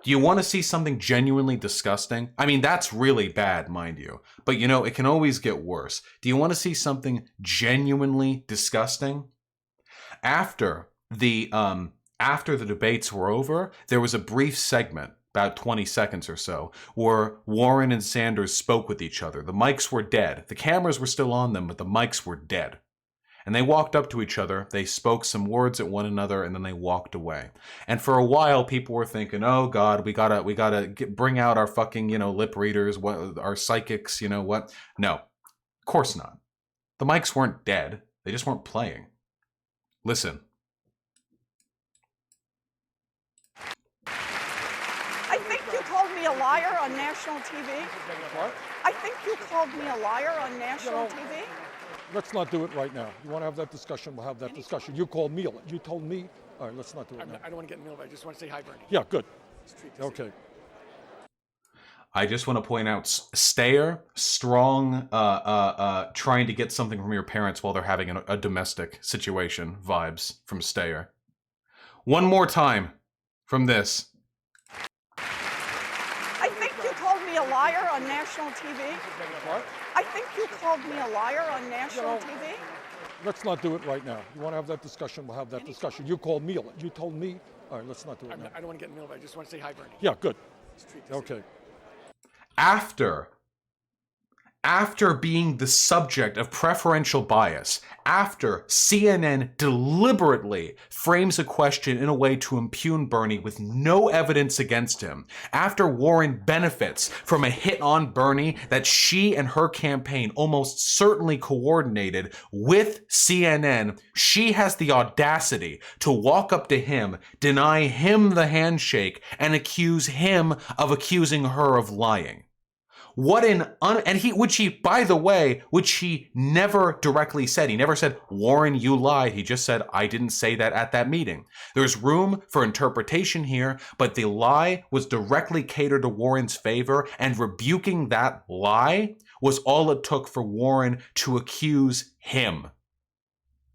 Do you want to see something genuinely disgusting? I mean, that's really bad, mind you. But you know, it can always get worse. Do you want to see something genuinely disgusting? After the debates were over, there was a brief segment, about 20 seconds or so, where Warren and Sanders spoke with each other. The mics were dead. The cameras were still on them, but the mics were dead. And they walked up to each other, they spoke some words at one another, and then they walked away. And for a while, people were thinking, oh God, we gotta bring out our fucking, lip readers, our psychics, what? No, of course not. The mics weren't dead. They just weren't playing. Listen. I think you called me a liar on national TV. What? I think you called me a liar on national TV. Let's not do it right now. You want to have that discussion, we'll have that discussion. You called me, you told me. All right, let's not do it now. I don't want to get in the middle of it. I just want to say hi, Bernie. Yeah, good. Okay. I just want to point out, Stayer, strong, trying to get something from your parents while they're having a domestic situation vibes from Stayer. One more time from this. I think you called me a liar on national TV. What? I think you called me a liar on national TV. Let's not do it right now. You want to have that discussion, we'll have that discussion. You called me, you told me. All right, let's not do it now. I don't want to get in the middle of it. I just want to say hi, Bernie. Yeah, good. Okay. After being the subject of preferential bias, after CNN deliberately frames a question in a way to impugn Bernie with no evidence against him, after Warren benefits from a hit on Bernie that she and her campaign almost certainly coordinated with CNN, she has the audacity to walk up to him, deny him the handshake, and accuse him of accusing her of lying. What which he never directly said. He never said, Warren, you lied. He just said, I didn't say that at that meeting. There's room for interpretation here, but the lie was directly catered to Warren's favor, and rebuking that lie was all it took for Warren to accuse him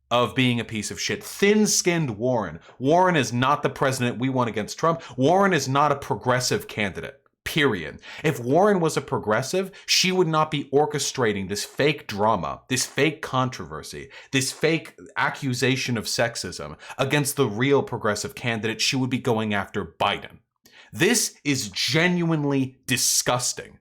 of being a piece of shit. Thin-skinned Warren. Warren is not the president we want against Trump. Warren is not a progressive candidate. Period. If Warren was a progressive, she would not be orchestrating this fake drama, this fake controversy, this fake accusation of sexism against the real progressive candidate. She would be going after Biden. This is genuinely disgusting.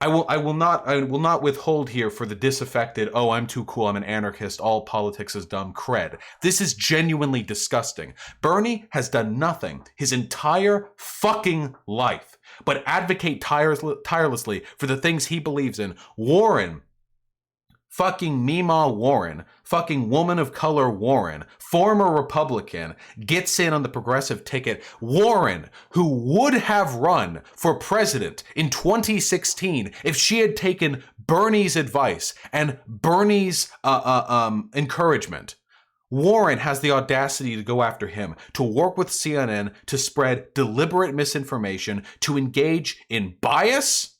I will not withhold here for the disaffected, oh, I'm too cool, I'm an anarchist, all politics is dumb cred. This is genuinely disgusting. Bernie has done nothing his entire fucking life but advocate tirelessly for the things he believes in. Warren, fucking Meemaw Warren, fucking woman of color Warren, former Republican, gets in on the progressive ticket. Warren, who would have run for president in 2016 if she had taken Bernie's advice and Bernie's encouragement. Warren has the audacity to go after him, to work with CNN, to spread deliberate misinformation, to engage in bias.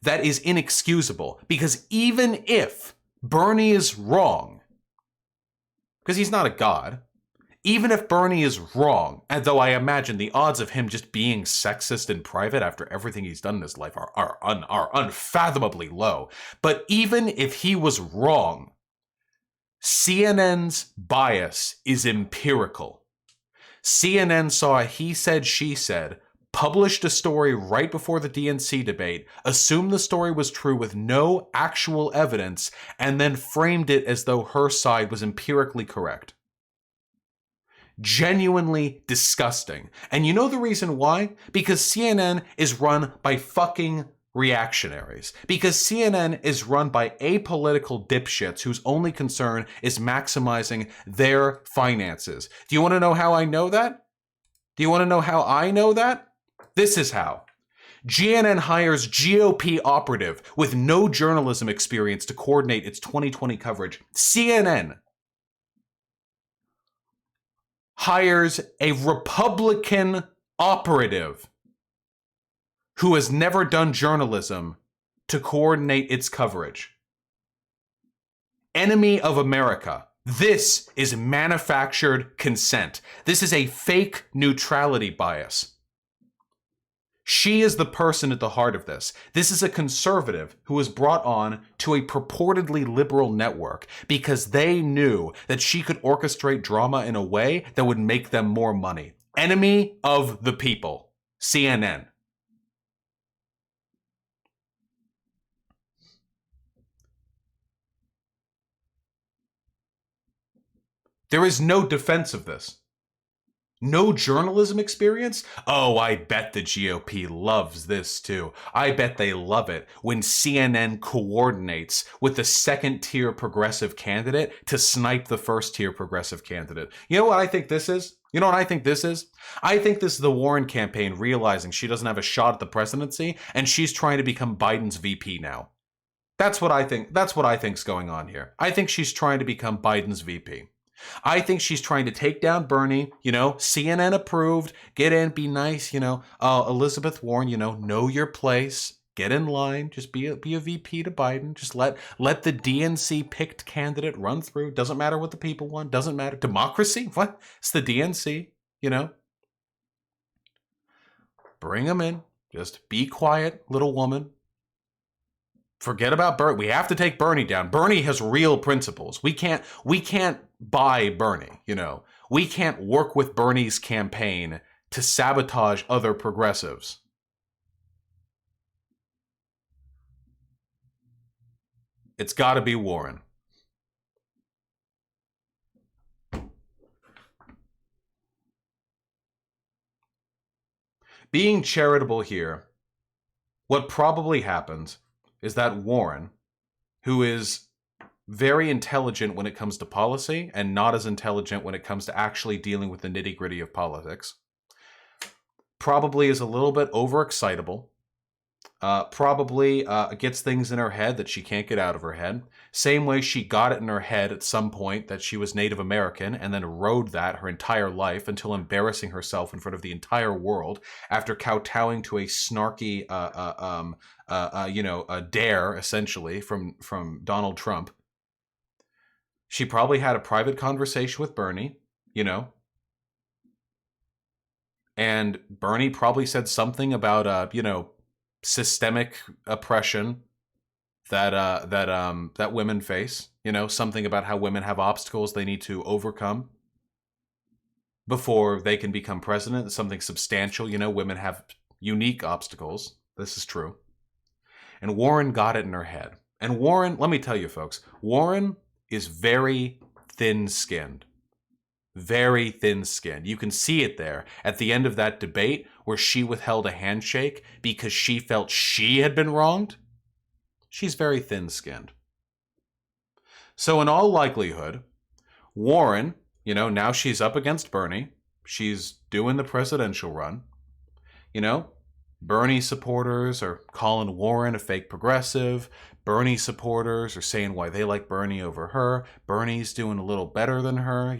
That is inexcusable, because even if Bernie is wrong, because he's not a god, even if Bernie is wrong, and though I imagine the odds of him just being sexist in private after everything he's done in his life are unfathomably low, but even if he was wrong, CNN's bias is empirical. CNN saw a he said, she said, published a story right before the DNC debate, assumed the story was true with no actual evidence, and then framed it as though her side was empirically correct. Genuinely disgusting. And you know the reason why? Because CNN is run by fucking reactionaries. Because CNN is run by apolitical dipshits whose only concern is maximizing their finances. Do you want to know how I know that? Do you want to know how I know that? This is how. GNN hires GOP operative with no journalism experience to coordinate its 2020 coverage. CNN hires a Republican operative who has never done journalism to coordinate its coverage. Enemy of America. This is manufactured consent. This is a fake neutrality bias. She is the person at the heart of this. This is a conservative who was brought on to a purportedly liberal network because they knew that she could orchestrate drama in a way that would make them more money. Enemy of the people. CNN. There is no defense of this. No journalism experience? Oh, I bet the GOP loves this too. I bet they love it when CNN coordinates with the second-tier progressive candidate to snipe the first-tier progressive candidate. You know what I think this is? You know what I think this is? I think this is the Warren campaign realizing she doesn't have a shot at the presidency and she's trying to become Biden's VP now. That's what I think. That's what I think's going on here. I think she's trying to become Biden's VP. I think she's trying to take down Bernie, CNN approved, get in, be nice, Elizabeth Warren, know your place, get in line, just be a VP to Biden, just let the DNC picked candidate run through, doesn't matter what the people want, doesn't matter. Democracy? What? It's the DNC, Bring them in, just be quiet, little woman. Forget about Bernie. We have to take Bernie down. Bernie has real principles. We can't buy Bernie, We can't work with Bernie's campaign to sabotage other progressives. It's got to be Warren. Being charitable here, what probably happens is that Warren, who is very intelligent when it comes to policy and not as intelligent when it comes to actually dealing with the nitty-gritty of politics, probably is a little bit overexcitable, probably gets things in her head that she can't get out of her head. Same way she got it in her head at some point that she was Native American and then rode that her entire life until embarrassing herself in front of the entire world after kowtowing to a snarky, a dare, essentially, from Donald Trump. She probably had a private conversation with Bernie, and Bernie probably said something about, systemic oppression that women face, something about how women have obstacles they need to overcome before they can become president, something substantial, women have unique obstacles. This is true. And Warren got it in her head. And Warren, let me tell you folks, Warren is very thin-skinned. Very thin-skinned. You can see it there at the end of that debate where she withheld a handshake because she felt she had been wronged. She's very thin-skinned. So in all likelihood, Warren, now she's up against Bernie. She's doing the presidential run. Bernie supporters are calling Warren a fake progressive. Bernie supporters are saying why they like Bernie over her. Bernie's doing a little better than her,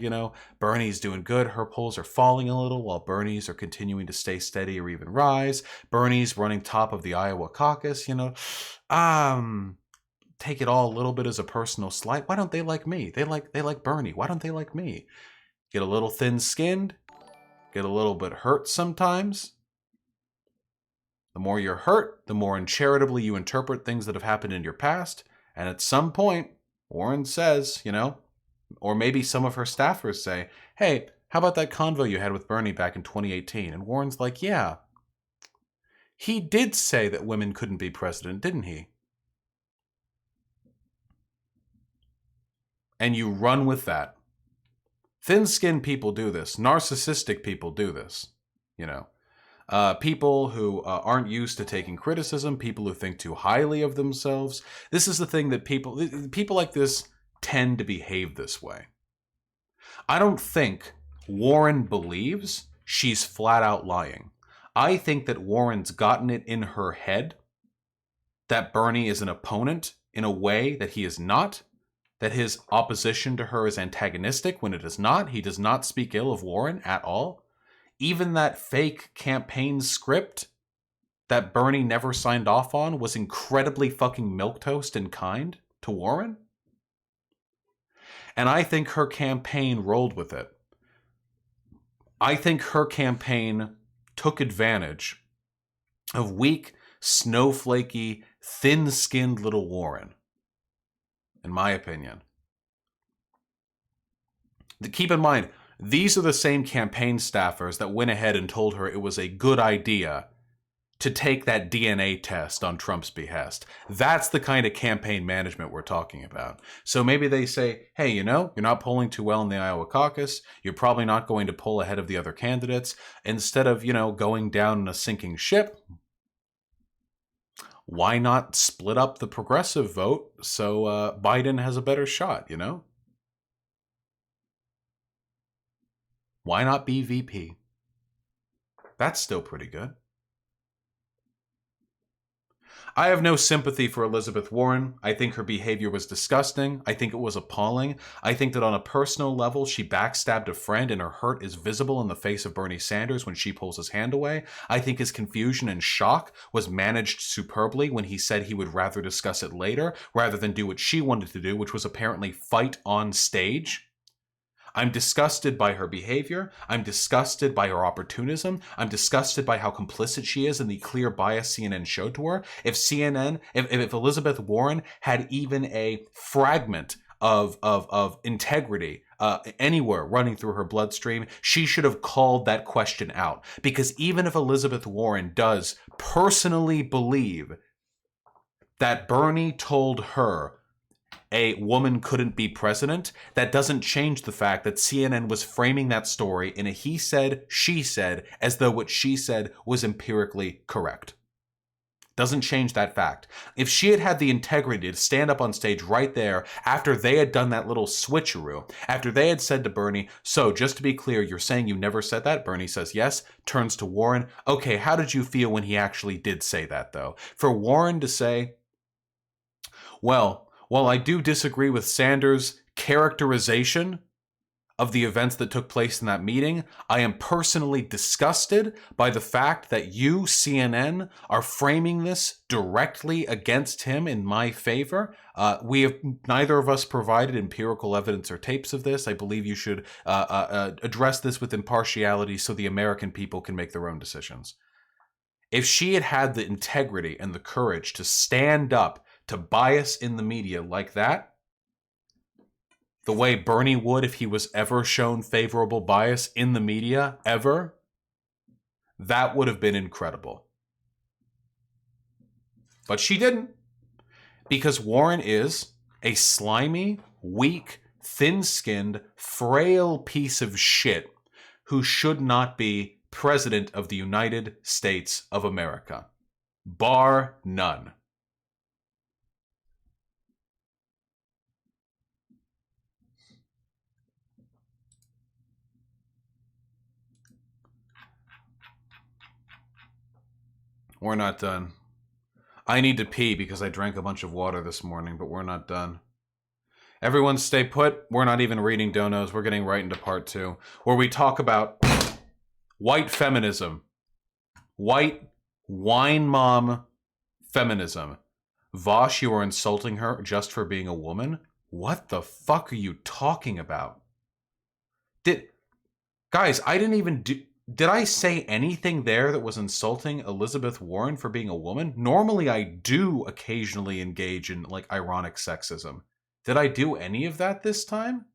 Bernie's doing good. Her polls are falling a little while Bernie's are continuing to stay steady or even rise. Bernie's running top of the Iowa caucus, take it all a little bit as a personal slight. Why don't they like me? They like Bernie. Why don't they like me? Get a little thin-skinned, get a little bit hurt sometimes. The more you're hurt, the more uncharitably you interpret things that have happened in your past. And at some point, Warren says, or maybe some of her staffers say, hey, how about that convo you had with Bernie back in 2018? And Warren's like, yeah, he did say that women couldn't be president, didn't he? And you run with that. Thin-skinned people do this. Narcissistic people do this, people who aren't used to taking criticism, people who think too highly of themselves. This is the thing that people like this tend to behave this way. I don't think Warren believes she's flat out lying. I think that Warren's gotten it in her head that Bernie is an opponent in a way that he is not, that his opposition to her is antagonistic when it is not. He does not speak ill of Warren at all. Even that fake campaign script that Bernie never signed off on was incredibly fucking milquetoast and kind to Warren. And I think her campaign rolled with it. I think her campaign took advantage of weak, snowflakey, thin-skinned little Warren, in my opinion. Keep in mind, these are the same campaign staffers that went ahead and told her it was a good idea to take that DNA test on Trump's behest. That's the kind of campaign management we're talking about. So maybe they say, hey, you know, you're not polling too well in the Iowa caucus. You're probably not going to poll ahead of the other candidates. Instead of, you know, going down in a sinking ship, why not split up the progressive vote so Biden has a better shot, you know? Why not be VP? That's still pretty good. I have no sympathy for Elizabeth Warren. I think her behavior was disgusting. I think it was appalling. I think that on a personal level, she backstabbed a friend and her hurt is visible in the face of Bernie Sanders when she pulls his hand away. I think his confusion and shock was managed superbly when he said he would rather discuss it later rather than do what she wanted to do, which was apparently fight on stage. I'm disgusted by her behavior. I'm disgusted by her opportunism. I'm disgusted by how complicit she is in the clear bias CNN showed to her. If Elizabeth Warren had even a fragment of integrity anywhere running through her bloodstream, she should have called that question out. Because even if Elizabeth Warren does personally believe that Bernie told her a woman couldn't be president, that doesn't change the fact that CNN was framing that story in a he said, she said, as though what she said was empirically correct. Doesn't change that fact. If she had had the integrity to stand up on stage right there after they had done that little switcheroo, after they had said to Bernie, so just to be clear, you're saying you never said that? Bernie says yes, turns to Warren. Okay, how did you feel when he actually did say that, though? For Warren to say, well, while I do disagree with Sanders' characterization of the events that took place in that meeting, I am personally disgusted by the fact that you, CNN, are framing this directly against him in my favor. Neither of us provided empirical evidence or tapes of this. I believe you should address this with impartiality so the American people can make their own decisions. If she had had the integrity and the courage to stand up to bias in the media like that, the way Bernie would if he was ever shown favorable bias in the media, ever, that would have been incredible. But she didn't, because Warren is a slimy, weak, thin-skinned, frail piece of shit who should not be President of the United States of America. Bar none. We're not done. I need to pee because I drank a bunch of water this morning, but we're not done. Everyone stay put. We're not even reading donos. We're getting right into part 2, where we talk about white feminism. White wine mom feminism. Vosh, you are insulting her just for being a woman? What the fuck are you talking about? Guys, I didn't even do... Did I say anything there that was insulting Elizabeth Warren for being a woman? Normally I do occasionally engage in, like, ironic sexism. Did I do any of that this time?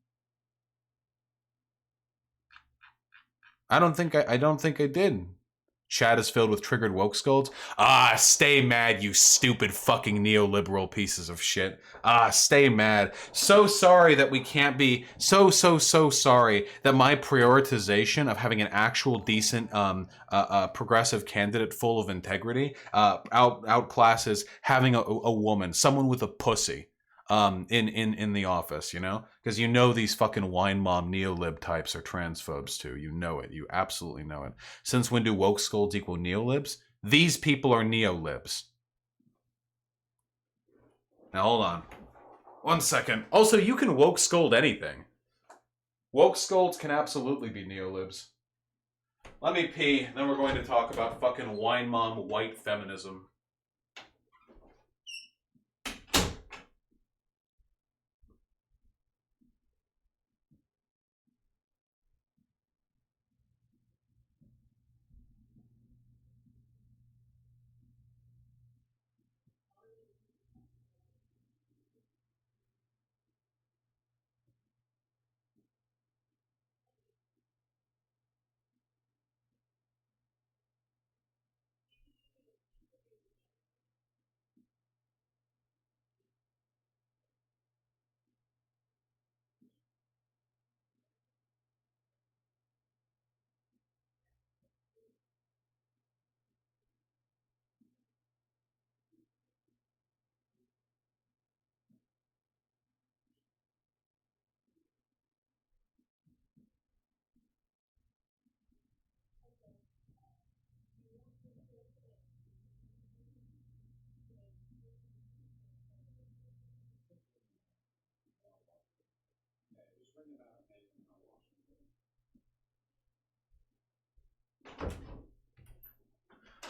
I don't think I did. Chat is filled with triggered woke scolds. Ah, stay mad, you stupid fucking neoliberal pieces of shit. Ah, stay mad. So sorry that we can't be... So sorry that my prioritization of having an actual decent progressive candidate full of integrity outclasses having a woman, someone with a pussy. In the office, you know? Because you know these fucking wine mom neolib types are transphobes too. You know it. You absolutely know it. Since when do woke scolds equal neolibs? These people are neolibs. Now hold on. 1 second. Also, you can woke scold anything. Woke scolds can absolutely be neolibs. Let me pee, then we're going to talk about fucking wine mom white feminism.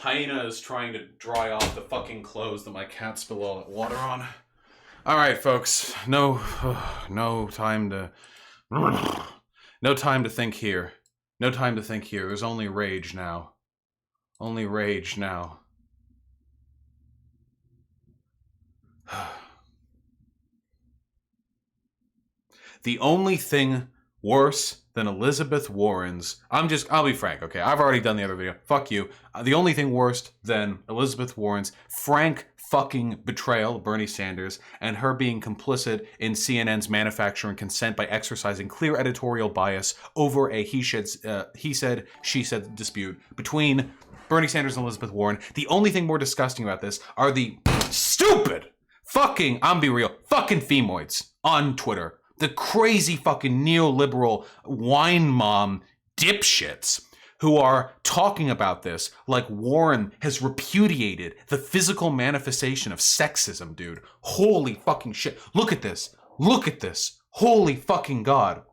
hyena is trying to dry off the fucking clothes that my cat spilled all that water on. All right, folks. No time to think here. No time to think here. There's only rage now. Only rage now. The only thing worse than Elizabeth Warren's... I'll be frank, okay? I've already done the other video. Fuck you. The only thing worse than Elizabeth Warren's frank fucking betrayal of Bernie Sanders and her being complicit in CNN's manufacturing consent by exercising clear editorial bias over a he said, she said dispute between Bernie Sanders and Elizabeth Warren. The only thing more disgusting about this are the stupid fucking, I'm be real, fucking femoids on Twitter. The crazy fucking neoliberal wine mom dipshits who are talking about this like Warren has repudiated the physical manifestation of sexism, dude. Holy fucking shit. Look at this. Look at this. Holy fucking God.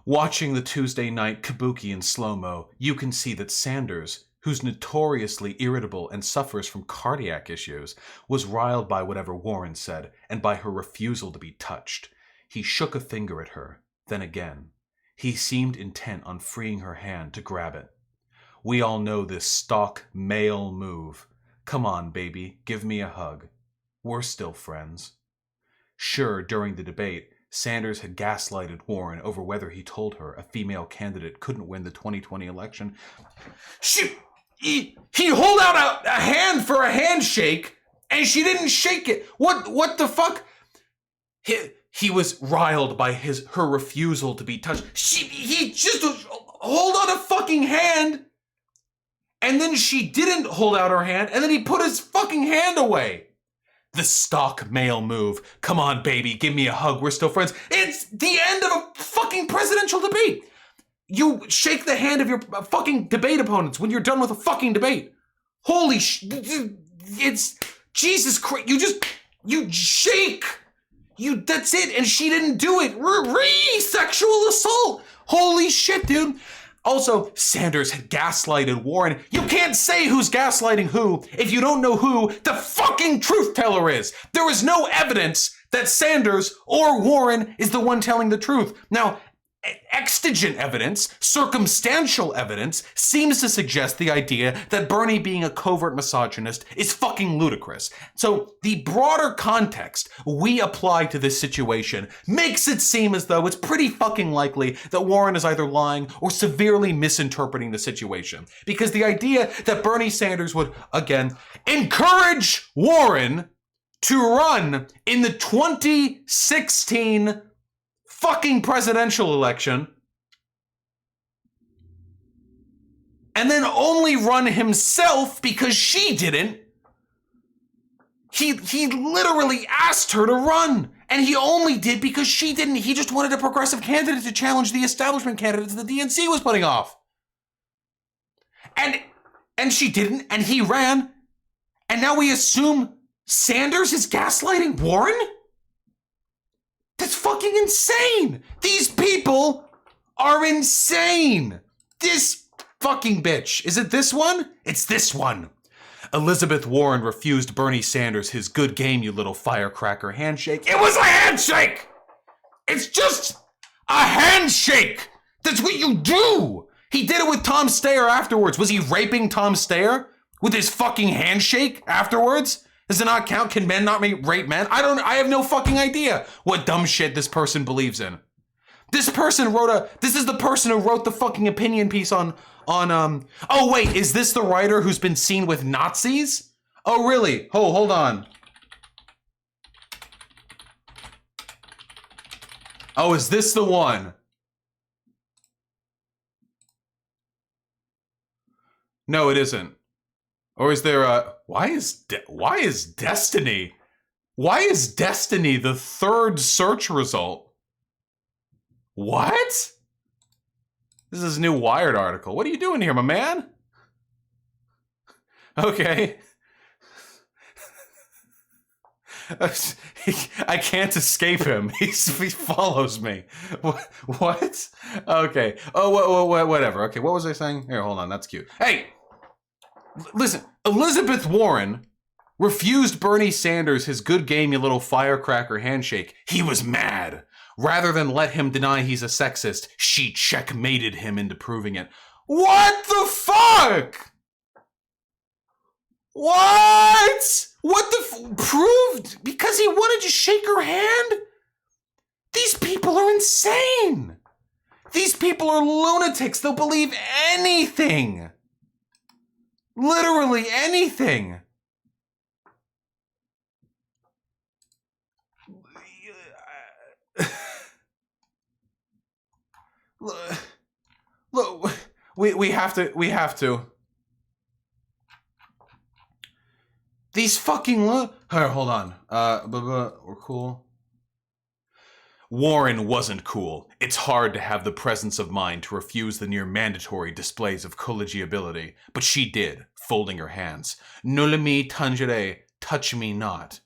Watching the Tuesday night kabuki in slow-mo, you can see that Sanders, who's notoriously irritable and suffers from cardiac issues, was riled by whatever Warren said and by her refusal to be touched. He shook a finger at her, then again. He seemed intent on freeing her hand to grab it. We all know this stock male move. Come on, baby, give me a hug. We're still friends. Sure, during the debate, Sanders had gaslighted Warren over whether he told her a female candidate couldn't win the 2020 election. He hold out a hand for a handshake, and she didn't shake it. What the fuck? He was riled by her refusal to be touched. He just hold out a fucking hand, and then she didn't hold out her hand, and then he put his fucking hand away. The stock male move. Come on, baby, give me a hug. We're still friends. It's the end of a fucking presidential debate. You shake the hand of your fucking debate opponents when you're done with a fucking debate. Holy it's Jesus Christ. You shake. That's it. And she didn't do it. Sexual assault. Holy shit, dude. Also, Sanders had gaslighted Warren. You can't say who's gaslighting who if you don't know who the fucking truth teller is. There is no evidence that Sanders or Warren is the one telling the truth. Now, exigent evidence, circumstantial evidence, seems to suggest the idea that Bernie being a covert misogynist is fucking ludicrous. So the broader context we apply to this situation makes it seem as though it's pretty fucking likely that Warren is either lying or severely misinterpreting the situation. Because the idea that Bernie Sanders would, again, encourage Warren to run in the 2016 fucking presidential election and then only run himself because she didn't. He literally asked her to run, and he only did because she didn't. He just wanted a progressive candidate to challenge the establishment candidates the DNC was putting off. And she didn't, and he ran, and now we assume Sanders is gaslighting Warren? That's fucking insane. These people are insane. This fucking bitch. Is it this one? It's this one. Elizabeth Warren refused Bernie Sanders his good game, you little firecracker handshake. It was a handshake. It's just a handshake. That's what you do. He did it with Tom Steyer afterwards. Was he raping Tom Steyer with his fucking handshake afterwards? Does it not count? Can men not rape men? I have no fucking idea what dumb shit this person believes in. This is the person who wrote the fucking opinion piece oh wait, is this the writer who's been seen with Nazis? Oh really? Oh, hold on. Oh, is this the one? No, it isn't. Or is there a... Why is Destiny? Why is Destiny the third search result? What? This is a new Wired article. What are you doing here, my man? Okay. I can't escape him. He follows me. What? Okay. Oh, whatever. Okay, what was I saying? Here, hold on. That's cute. Hey! Listen, Elizabeth Warren refused Bernie Sanders his good game, you little firecracker handshake. He was mad. Rather than let him deny he's a sexist, she checkmated him into proving it. What the fuck? What? What the proved? Because he wanted to shake her hand? These people are insane. These people are lunatics. They'll believe anything. Literally anything. Look, we have to. These fucking hold on. We're cool. Warren wasn't cool. It's hard to have the presence of mind to refuse the near mandatory displays of collegiability, but she did, folding her hands. Nulla me tangere, touch me not.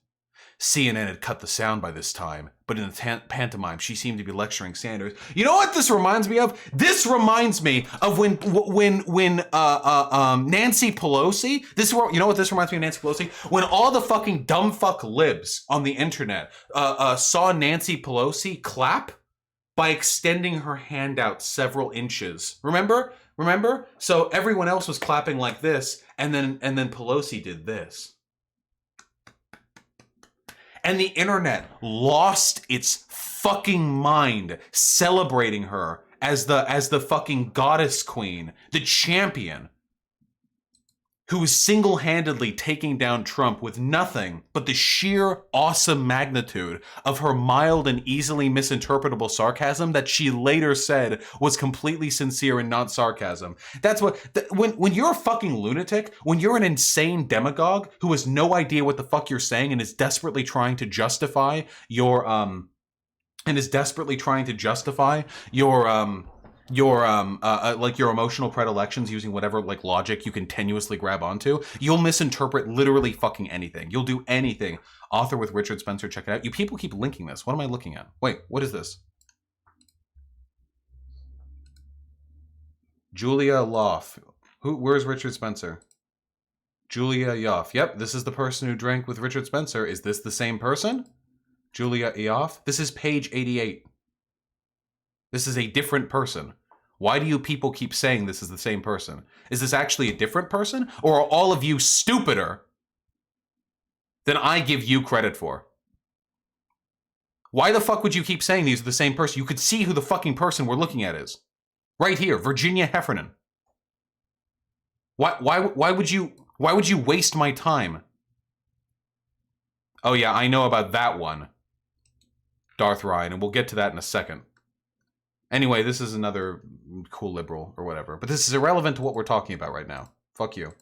CNN had cut the sound by this time, but in the pantomime, she seemed to be lecturing Sanders. You know what this reminds me of? This reminds me of when Nancy Pelosi. You know what this reminds me of, Nancy Pelosi? When all the fucking dumb fuck libs on the internet saw Nancy Pelosi clap by extending her hand out several inches. Remember? So everyone else was clapping like this, and then Pelosi did this. And the internet lost its fucking mind celebrating her as the fucking goddess queen, the champion, who was single-handedly taking down Trump with nothing but the sheer awesome magnitude of her mild and easily misinterpretable sarcasm that she later said was completely sincere and not sarcasm. That's what, when you're a fucking lunatic, when you're an insane demagogue who has no idea what the fuck you're saying and is desperately trying to justify your like your emotional predilections using whatever like logic you can tenuously grab onto, you'll misinterpret literally fucking anything. You'll do anything. Author with Richard Spencer, check it out. You people keep linking this. What am I looking at? Wait, what is this? Julia Loff. Where's Richard Spencer? Julia Yoff. Yep, this is the person who drank with Richard Spencer. Is this the same person? Julia Yoff? This is page 88. This is a different person. Why do you people keep saying this is the same person? Is this actually a different person? Or are all of you stupider than I give you credit for? Why the fuck would you keep saying these are the same person? You could see who the fucking person we're looking at is. Right here, Virginia Heffernan. Why would you waste my time? Oh yeah, I know about that one. Darth Ryan, and we'll get to that in a second. Anyway, this is another cool liberal or whatever. But this is irrelevant to what we're talking about right now. Fuck you.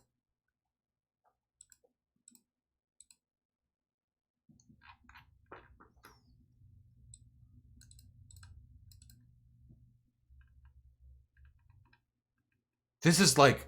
This is like...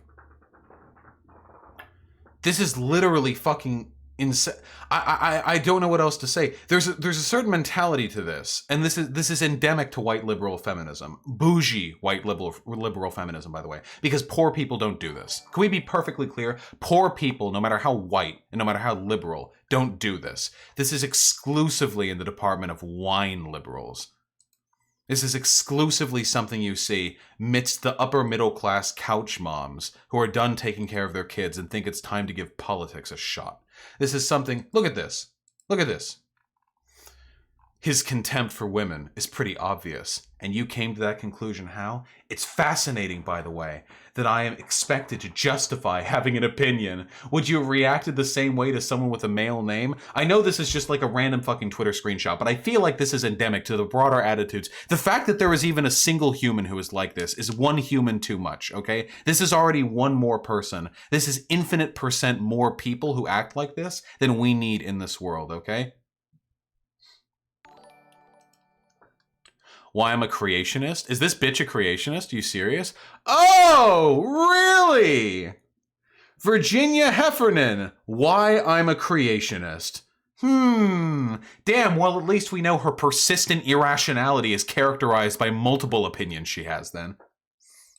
This is literally fucking insane. I don't know what else to say. There's a certain mentality to this, and this is endemic to white liberal feminism, bougie white liberal feminism, by the way, because poor people don't do this. Can we be perfectly clear? Poor people, no matter how white and no matter how liberal, don't do this. This is exclusively in the department of wine liberals. This is exclusively something you see midst the upper middle class couch moms who are done taking care of their kids and think it's time to give politics a shot. This is something, look at this. Look at this. His contempt for women is pretty obvious. And you came to that conclusion how? It's fascinating, by the way, that I am expected to justify having an opinion. Would you have reacted the same way to someone with a male name? I know this is just like a random fucking Twitter screenshot, but I feel like this is endemic to the broader attitudes. The fact that there is even a single human who is like this is one human too much, okay? This is already one more person. This is infinite percent more people who act like this than we need in this world, okay? Why I'm a creationist? Is this bitch a creationist? Are you serious? Oh, really? Virginia Heffernan. Why I'm a creationist. Damn, well, at least we know her persistent irrationality is characterized by multiple opinions she has then.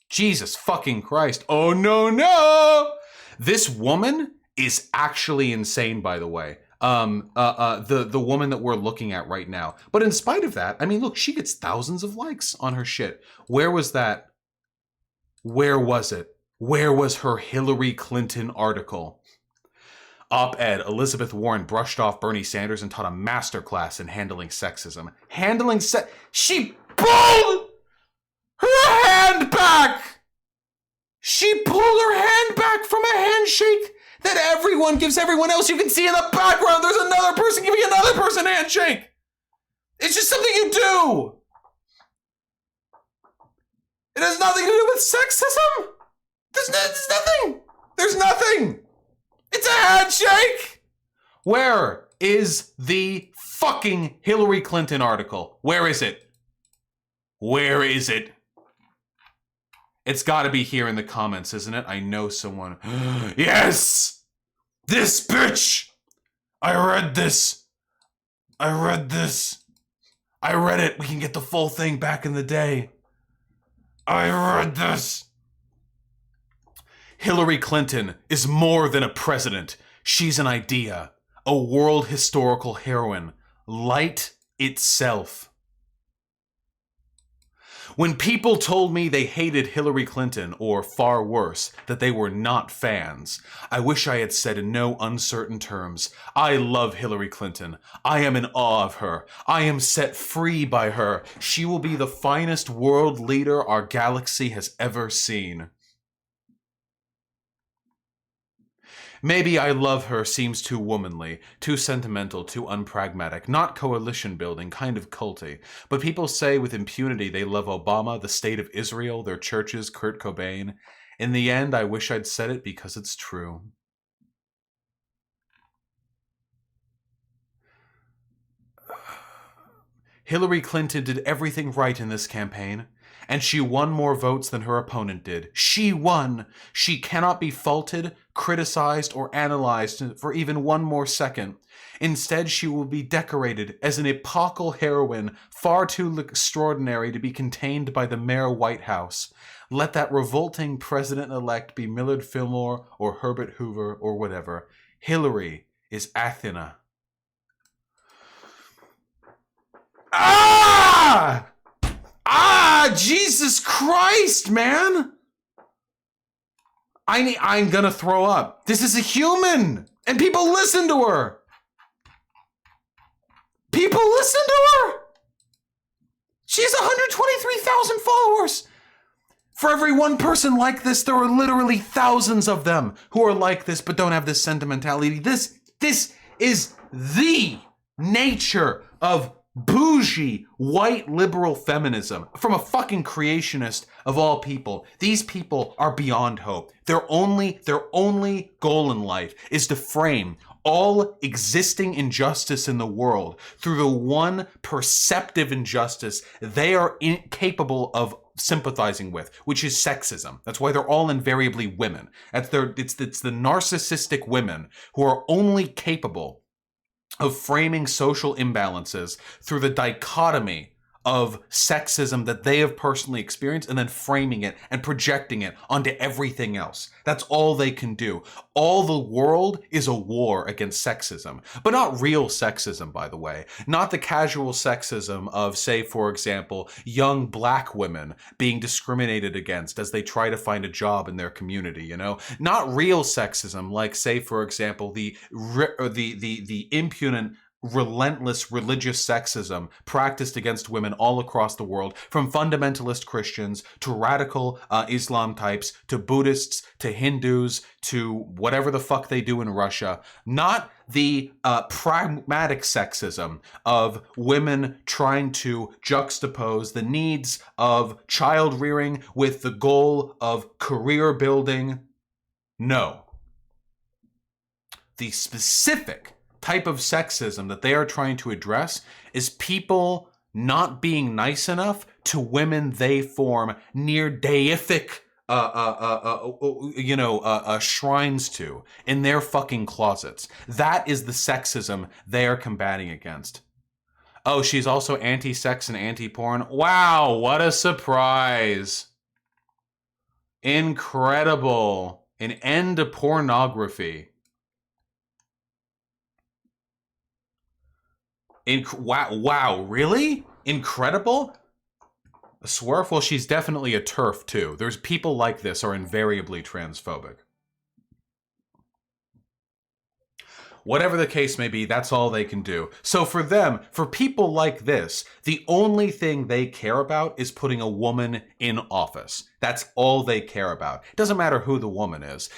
Jesus fucking Christ. Oh, no, no! This woman is actually insane, by the way. The woman that we're looking at right now. But in spite of that, I mean, look, she gets thousands of likes on her shit. Where was that? Where was it? Where was her Hillary Clinton article? Op-ed, Elizabeth Warren brushed off Bernie Sanders and taught a masterclass in handling sexism. She pulled her hand back! She pulled her hand back from a handshake that everyone gives everyone else. You can see in the background, there's another person giving another person a handshake. It's just something you do. It has nothing to do with sexism. There's nothing. There's nothing. It's a handshake. Where is the fucking Hillary Clinton article? Where is it? Where is it? It's got to be here in the comments, isn't it? I know someone. Yes! This bitch! I read this. I read this. I read it. We can get the full thing back in the day. I read this. Hillary Clinton is more than a president. She's an idea. A world historical heroine. Light itself. When people told me they hated Hillary Clinton, or far worse, that they were not fans, I wish I had said in no uncertain terms, I love Hillary Clinton. I am in awe of her. I am set free by her. She will be the finest world leader our galaxy has ever seen. Maybe I love her seems too womanly, too sentimental, too unpragmatic, not coalition building, kind of culty. But people say with impunity they love Obama, the state of Israel, their churches, Kurt Cobain. In the end, I wish I'd said it because it's true. Hillary Clinton did everything right in this campaign. And she won more votes than her opponent did. She won. She cannot be faulted, criticized, or analyzed for even one more second. Instead, she will be decorated as an epochal heroine far too extraordinary to be contained by the mere White House. Let that revolting president-elect be Millard Fillmore or Herbert Hoover or whatever. Hillary is Athena. Ah! Ah, Jesus Christ, man! I'm gonna throw up. This is a human! And people listen to her! People listen to her! She has 123,000 followers! For every one person like this, there are literally thousands of them who are like this but don't have this sentimentality. This is the nature of bougie, white, liberal feminism from a fucking creationist of all people. These people are beyond hope. Their only goal in life is to frame all existing injustice in the world through the one perceptive injustice they are incapable of sympathizing with, which is sexism. That's why they're all invariably women. It's the narcissistic women who are only capable of framing social imbalances through the dichotomy of sexism that they have personally experienced and then framing it and projecting it onto everything else. That's all they can do. All the world is a war against sexism, but not real sexism, by the way. Not the casual sexism of, say, for example, young black women being discriminated against as they try to find a job in their community, you know? Not real sexism like, say, for example, the impudent, relentless religious sexism practiced against women all across the world, from fundamentalist Christians to radical Islam types to Buddhists to Hindus to whatever the fuck they do in Russia. Not the pragmatic sexism of women trying to juxtapose the needs of child rearing with the goal of career building. No. The specific type of sexism that they are trying to address is people not being nice enough to women they form near deific shrines to in their fucking closets. That is the sexism they are combating against. Oh, she's also anti-sex and anti-porn. Wow, what a surprise. Incredible. An end to pornography. Wow, really? Incredible? A swerf? Well, she's definitely a TERF too. There's people like this are invariably transphobic. Whatever the case may be, that's all they can do. So for them, for people like this, the only thing they care about is putting a woman in office. That's all they care about. It doesn't matter who the woman is.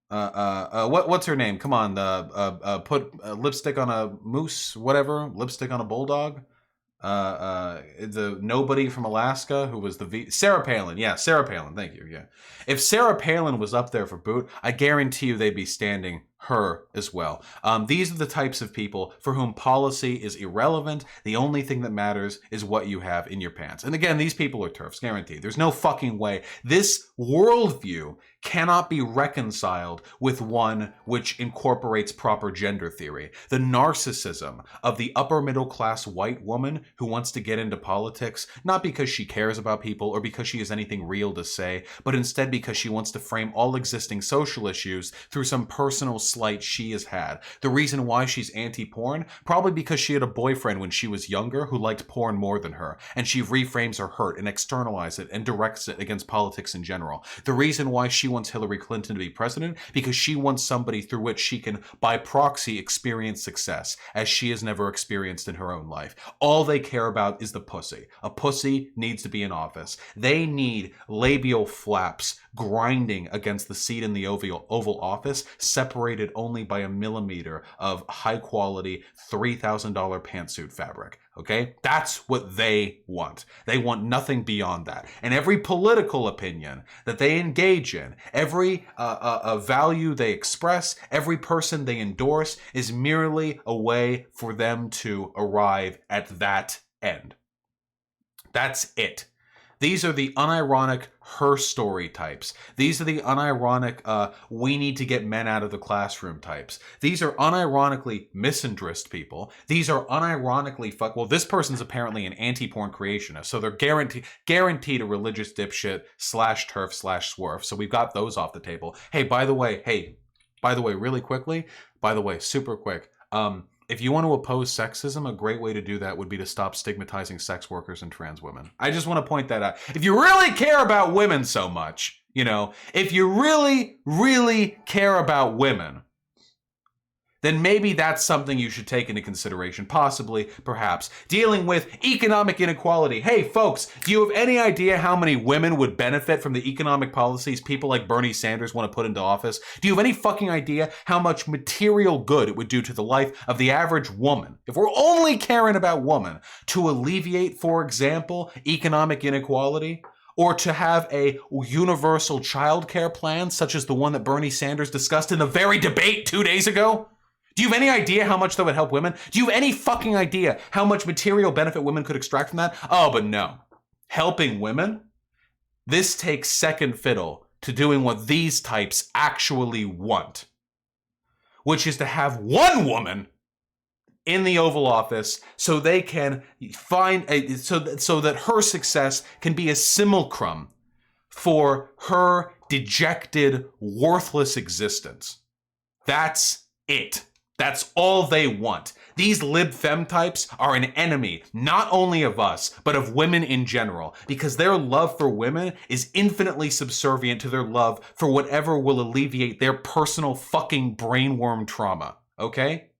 What's her name? Come on, put lipstick on a moose, whatever, lipstick on a bulldog. The nobody from Alaska who was Sarah Palin. Yeah, Sarah Palin. Thank you. Yeah. If Sarah Palin was up there for boot, I guarantee you they'd be standing her as well. These are the types of people for whom policy is irrelevant. The only thing that matters is what you have in your pants. And again, these people are TERFs, guaranteed. There's no fucking way. This worldview cannot be reconciled with one which incorporates proper gender theory. The narcissism of the upper middle class white woman who wants to get into politics, not because she cares about people or because she has anything real to say, but instead because she wants to frame all existing social issues through some personal slight she has had. The reason why she's anti-porn, probably because she had a boyfriend when she was younger who liked porn more than her, and she reframes her hurt and externalizes it and directs it against politics in general. The reason why she wants Hillary Clinton to be president, because she wants somebody through which she can, by proxy, experience success, as she has never experienced in her own life. All they care about is the pussy. A pussy needs to be in office. They need labial flaps grinding against the seat in the Oval Office, separated only by a millimeter of high-quality $3,000 pantsuit fabric. Okay? That's what they want. They want nothing beyond that. And every political opinion that they engage in, every value they express, every person they endorse is merely a way for them to arrive at that end. That's it. These are the unironic her story types. These are the unironic we need to get men out of the classroom types. These are unironically misandrist people. These are unironically well, this person's apparently an anti-porn creationist, so they're guaranteed a religious dipshit / TERF / swerf. So we've got those off the table. Hey, by the way, really quickly, super quick, if you want to oppose sexism, a great way to do that would be to stop stigmatizing sex workers and trans women. I just want to point that out. If you really care about women so much, you know, if you really, really care about women, then maybe that's something you should take into consideration, possibly, perhaps. Dealing with economic inequality. Hey, folks, do you have any idea how many women would benefit from the economic policies people like Bernie Sanders want to put into office? Do you have any fucking idea how much material good it would do to the life of the average woman, if we're only caring about women, to alleviate, for example, economic inequality? Or to have a universal childcare plan, such as the one that Bernie Sanders discussed in the very debate 2 days ago? Do you have any idea how much that would help women? Do you have any fucking idea how much material benefit women could extract from that? Oh, but no. Helping women? This takes second fiddle to doing what these types actually want, which is to have one woman in the Oval Office so they can find so that her success can be a simulacrum for her dejected, worthless existence. That's it. That's all they want. These lib fem types are an enemy, not only of us, but of women in general, because their love for women is infinitely subservient to their love for whatever will alleviate their personal fucking brainworm trauma, okay?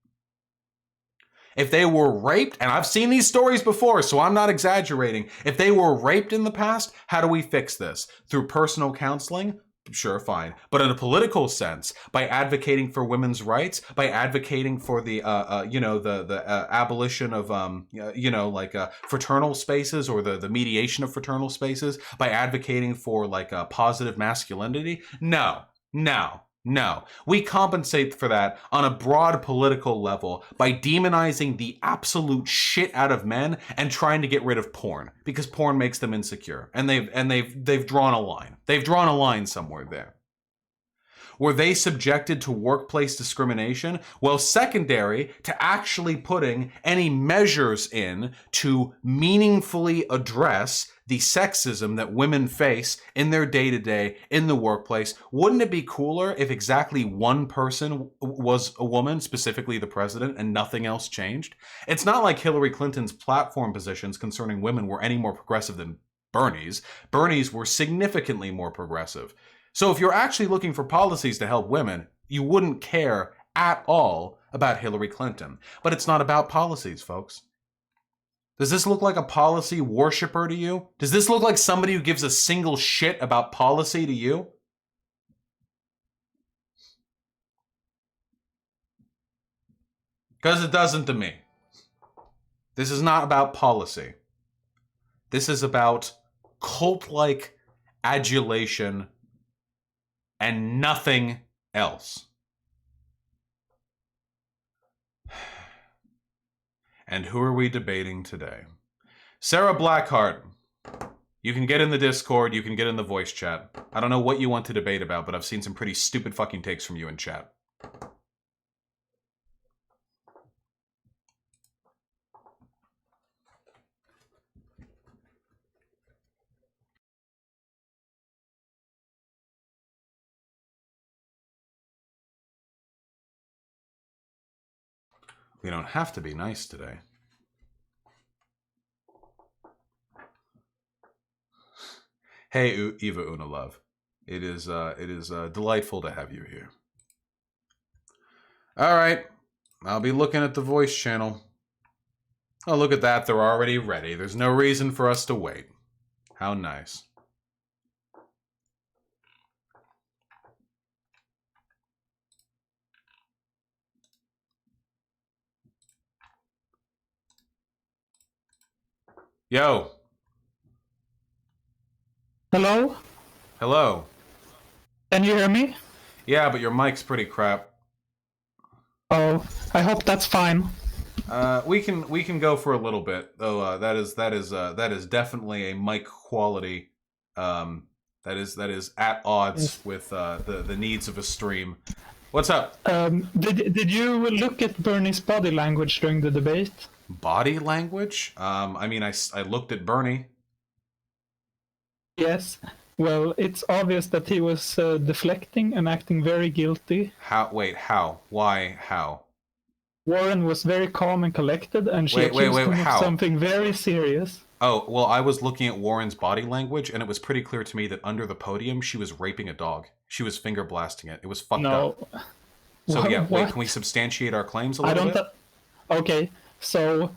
If they were raped, and I've seen these stories before, so I'm not exaggerating. If they were raped in the past, how do we fix this? Through personal counseling? Sure, fine. But in a political sense, by advocating for women's rights, by advocating for the, abolition of, fraternal spaces or the mediation of fraternal spaces, by advocating for positive masculinity? No. We compensate for that on a broad political level by demonizing the absolute shit out of men and trying to get rid of porn, because porn makes them insecure. And they've drawn a line. They've drawn a line somewhere there. Were they subjected to workplace discrimination? Well, secondary to actually putting any measures in to meaningfully address the sexism that women face in their day-to-day, in the workplace. Wouldn't it be cooler if exactly one person was a woman, specifically the president, and nothing else changed? It's not like Hillary Clinton's platform positions concerning women were any more progressive than Bernie's. Bernie's were significantly more progressive. So if you're actually looking for policies to help women, you wouldn't care at all about Hillary Clinton. But it's not about policies, folks. Does this look like a policy worshiper to you? Does this look like somebody who gives a single shit about policy to you? Because it doesn't to me. This is not about policy. This is about cult-like adulation and nothing else. And who are we debating today? Sarah Blackheart. You can get in the Discord, you can get in the voice chat. I don't know what you want to debate about, but I've seen some pretty stupid fucking takes from you in chat. We don't have to be nice today. Hey, Eva Una Love. It is delightful to have you here. All right, I'll be looking at the voice channel. Oh, look at that. They're already ready. There's no reason for us to wait. How nice. Yo. Hello? Hello. Can you hear me? Yeah, but your mic's pretty crap. Oh, I hope that's fine. We can go for a little bit, though. That is definitely a mic quality. That is at odds with the needs of a stream. What's up? Did you look at Bernie's body language during the debate? Body language? I mean, I looked at Bernie. Yes. Well, it's obvious that he was deflecting and acting very guilty. How? Wait, how? Why? How? Warren was very calm and collected, and she accused him of something very serious. Oh, well, I was looking at Warren's body language, and it was pretty clear to me that under the podium, she was raping a dog. She was finger blasting it. It was fucked up. So, yeah, wait, can we substantiate our claims a little bit? Okay, so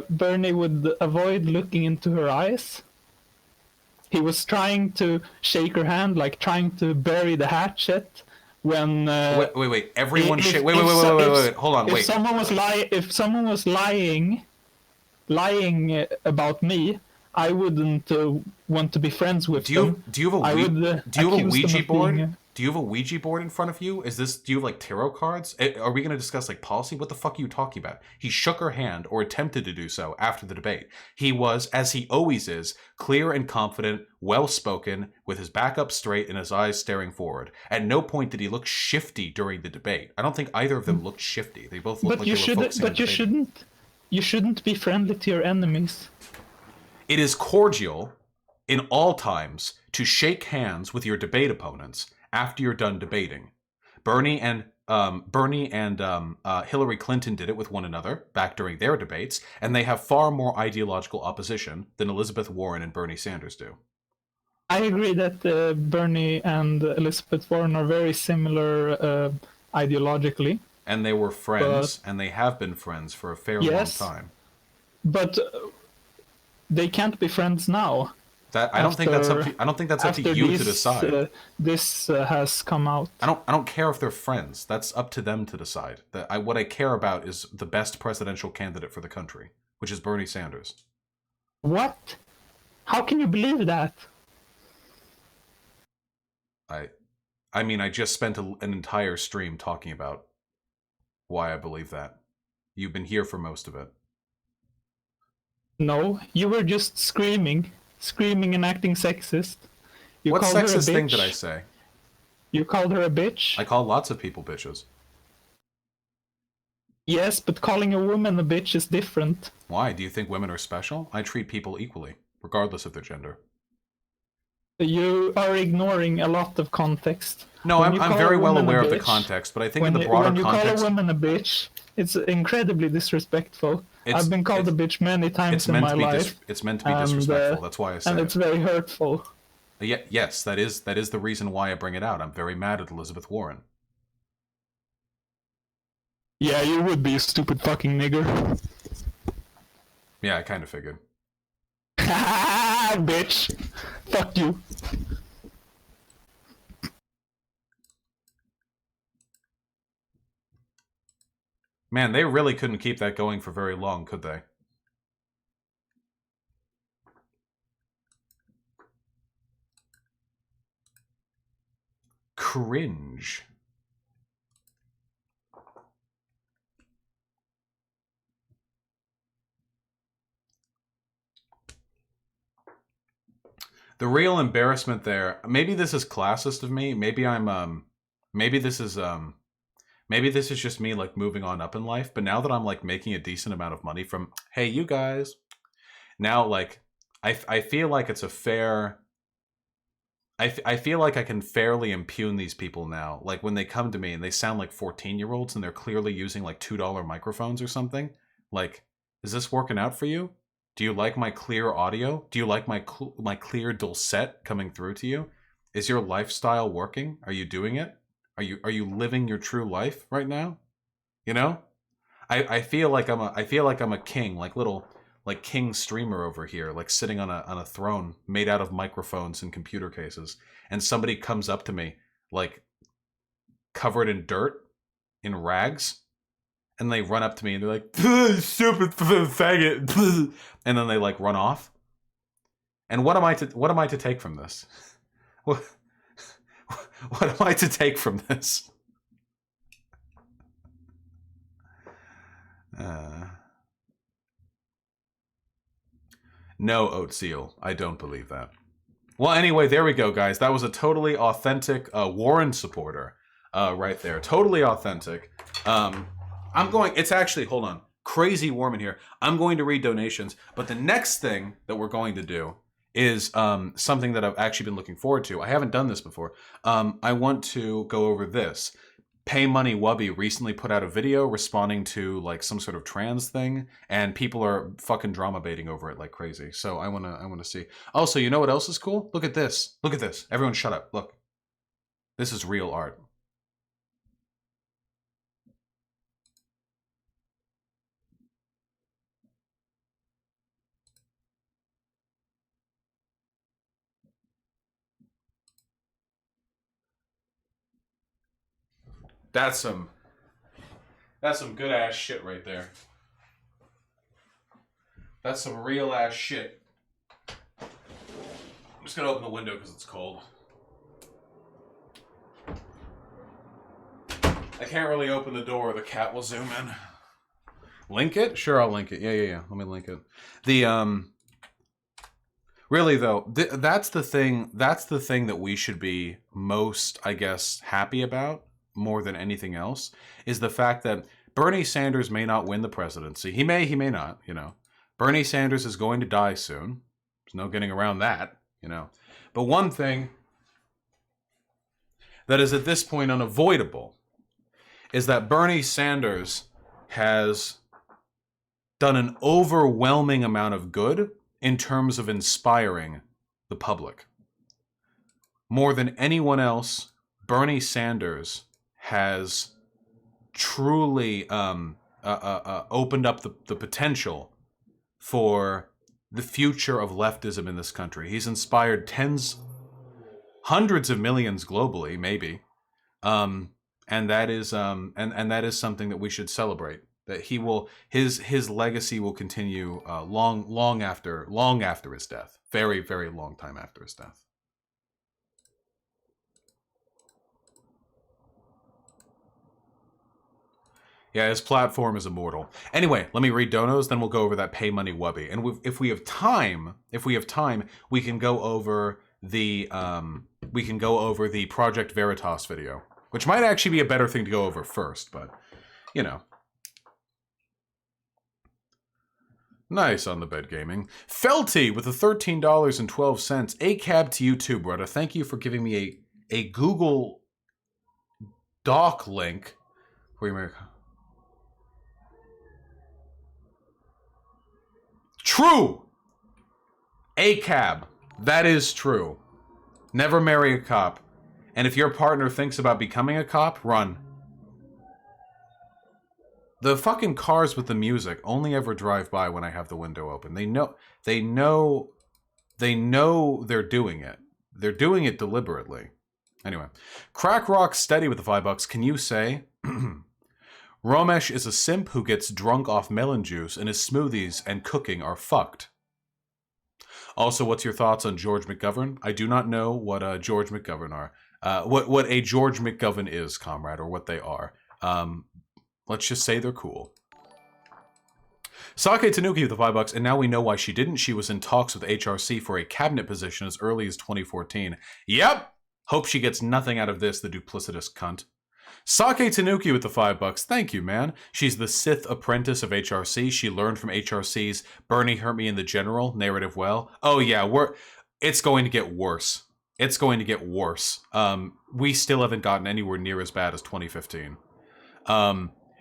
Bernie would avoid looking into her eyes. He was trying to shake her hand, like trying to bury the hatchet. When wait, everyone wait, hold on, wait. If someone was lying about me, I wouldn't want to be friends with them. Do you have a Ouija board? Do you have a Ouija board in front of you? Do you have like tarot cards? Are we going to discuss like policy? What the fuck are you talking about? He shook her hand, or attempted to do so, after the debate. He was, as he always is, clear and confident, well-spoken, with his back up straight and his eyes staring forward. At no point did he look shifty during the debate. I don't think either of them looked shifty. They both looked like they were focusing on the debate. You shouldn't be friendly to your enemies. It is cordial, in all times, to shake hands with your debate opponents after you're done debating. Bernie and Hillary Clinton did it with one another back during their debates, and they have far more ideological opposition than Elizabeth Warren and Bernie Sanders do. I agree that Bernie and Elizabeth Warren are very similar ideologically. And they were friends, and they have been friends for a fairly long time. But they can't be friends now. I don't think that's up to you to decide. This has come out. I don't care if they're friends. That's up to them to decide. What I care about is the best presidential candidate for the country, which is Bernie Sanders. What? How can you believe that? I mean, I just spent an entire stream talking about why I believe that. You've been here for most of it. No, you were just screaming and acting sexist. What sexist thing did I say? You called her a bitch? I call lots of people bitches. Yes, but calling a woman a bitch is different. Why? Do you think women are special? I treat people equally. regardless of their gender. You are ignoring a lot of context. No, When I'm you call very a well woman a aware of the bitch, context, but I think in when the broader when you context... call a woman a bitch, it's incredibly disrespectful. I've been called a bitch many times in my life. It's meant to be disrespectful, that's why I say and it. it's very hurtful. Yes, that is the reason why I bring it out. I'm very mad at Elizabeth Warren. Yeah, you would be a stupid fucking nigger. Yeah, I kind of figured. Bitch. Fuck you. Man, they really couldn't keep that going for very long, could they? Cringe. The real embarrassment there, maybe this is classist of me, maybe this is just me like moving on up in life, but now that I'm like making a decent amount of money from, hey, you guys, now like I feel like it's a fair, I feel like I can fairly impugn these people now. Like when they come to me and they sound like 14-year-olds and they're clearly using like $2 microphones or something. Like, is this working out for you? Do you like my clear audio? Do you like my clear dulcet coming through to you? Is your lifestyle working? Are you doing it? Are you living your true life right now? You know? I feel like I'm a king, like king streamer over here, like sitting on a throne made out of microphones and computer cases, and somebody comes up to me like covered in dirt, in rags, and they run up to me and they're like, stupid faggot, and then they like run off. And what am I to take from this? What am I to take from this? No, Oat Seal. I don't believe that. Well, anyway, there we go, guys. That was a totally authentic Warren supporter right there. Totally authentic. It's actually, hold on, crazy warm in here. I'm going to read donations, but the next thing that we're going to do is something that I've actually been looking forward to. I haven't done this before. I want to go over this. PAYMONEYWUBBY recently put out a video responding to like some sort of trans thing, and people are fucking drama baiting over it like crazy. So I wanna see. Also, you know what else is cool? Look at this. Look at this. Everyone shut up. Look. This is real art. That's some good ass shit right there. That's some real ass shit. I'm just gonna open the window because it's cold. I can't really open the door, the cat will zoom in. Link it? Sure, I'll link it. Yeah. Let me link it. Really though, that's the thing that we should be most, I guess, happy about more than anything else, is the fact that Bernie Sanders may not win the presidency. He may not, you know. Bernie Sanders is going to die soon. There's no getting around that, you know. But one thing that is at this point unavoidable is that Bernie Sanders has done an overwhelming amount of good in terms of inspiring the public. More than anyone else, Bernie Sanders has truly opened up the potential for the future of leftism in this country. He's inspired hundreds of millions globally, maybe, and that is that is something that we should celebrate. That his legacy will continue long after his death, very, very long time after his death. Yeah, his platform is immortal. Anyway, let me read donos, then we'll go over that PAYMONEYWUBBY. And if we have time, we can go over the Project Veritas video, which might actually be a better thing to go over first, but you know. Nice on the bed gaming. Felty with the $13.12. A cab to YouTube, brother. Thank you for giving me a Google Doc link for your True! A cab. That is true. Never marry a cop. And if your partner thinks about becoming a cop, run. The fucking cars with the music only ever drive by when I have the window open. They know they're doing it. They're doing it deliberately. Anyway, Crack Rock Steady with the $5. Can you say Romesh is a simp who gets drunk off melon juice and his smoothies and cooking are fucked? Also, what's your thoughts on George McGovern? I do not know what George McGovern are. What a George McGovern is, comrade, or what they are. Let's just say they're cool. Sake Tanuki with the $5, and now we know why she didn't. She was in talks with HRC for a cabinet position as early as 2014. Yep! Hope she gets nothing out of this, the duplicitous cunt. Sake Tanuki with the $5. Thank you, man. She's the Sith apprentice of HRC. She learned from HRC's Bernie hurt me in the general narrative well. Oh yeah, it's going to get worse. It's going to get worse. We still haven't gotten anywhere near as bad as 2015.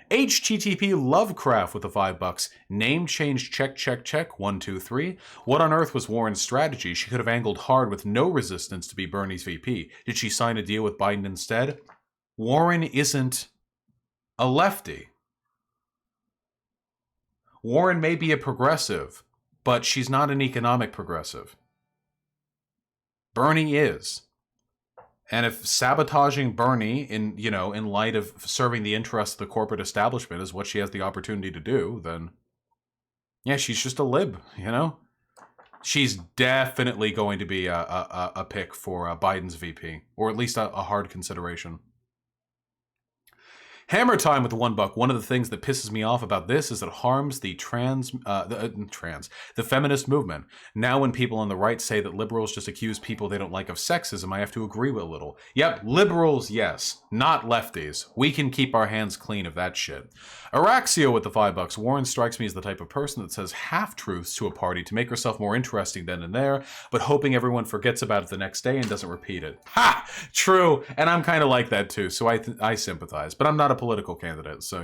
HTTP Lovecraft with the $5. Name change check. 1, 2, 3. What on earth was Warren's strategy? She could have angled hard with no resistance to be Bernie's VP. Did she sign a deal with Biden instead? Warren isn't a lefty. Warren may be a progressive, but she's not an economic progressive. Bernie is. And if sabotaging Bernie in light of serving the interests of the corporate establishment is what she has the opportunity to do, then yeah, she's just a lib, She's definitely going to be a pick for Biden's VP, or at least a hard consideration. Hammer Time with the $1. One of the things that pisses me off about this is it harms the the feminist movement. Now when people on the right say that liberals just accuse people they don't like of sexism, I have to agree with a little. Yep, liberals, yes. Not lefties. We can keep our hands clean of that shit. Araxio with the $5. Warren strikes me as the type of person that says half-truths to a party to make herself more interesting then and there, but hoping everyone forgets about it the next day and doesn't repeat it. Ha! True, and I'm kind of like that too, so I sympathize. But I'm not a political candidate, so,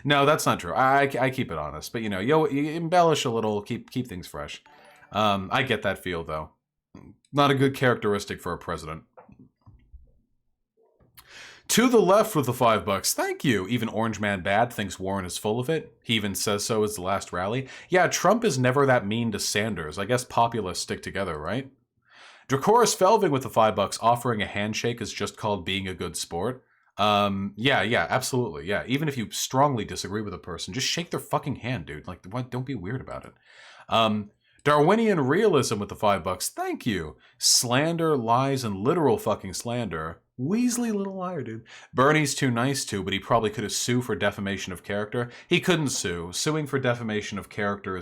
no, that's not true. I keep it honest, but, you embellish a little, keep things fresh. I get that feel, though. Not a good characteristic for a president. To the left with the $5. Thank you. Even Orange Man Bad thinks Warren is full of it. He even says so as the last rally. Yeah, Trump is never that mean to Sanders. I guess populists stick together, right? Dracoris Felving with the $5. Offering a handshake is just called being a good sport. Yeah, absolutely. Yeah, even if you strongly disagree with a person, just shake their fucking hand, dude. Like, what? Don't be weird about it. Darwinian Realism with the $5. Thank you. Slander, lies, and literal fucking slander. Weasley little liar, dude. Bernie's too nice to, but he probably could have sued for defamation of character. He couldn't sue. Suing for defamation of character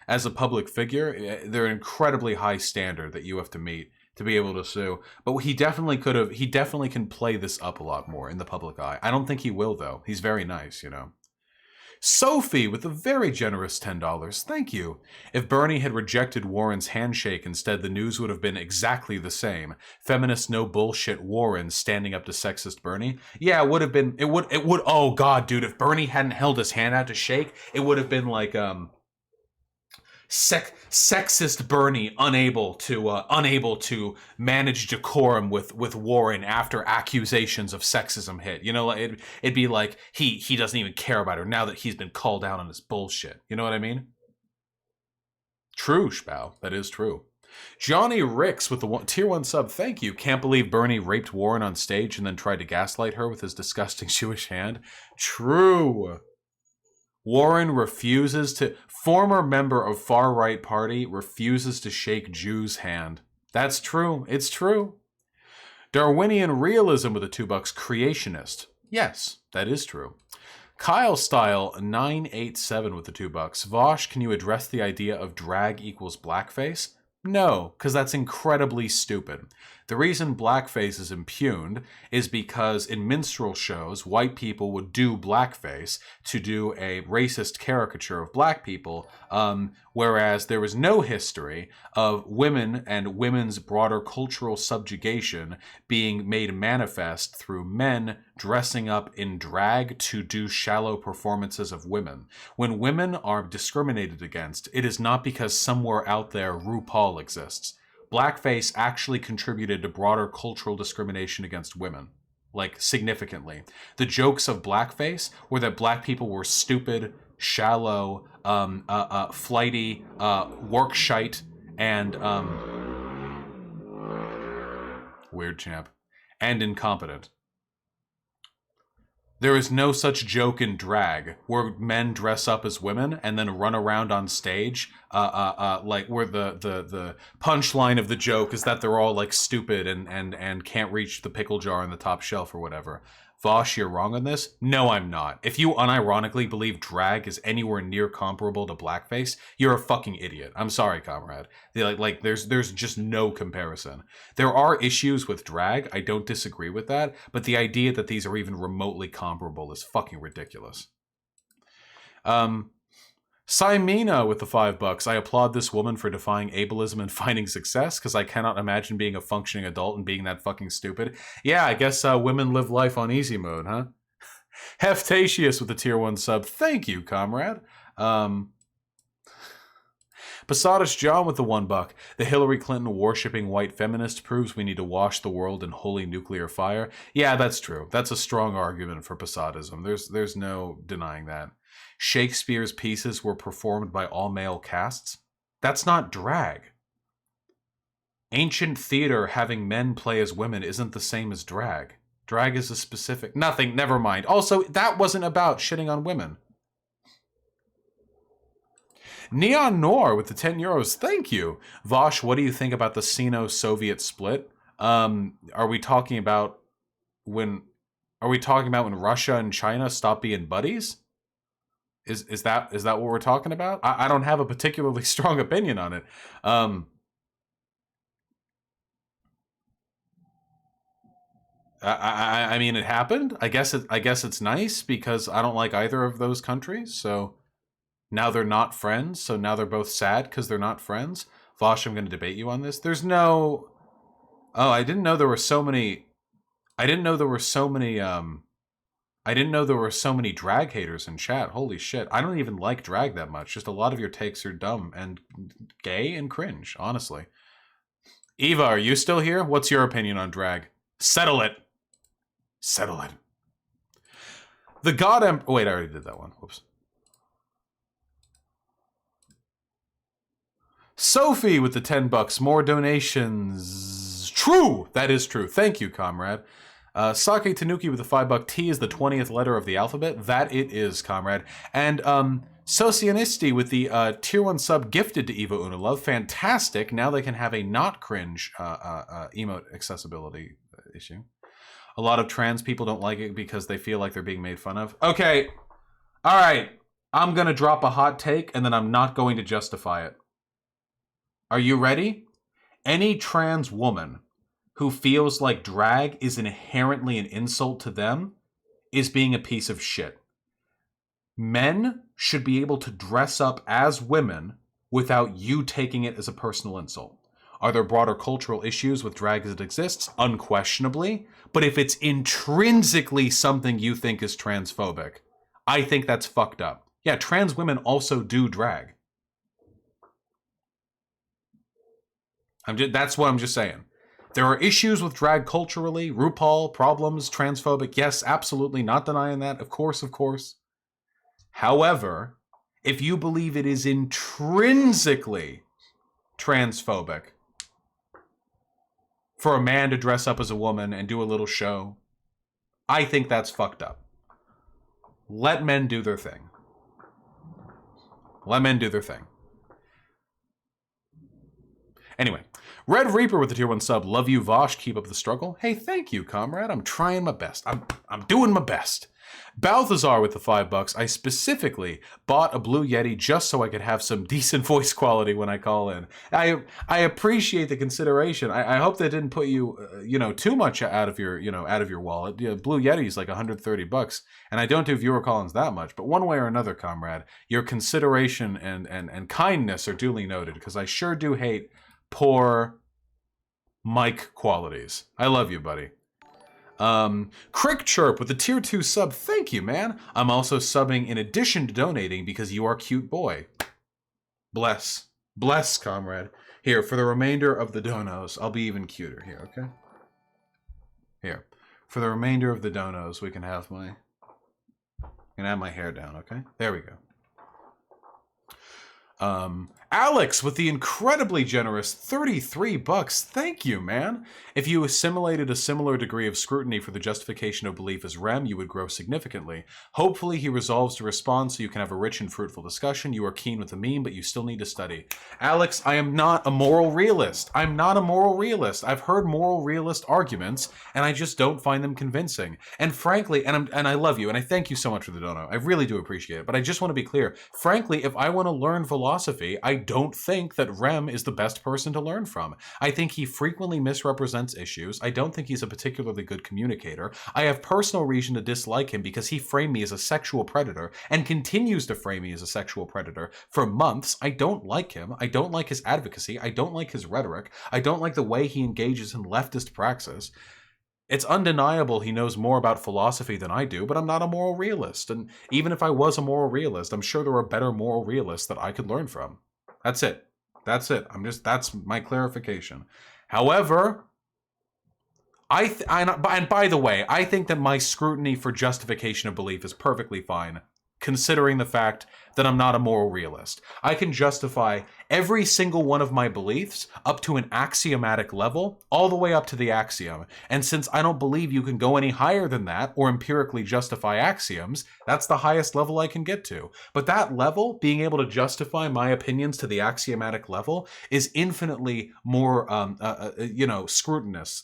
as a public figure, they're an incredibly high standard that you have to meet to be able to sue. But he definitely could have. He definitely can play this up a lot more in the public eye. I don't think he will, though. He's very nice, Sophie with a very generous $10. Thank you. If Bernie had rejected Warren's handshake instead, the news would have been exactly the same. Feminist no bullshit Warren standing up to sexist Bernie. Yeah, it would have been. It would. Oh God, dude! If Bernie hadn't held his hand out to shake, it would have been like sexist Bernie unable to manage decorum with Warren after accusations of sexism hit. It'd be like he doesn't even care about her now that he's been called out on his bullshit. You know what I mean? True, Spau. That is true. Johnny Ricks with the tier 1 sub. Thank you. Can't believe Bernie raped Warren on stage and then tried to gaslight her with his disgusting Jewish hand. True. Warren refuses to... Former member of far-right party refuses to shake Jew's hand. That's true. It's true. Darwinian Realism with the $2. Creationist. Yes, that is true. Kyle Style 987 with the $2. Vosh, can you address the idea of drag equals blackface? No, because that's incredibly stupid. The reason blackface is impugned is because in minstrel shows, white people would do blackface to do a racist caricature of black people, whereas there was no history of women and women's broader cultural subjugation being made manifest through men dressing up in drag to do shallow performances of women. When women are discriminated against, it is not because somewhere out there RuPaul exists. Blackface actually contributed to broader cultural discrimination against women, like significantly. The jokes of blackface were that black people were stupid, shallow, flighty, work-shite, and weird champ, and incompetent. There is no such joke in drag where men dress up as women and then run around on stage, like where the punchline of the joke is that they're all like stupid and can't reach the pickle jar on the top shelf or whatever. Vosh, you're wrong on this? No, I'm not. If you unironically believe drag is anywhere near comparable to blackface, you're a fucking idiot. I'm sorry, comrade. Like there's just no comparison. There are issues with drag. I don't disagree with that, but the idea that these are even remotely comparable is fucking ridiculous. Simena with the $5. I applaud this woman for defying ableism and finding success, because I cannot imagine being a functioning adult and being that fucking stupid. Yeah, I guess women live life on easy mode, huh? Heftatius with the tier 1 sub. Thank you, comrade. Posadas John with the $1. The Hillary Clinton worshipping white feminist proves we need to wash the world in holy nuclear fire. Yeah, that's true. That's a strong argument for Posadism. There's no denying that. Shakespeare's pieces were performed by all-male casts. That's not drag. Ancient theater having men play as women isn't the same as drag. Drag is a specific... Nothing, never mind. Also, that wasn't about shitting on women. Neon Noir with the €10. Thank you. Vosh, what do you think about the Sino-Soviet split? Are we talking about when Russia and China stop being buddies? Is that what we're talking about? I don't have a particularly strong opinion on it. I mean, it happened. I guess it's nice because I don't like either of those countries. So now they're not friends. So now they're both sad because they're not friends. Vosh, I'm going to debate you on this. There's no. Oh, I didn't know there were so many. I didn't know there were so many drag haters in chat. Holy shit. I don't even like drag that much. Just a lot of your takes are dumb and gay and cringe, honestly. Eva, are you still here? What's your opinion on drag? Settle it. Settle it. The God wait, I already did that one. Whoops. Sophie with the $10. More donations. True. That is true. Thank you, comrade. Sake Tanuki with the $5. T is the 20th letter of the alphabet. That it is, comrade. And Socianisti with the tier 1 sub gifted to Eva Unilove. Fantastic. Now they can have a not cringe emote accessibility issue. A lot of trans people don't like it because they feel like they're being made fun of. Okay. All right. I'm going to drop a hot take and then I'm not going to justify it. Are you ready? Any trans woman who feels like drag is inherently an insult to them is being a piece of shit. Men should be able to dress up as women without you taking it as a personal insult. Are there broader cultural issues with drag as it exists? Unquestionably. But if it's intrinsically something you think is transphobic, I think that's fucked up. Yeah, trans women also do drag. That's what I'm just saying. There are issues with drag culturally, RuPaul, problems, transphobic. Yes, absolutely, not denying that. Of course, of course. However, if you believe it is intrinsically transphobic for a man to dress up as a woman and do a little show, I think that's fucked up. Let men do their thing. Let men do their thing. Anyway, Red Reaper with the tier 1 sub. Love you, Vosh. Keep up the struggle. Hey, thank you, comrade. I'm trying my best. I'm doing my best. Balthazar with the $5. I specifically bought a Blue Yeti just so I could have some decent voice quality when I call in. I appreciate the consideration. I hope that didn't put you, too much out of your, out of your wallet. Blue Yeti's like $130, and I don't do viewer call-ins that much. But one way or another, comrade, your consideration and kindness are duly noted, because I sure do hate poor mic qualities. I love you, buddy. Crick Chirp with the tier 2 sub. Thank you, man. I'm also subbing in addition to donating because you are cute boy. Bless. Bless, comrade. Here, for the remainder of the donos, I'll be even cuter here, okay? Here. For the remainder of the donos, we can have my hair down, okay? There we go. Alex with the incredibly generous $33. Thank you, man. If you assimilated a similar degree of scrutiny for the justification of belief as Rem, you would grow significantly. Hopefully he resolves to respond so you can have a rich and fruitful discussion. You are keen with the meme, but you still need to study. Alex, I am not a moral realist. I'm not a moral realist. I've heard moral realist arguments, and I just don't find them convincing. And frankly, and I love you, and I thank you so much for the dono. I really do appreciate it, but I just want to be clear. Frankly, if I want to learn philosophy, I don't think that Rem is the best person to learn from. I think he frequently misrepresents issues. I don't think he's a particularly good communicator. I have personal reason to dislike him because he framed me as a sexual predator and continues to frame me as a sexual predator for months. I don't like him. I don't like his advocacy. I don't like his rhetoric. I don't like the way he engages in leftist praxis. It's undeniable he knows more about philosophy than I do, but I'm not a moral realist. And even if I was a moral realist, I'm sure there are better moral realists that I could learn from. That's it. That's it. That's my clarification. However, and by the way, I think that my scrutiny for justification of belief is perfectly fine, considering the fact that I'm not a moral realist. I can justify every single one of my beliefs up to an axiomatic level, all the way up to the axiom. And since I don't believe you can go any higher than that or empirically justify axioms, that's the highest level I can get to. But that level, being able to justify my opinions to the axiomatic level, is infinitely more, scrutinous,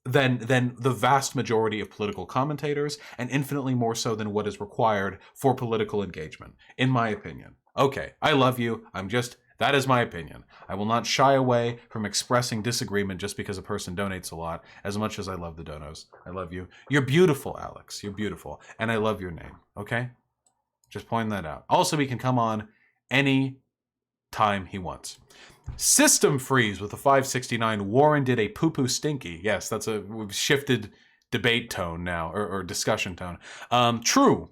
than the vast majority of political commentators, and infinitely more so than what is required for political engagement, in my opinion. Okay, I love you. That is my opinion. I will not shy away from expressing disagreement just because a person donates a lot, as much as I love the donos. I love you. You're beautiful, Alex. You're beautiful. And I love your name, okay? Just pointing that out. Also, he can come on any time he wants. System Freeze with a 569. Warren did a poo-poo stinky. Yes, we've shifted debate tone now, or discussion tone. True.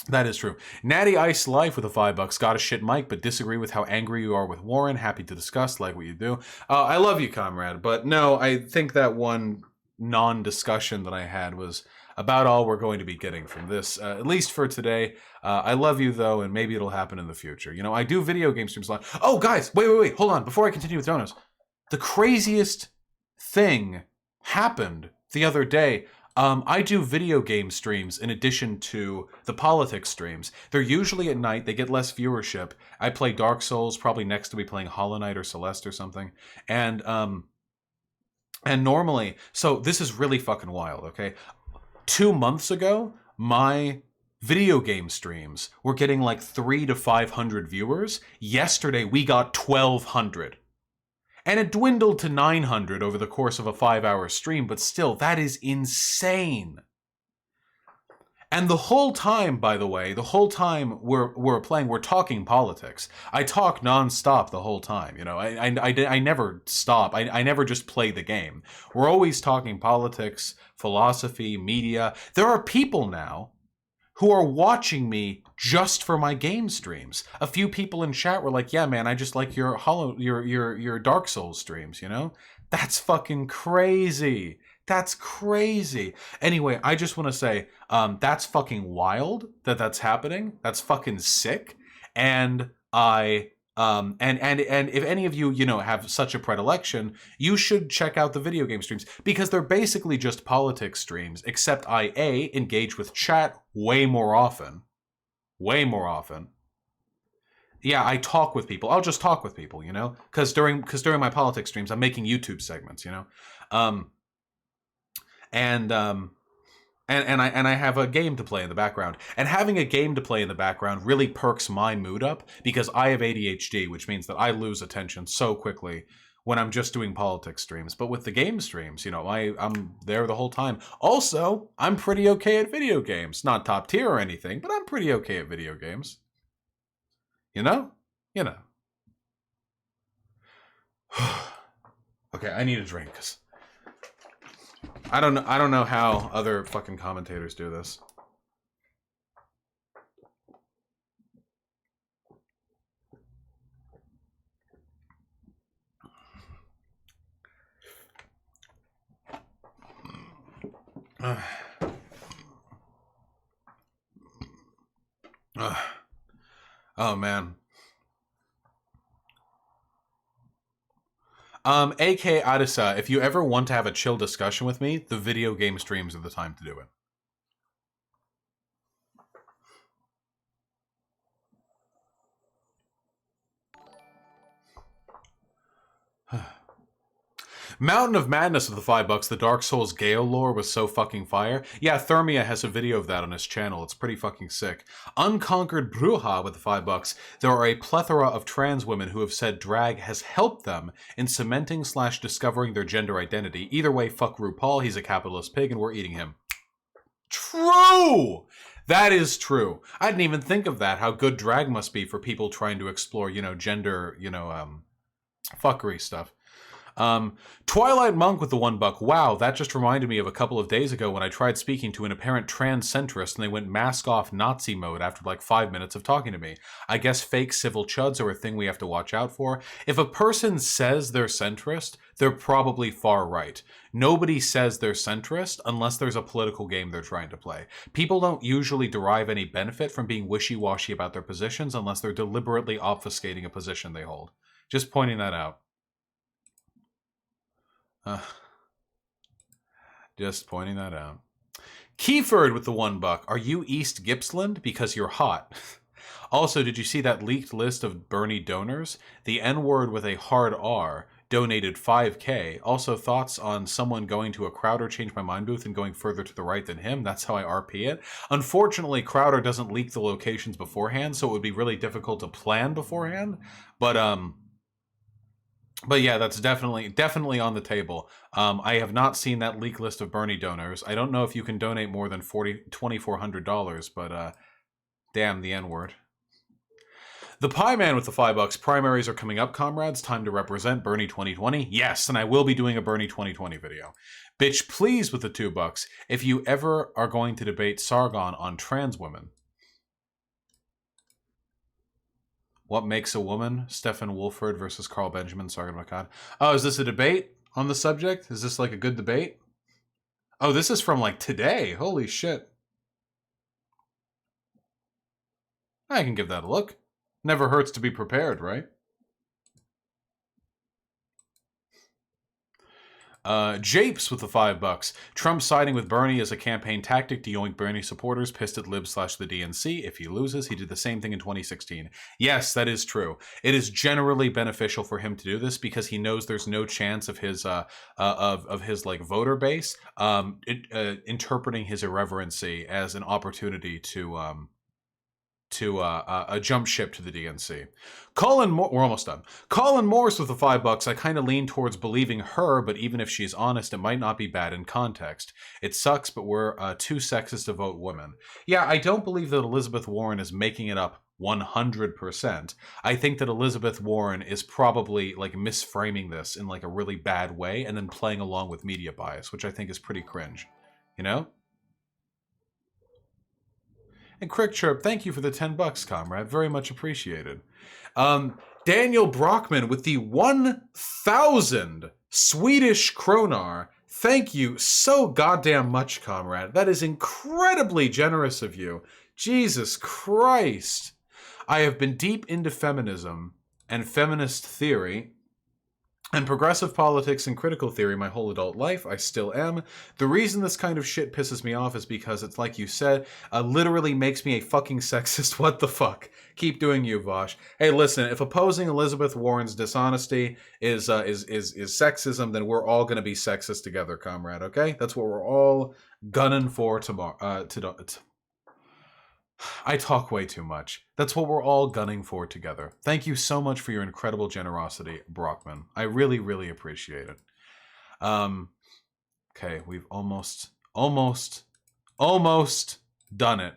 That is true. Natty Ice Life with a $5. Got a shit mic, but disagree with how angry you are with Warren. Happy to discuss, like what you do. I love you, comrade, but no, I think that one non-discussion that I had was about all we're going to be getting from this, at least for today. I love you, though, and maybe it'll happen in the future. I do video game streams a lot. Oh, guys, wait, hold on. Before I continue with donos, the craziest thing happened the other day. I do video game streams in addition to the politics streams. They're usually at night. They get less viewership. I play Dark Souls. Probably next to be playing Hollow Knight or Celeste or something. And normally, so this is really fucking wild, okay? 2 months ago, my video game streams were getting like 300 to 500 viewers. Yesterday, we got 1,200. And it dwindled to 900 over the course of a 5-hour stream, but still, that is insane. And the whole time, by the way, we're playing, we're talking politics. I talk nonstop the whole time, I never stop. I never just play the game. We're always talking politics, philosophy, media. There are people now who are watching me just for my game streams. A few people in chat were like, yeah, man, I just like your Dark Souls streams, That's fucking crazy. That's crazy. Anyway, I just want to say, that's fucking wild that's happening. That's fucking sick. And and if any of you, have such a predilection, you should check out the video game streams, because they're basically just politics streams, except I engage with chat way more often, Yeah, I talk with people. I'll just talk with people, you know? Because during my politics streams, I'm making YouTube segments, you know? And I have a game to play in the background. And having a game to play in the background really perks my mood up because I have ADHD, which means that I lose attention so quickly when I'm just doing politics streams. But with the game streams, you know, I'm there the whole time. Also, I'm pretty okay at video games. Not top tier or anything, but I'm pretty okay at video games. You know? You know. Okay, I need a drink because I don't know how other fucking commentators do this. Oh man. AK Adisa, if you ever want to have a chill discussion with me, the video game streams are the time to do it. Mountain of Madness with the $5. The Dark Souls Gale lore was so fucking fire. Yeah, Thermia has a video of that on his channel. It's pretty fucking sick. Unconquered Bruja with the $5. There are a plethora of trans women who have said drag has helped them in cementing / discovering their gender identity. Either way, fuck RuPaul. He's a capitalist pig and we're eating him. True! That is true. I didn't even think of that. How good drag must be for people trying to explore, you know, gender, you know, fuckery stuff. Twilight Monk with the $1. Wow, that just reminded me of a couple of days ago when I tried speaking to an apparent trans centrist and they went mask off Nazi mode after like 5 minutes of talking to me. I guess fake civil chuds are a thing we have to watch out for. If a person says they're centrist, they're probably far right. Nobody says they're centrist unless there's a political game they're trying to play. People don't usually derive any benefit from being wishy-washy about their positions unless they're deliberately obfuscating a position they hold. Just pointing that out. Just pointing that out. Keyford with the $1. Are you East Gippsland? Because you're hot. Also, did you see that leaked list of Bernie donors? The N-word with a hard R donated $5K. Also, thoughts on someone going to a Crowder Change My Mind booth and going further to the right than him? That's how I RP it. Unfortunately, Crowder doesn't leak the locations beforehand, so it would be really difficult to plan beforehand. But yeah, that's definitely on the table. I have not seen that leak list of Bernie donors. I don't know if you can donate more than $2,400, but damn the N-word. The Pie Man with the $5. Primaries are coming up, comrades. Time to represent Bernie 2020. Yes, and I will be doing a Bernie 2020 video. Bitch Please with the $2. If you ever are going to debate Sargon on trans women. What makes a woman? Stefan Wolford versus Carl Benjamin, Sargon Akkad. Oh, is this a debate on the subject? Is this like a good debate? Oh, this is from like today. Holy shit. I can give that a look. Never hurts to be prepared, right? Japes with the $5. Trump siding with Bernie as a campaign tactic to yoink Bernie supporters pissed at libs / the DNC. If he loses, he did the same thing in 2016. Yes, that is true. It is generally beneficial for him to do this because he knows there's no chance of his like voter base interpreting his irreverency as an opportunity to a jump ship to the DNC. We're almost done. Colin Morse with the $5. I kind of lean towards believing her, but even if she's honest, it might not be bad in context. It sucks, but we're too sexist to vote women. Yeah, I don't believe that Elizabeth Warren is making it up 100%. I think that Elizabeth Warren is probably like misframing this in like a really bad way and then playing along with media bias, which I think is pretty cringe. You know? And Crick Chirp, thank you for the $10, comrade. Very much appreciated. Daniel Brockman with the 1,000 Swedish kronar. Thank you so goddamn much, comrade. That is incredibly generous of you. Jesus Christ. I have been deep into feminism and feminist theory And progressive politics and critical theory my whole adult life, I still am. The reason this kind of shit pisses me off is because it's like you said, literally makes me a fucking sexist. What the fuck? Keep doing you, Vosh. Hey, listen, if opposing Elizabeth Warren's dishonesty is sexism, then we're all gonna be sexist together, comrade, okay? That's what we're all gunning for tomorrow. I talk way too much. That's what we're all gunning for together. Thank you so much for your incredible generosity, Brockman. I really, really appreciate it. Okay, we've almost done it.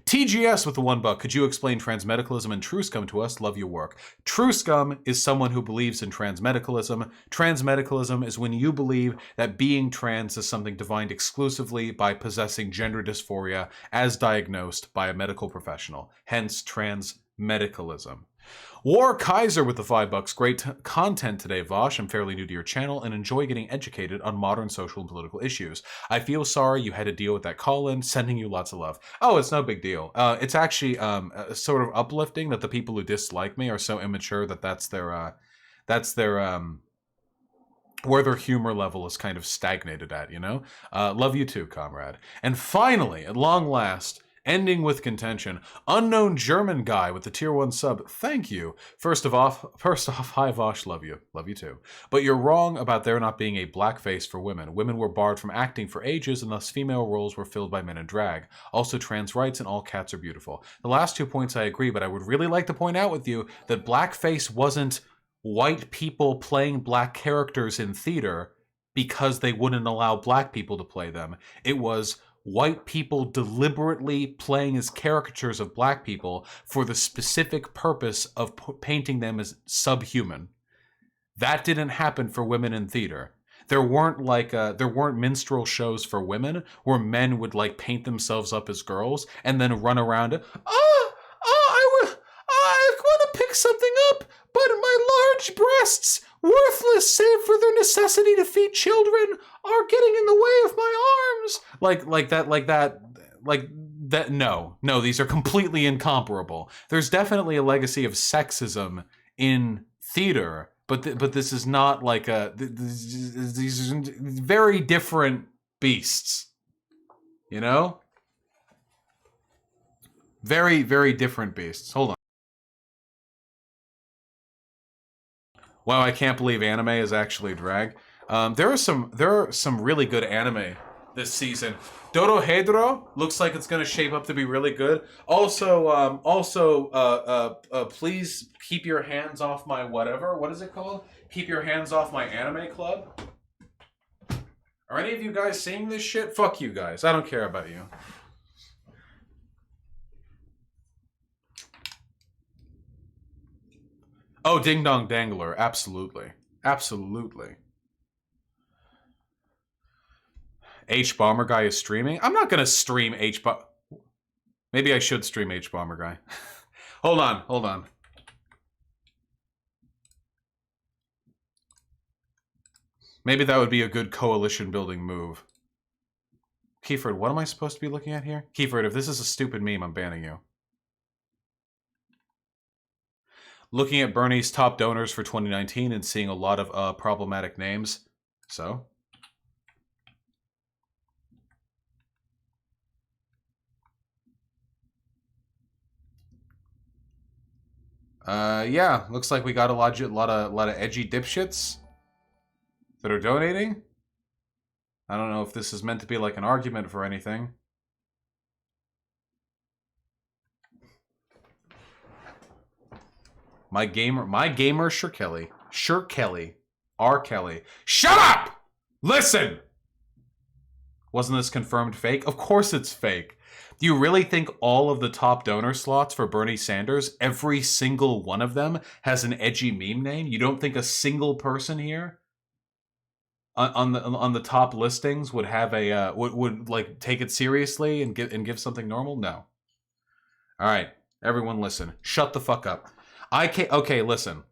TGS with the $1. Could you explain transmedicalism and true scum to us? Love your work. True scum is someone who believes in transmedicalism. Transmedicalism is when you believe that being trans is something defined exclusively by possessing gender dysphoria as diagnosed by a medical professional. Hence, transmedicalism. War Kaiser with the $5. Great content today, Vosh. I'm fairly new to your channel and enjoy getting educated on modern social and political issues. I feel sorry you had to deal with that call-in. Sending you lots of love. Oh, it's no big deal. It's actually sort of uplifting that the people who dislike me are so immature that that's their where their humor level is kind of stagnated at, you know? Love you too, comrade. And finally, at long last, ending with contention, unknown German guy with the tier 1 sub, thank you. First off, hi Vosh, love you too. But you're wrong about there not being a blackface for women. Women were barred from acting for ages and thus female roles were filled by men in drag. Also trans rights and all cats are beautiful. The last 2 points I agree, but I would really like to point out with you that blackface wasn't white people playing black characters in theater because they wouldn't allow black people to play them. It was white people deliberately playing as caricatures of black people for the specific purpose of painting them as subhuman. That didn't happen for women in theater. There weren't minstrel shows for women where men would like paint themselves up as girls and then run around. I want to pick something up, but my large breasts, worthless save for their necessity to feed children, are getting in the way of my arms. Like that. No, these are completely incomparable. There's definitely a legacy of sexism in theater, but this is not like these are very different beasts, you know? Very, very different beasts. Hold on. Wow, I can't believe anime is actually drag. There are some really good anime this season. Dorohedoro looks like it's gonna shape up to be really good. Also, please keep your hands off my whatever. What is it called? Keep your hands off my anime club. Are any of you guys seeing this shit? Fuck you guys. I don't care about you. Oh, Ding Dong Dangler. Absolutely. Absolutely. H Bomber Guy is streaming. I'm not going to stream H Bomber. Maybe I should stream H Bomber Guy. Hold on. Maybe that would be a good coalition building move. Keyford, what am I supposed to be looking at here? Keyford, if this is a stupid meme, I'm banning you. Looking at Bernie's top donors for 2019 and seeing a lot of problematic names. So? Yeah, looks like we got a lot of edgy dipshits that are donating. I don't know if this is meant to be like an argument for anything. My gamer, Sure Kelly, R. Kelly. Shut up! Listen! Wasn't this confirmed fake? Of course it's fake. Do you really think all of the top donor slots for Bernie Sanders, every single one of them, has an edgy meme name? You don't think a single person here on the top listings would have a would like take it seriously and give something normal? No. All right, everyone, listen. Shut the fuck up. Okay, listen.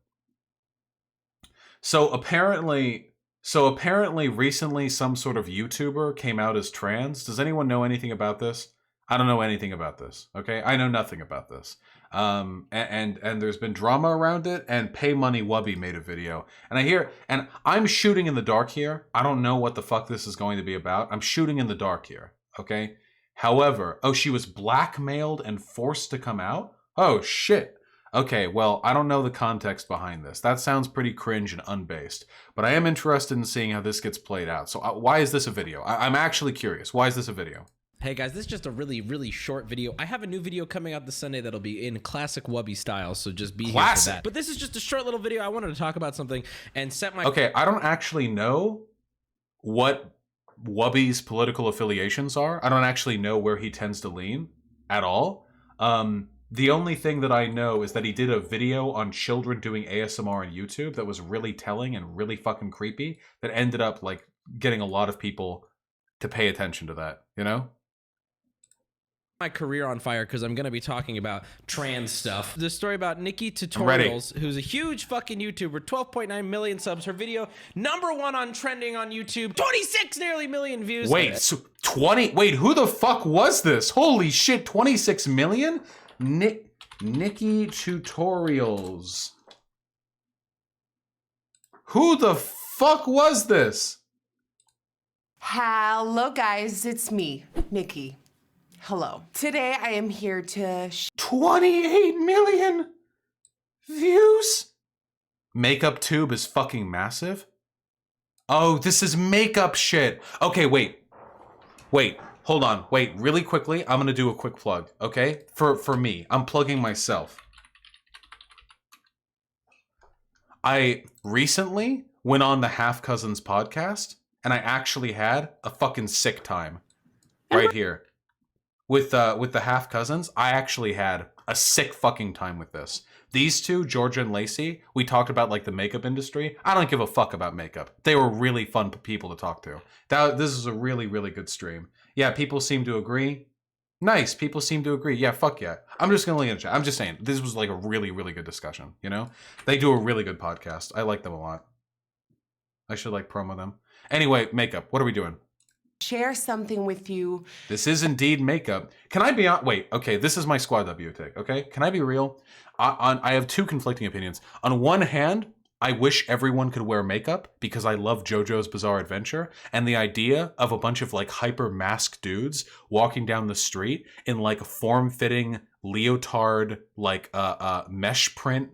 So apparently recently some sort of YouTuber came out as trans. Does anyone know anything about this? I don't know anything about this, okay? I know nothing about this. And there's been drama around it, and PAYMONEYWUBBY made a video. And I'm shooting in the dark here. I don't know what the fuck this is going to be about. I'm shooting in the dark here, okay? However, oh, she was blackmailed and forced to come out? Oh, shit. Okay, well, I don't know the context behind this. That sounds pretty cringe and unbased. But I am interested in seeing how this gets played out. So why is this a video? I'm actually curious. Why is this a video? Hey guys, this is just a really short video. I have a new video coming out this Sunday that'll be in classic Wubby style, so just be here for that. But this is just a short little video. I wanted to talk about something and set my... Okay, I don't actually know what Wubby's political affiliations are. I don't actually know where he tends to lean at all. The only thing that I know is that he did a video on children doing ASMR on YouTube that was really telling and really fucking creepy that ended up like getting a lot of people to pay attention to that, you know? My career on fire because I'm going to be talking about trans stuff. The story about Nikki Tutorials, who's a huge fucking YouTuber, 12.9 million subs. Her video #1 on trending on YouTube, 26 nearly million views. Wait, so 20? Wait, who the fuck was this? Holy shit, 26 million? Nikki Tutorials. Who the fuck was this? Hello guys, it's me, Nikki. Hello. Today I am here to 28 million views? Makeup tube is fucking massive? Oh, this is makeup shit. Okay, wait, hold on. Wait, really quickly, I'm gonna do a quick plug, okay? For me, I'm plugging myself. I recently went on the Half Cousins podcast, and I actually had a fucking sick time right here. With the Half Cousins, I actually had a sick fucking time with this. These two, Georgia and Lacey, we talked about like the makeup industry. I don't give a fuck about makeup. They were really fun people to talk to. This is a really good stream. Yeah, people seem to agree. Nice, people seem to agree. Yeah, fuck yeah. I'm just gonna link in the chat. I'm just saying, this was like a really good discussion, you know? They do a really good podcast. I like them a lot. I should like promo them. Anyway, makeup, what are we doing? share something with you. This is indeed makeup. Can I be on? Wait, okay, this is my Squad W take, okay? Can I be real? I have two conflicting opinions. On one hand, I wish everyone could wear makeup because I love JoJo's Bizarre Adventure, and the idea of a bunch of like hyper masked dudes walking down the street in like a form-fitting leotard like mesh print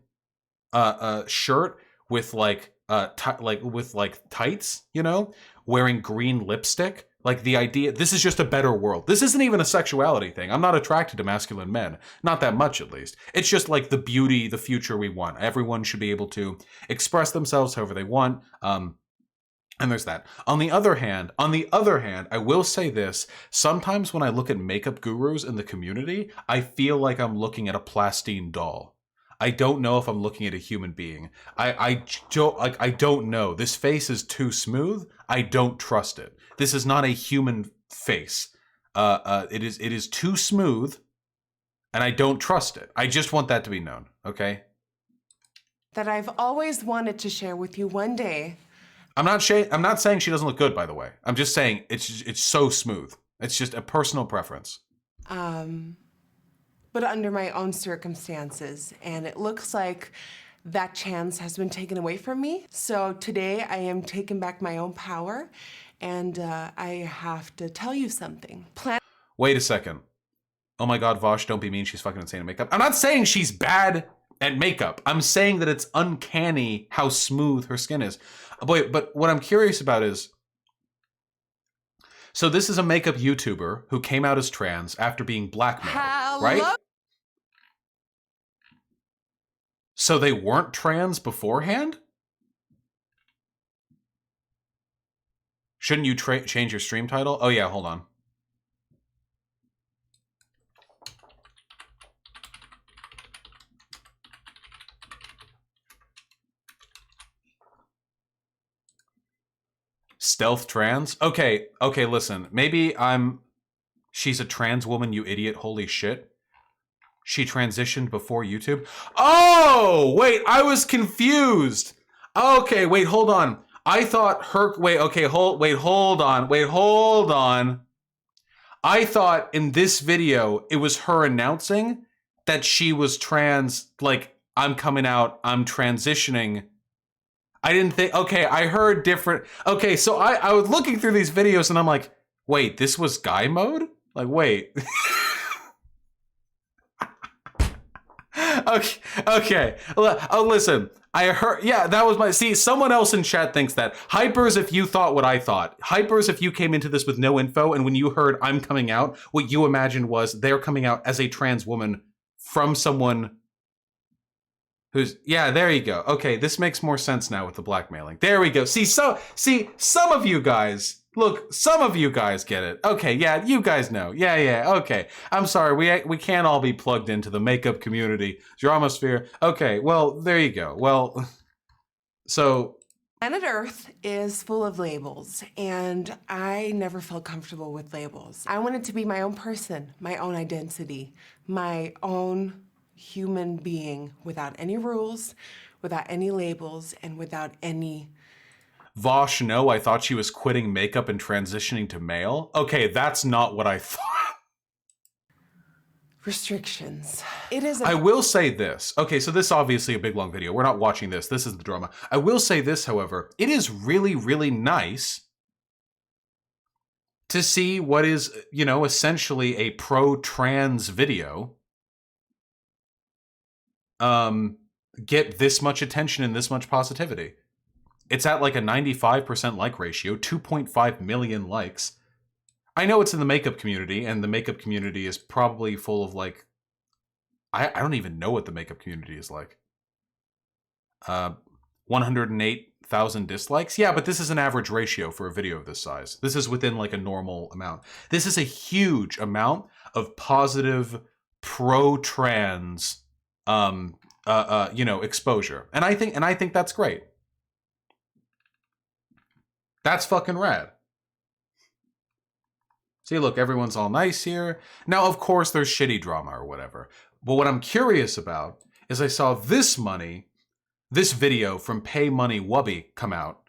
shirt with like tights, you know, wearing green lipstick. Like the idea, this is just a better world. This isn't even a sexuality thing. I'm not attracted to masculine men. Not that much, at least. It's just like the beauty, the future we want. Everyone should be able to express themselves however they want. And there's that. On the other hand, I will say this. Sometimes when I look at makeup gurus in the community, I feel like I'm looking at a plastine doll. I don't know if I'm looking at a human being. I don't know. This face is too smooth. I don't trust it. This is not a human face. It is too smooth, and I don't trust it. I just want that to be known, okay? That I've always wanted to share with you one day. I'm not saying she doesn't look good, by the way. I'm just saying it's so smooth. It's just a personal preference. But under my own circumstances, and it looks like that chance has been taken away from me. So today I am taking back my own power, and I have to tell you something. Wait a second. Oh my God, Vosh, don't be mean. She's fucking insane at makeup. I'm not saying she's bad at makeup. I'm saying that it's uncanny how smooth her skin is. Boy, but what I'm curious about is, so this is a makeup YouTuber who came out as trans after being blackmailed, right? So they weren't trans beforehand? Shouldn't you change your stream title? Oh yeah, hold on. Stealth trans? Okay, listen. Maybe she's a trans woman, you idiot. Holy shit. She transitioned before YouTube. Oh, wait, I was confused. Okay, wait, hold on. I thought hold on. I thought in this video, it was her announcing that she was trans, like, I'm coming out, I'm transitioning. I didn't think, okay, I heard different. Okay, so I was looking through these videos and I'm like, wait, this was guy mode? Like, wait. Okay. Oh, listen. I heard, yeah, that was my, see, someone else in chat thinks that. Hypers, if you thought what I thought. Hypers, if you came into this with no info, and when you heard I'm coming out, what you imagined was they're coming out as a trans woman from someone who's, yeah, there you go. Okay, this makes more sense now with the blackmailing. There we go. See, some of you guys, look, some of you guys get it. Okay, yeah, you guys know. Yeah, okay. I'm sorry, we can't all be plugged into the makeup community, Dramosphere. Okay, well, there you go. Well, so... Planet Earth is full of labels, and I never felt comfortable with labels. I wanted to be my own person, my own identity, my own human being without any rules, without any labels, and without any... Vosh, no, I thought she was quitting makeup and transitioning to male. Okay, that's not what I thought. Restrictions. It is. I will say this. Okay, so this is obviously a big long video. We're not watching this. This is the drama. I will say this, however. It is really, really nice to see what is, you know, essentially a pro-trans video get this much attention and this much positivity. It's at like a 95% like ratio, 2.5 million likes. I know it's in the makeup community, and the makeup community is probably full of like, I don't even know what the makeup community is like. 108,000 dislikes? Yeah, but this is an average ratio for a video of this size. This is within like a normal amount. This is a huge amount of positive pro-trans, you know, exposure. And I think that's great. That's fucking rad. See, look, everyone's all nice here. Now, of course, there's shitty drama or whatever. But what I'm curious about is I saw this video from PAYMONEYWUBBY come out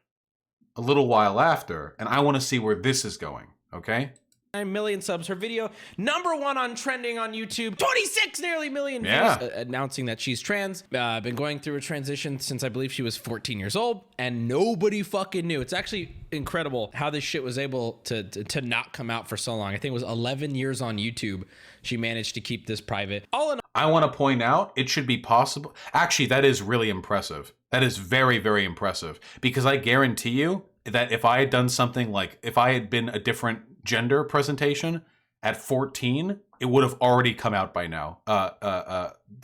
a little while after, and I want to see where this is going, okay? 9 million subs. Her video, #1 on trending on YouTube. 26 nearly million views. Yeah. Announcing that she's trans. Been going through a transition since I believe she was 14 years old, and nobody fucking knew. It's actually incredible how this shit was able to not come out for so long. I think it was 11 years on YouTube. She managed to keep this private. All in all, I want to point out, it should be possible. Actually, that is really impressive. That is very, very impressive. Because I guarantee you that if I had done something like, if I had been a different gender presentation at 14, it would have already come out by now.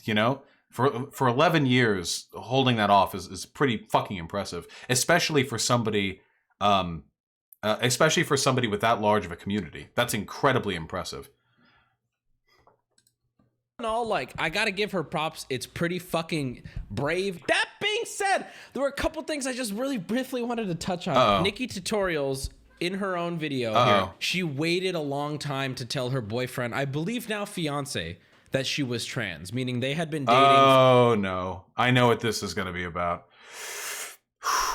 You know, for 11 years holding that off is pretty fucking impressive, especially for somebody with that large of a community. That's incredibly impressive. all, like, I gotta give her props. It's pretty fucking brave. That being said, there were a couple things I just really briefly wanted to touch on. Nikki Tutorials, in her own video here, she waited a long time to tell her boyfriend, I believe now fiance, that she was trans, meaning they had been dating. Oh no, I know what this is gonna be about.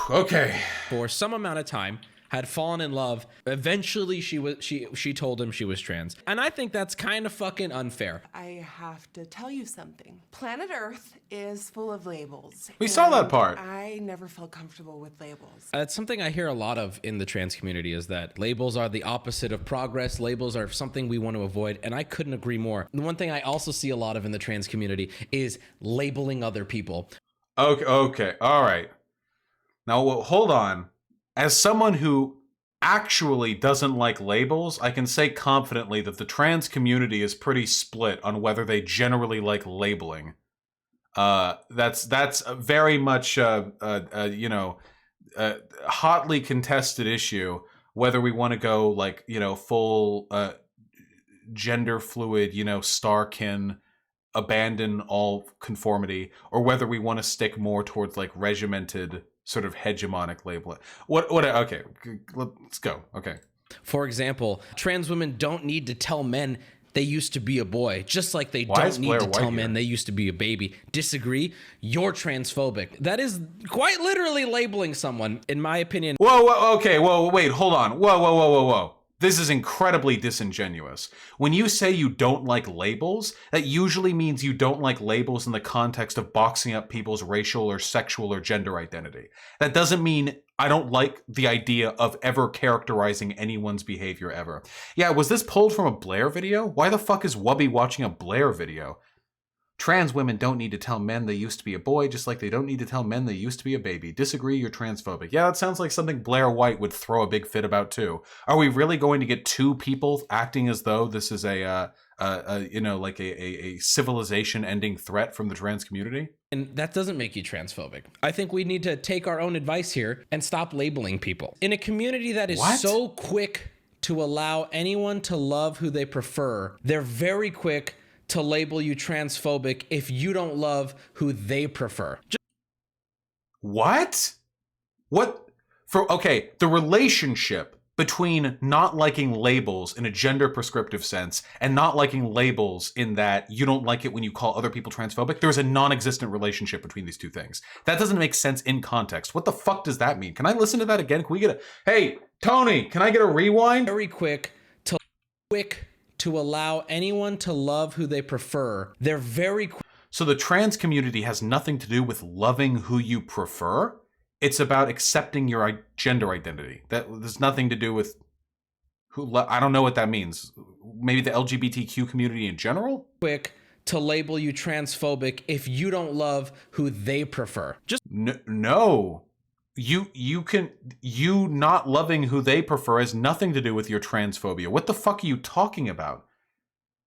Okay. For some amount of time, had fallen in love. Eventually she told him she was trans. And I think that's kind of fucking unfair. I have to tell you something. Planet Earth is full of labels. We saw that part. I never felt comfortable with labels. That's something I hear a lot of in the trans community, is that labels are the opposite of progress. Labels are something we want to avoid, and I couldn't agree more. The one thing I also see a lot of in the trans community is labeling other people. Okay, all right. Now, hold on. As someone who actually doesn't like labels, I can say confidently that the trans community is pretty split on whether they generally like labeling. That's very much you know, hotly contested issue, whether we want to go like, you know, full gender fluid, you know, starkin, abandon all conformity, or whether we want to stick more towards like regimented sort of hegemonic labeling. Okay, let's go. Okay. For example, trans women don't need to tell men they used to be a boy, just like they don't need to tell men they used to be a baby. Disagree? You're transphobic. That is quite literally labeling someone, in my opinion. Whoa, okay, whoa, wait, hold on. Whoa. This is incredibly disingenuous. When you say you don't like labels, that usually means you don't like labels in the context of boxing up people's racial or sexual or gender identity. That doesn't mean I don't like the idea of ever characterizing anyone's behavior ever. Yeah, was this pulled from a Blair video? Why the fuck is Wubby watching a Blair video? Trans women don't need to tell men they used to be a boy, just like they don't need to tell men they used to be a baby. Disagree, you're transphobic. Yeah, that sounds like something Blair White would throw a big fit about too. Are we really going to get two people acting as though this is a civilization-ending threat from the trans community? And that doesn't make you transphobic. I think we need to take our own advice here and stop labeling people. In a community that is so quick to allow anyone to love who they prefer, they're very quick to label you transphobic if you don't love who they prefer. What? Okay, the relationship between not liking labels in a gender prescriptive sense and not liking labels in that you don't like it when you call other people transphobic, there's a non-existent relationship between these two things. That doesn't make sense in context. What the fuck does that mean? Can I listen to that again? Can we get hey, Tony, can I get a rewind? Very quick to allow anyone to love who they prefer. They're very quick. So the trans community has nothing to do with loving who you prefer. It's about accepting your gender identity. There's nothing to do with who. I don't know what that means. Maybe the LGBTQ community in general? Quick to label you transphobic if you don't love who they prefer. Just no. You not loving who they prefer has nothing to do with your transphobia. What the fuck are you talking about?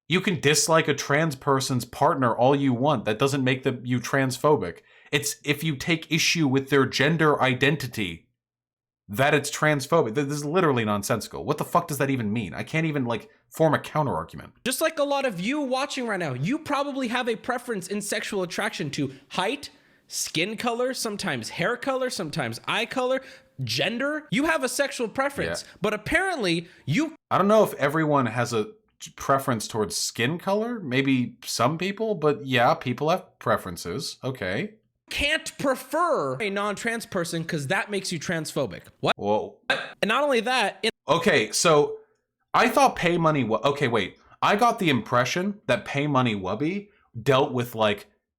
You can dislike a trans person's partner all you want. That doesn't make you transphobic. It's if you take issue with their gender identity that it's transphobic. This is literally nonsensical. What the fuck does that even mean? I can't even form a counter argument. Just like a lot of you watching right now, you probably have a preference in sexual attraction to height, skin color, sometimes hair color, sometimes eye color, gender. You have a sexual preference, but apparently I don't know if everyone has a preference towards skin color. Maybe some people, but yeah, people have preferences. Okay. Can't prefer a non-trans person because that makes you transphobic. What? Whoa. And not only that. Okay, so I thought okay, wait. I got the impression that PAYMONEYWUBBY dealt with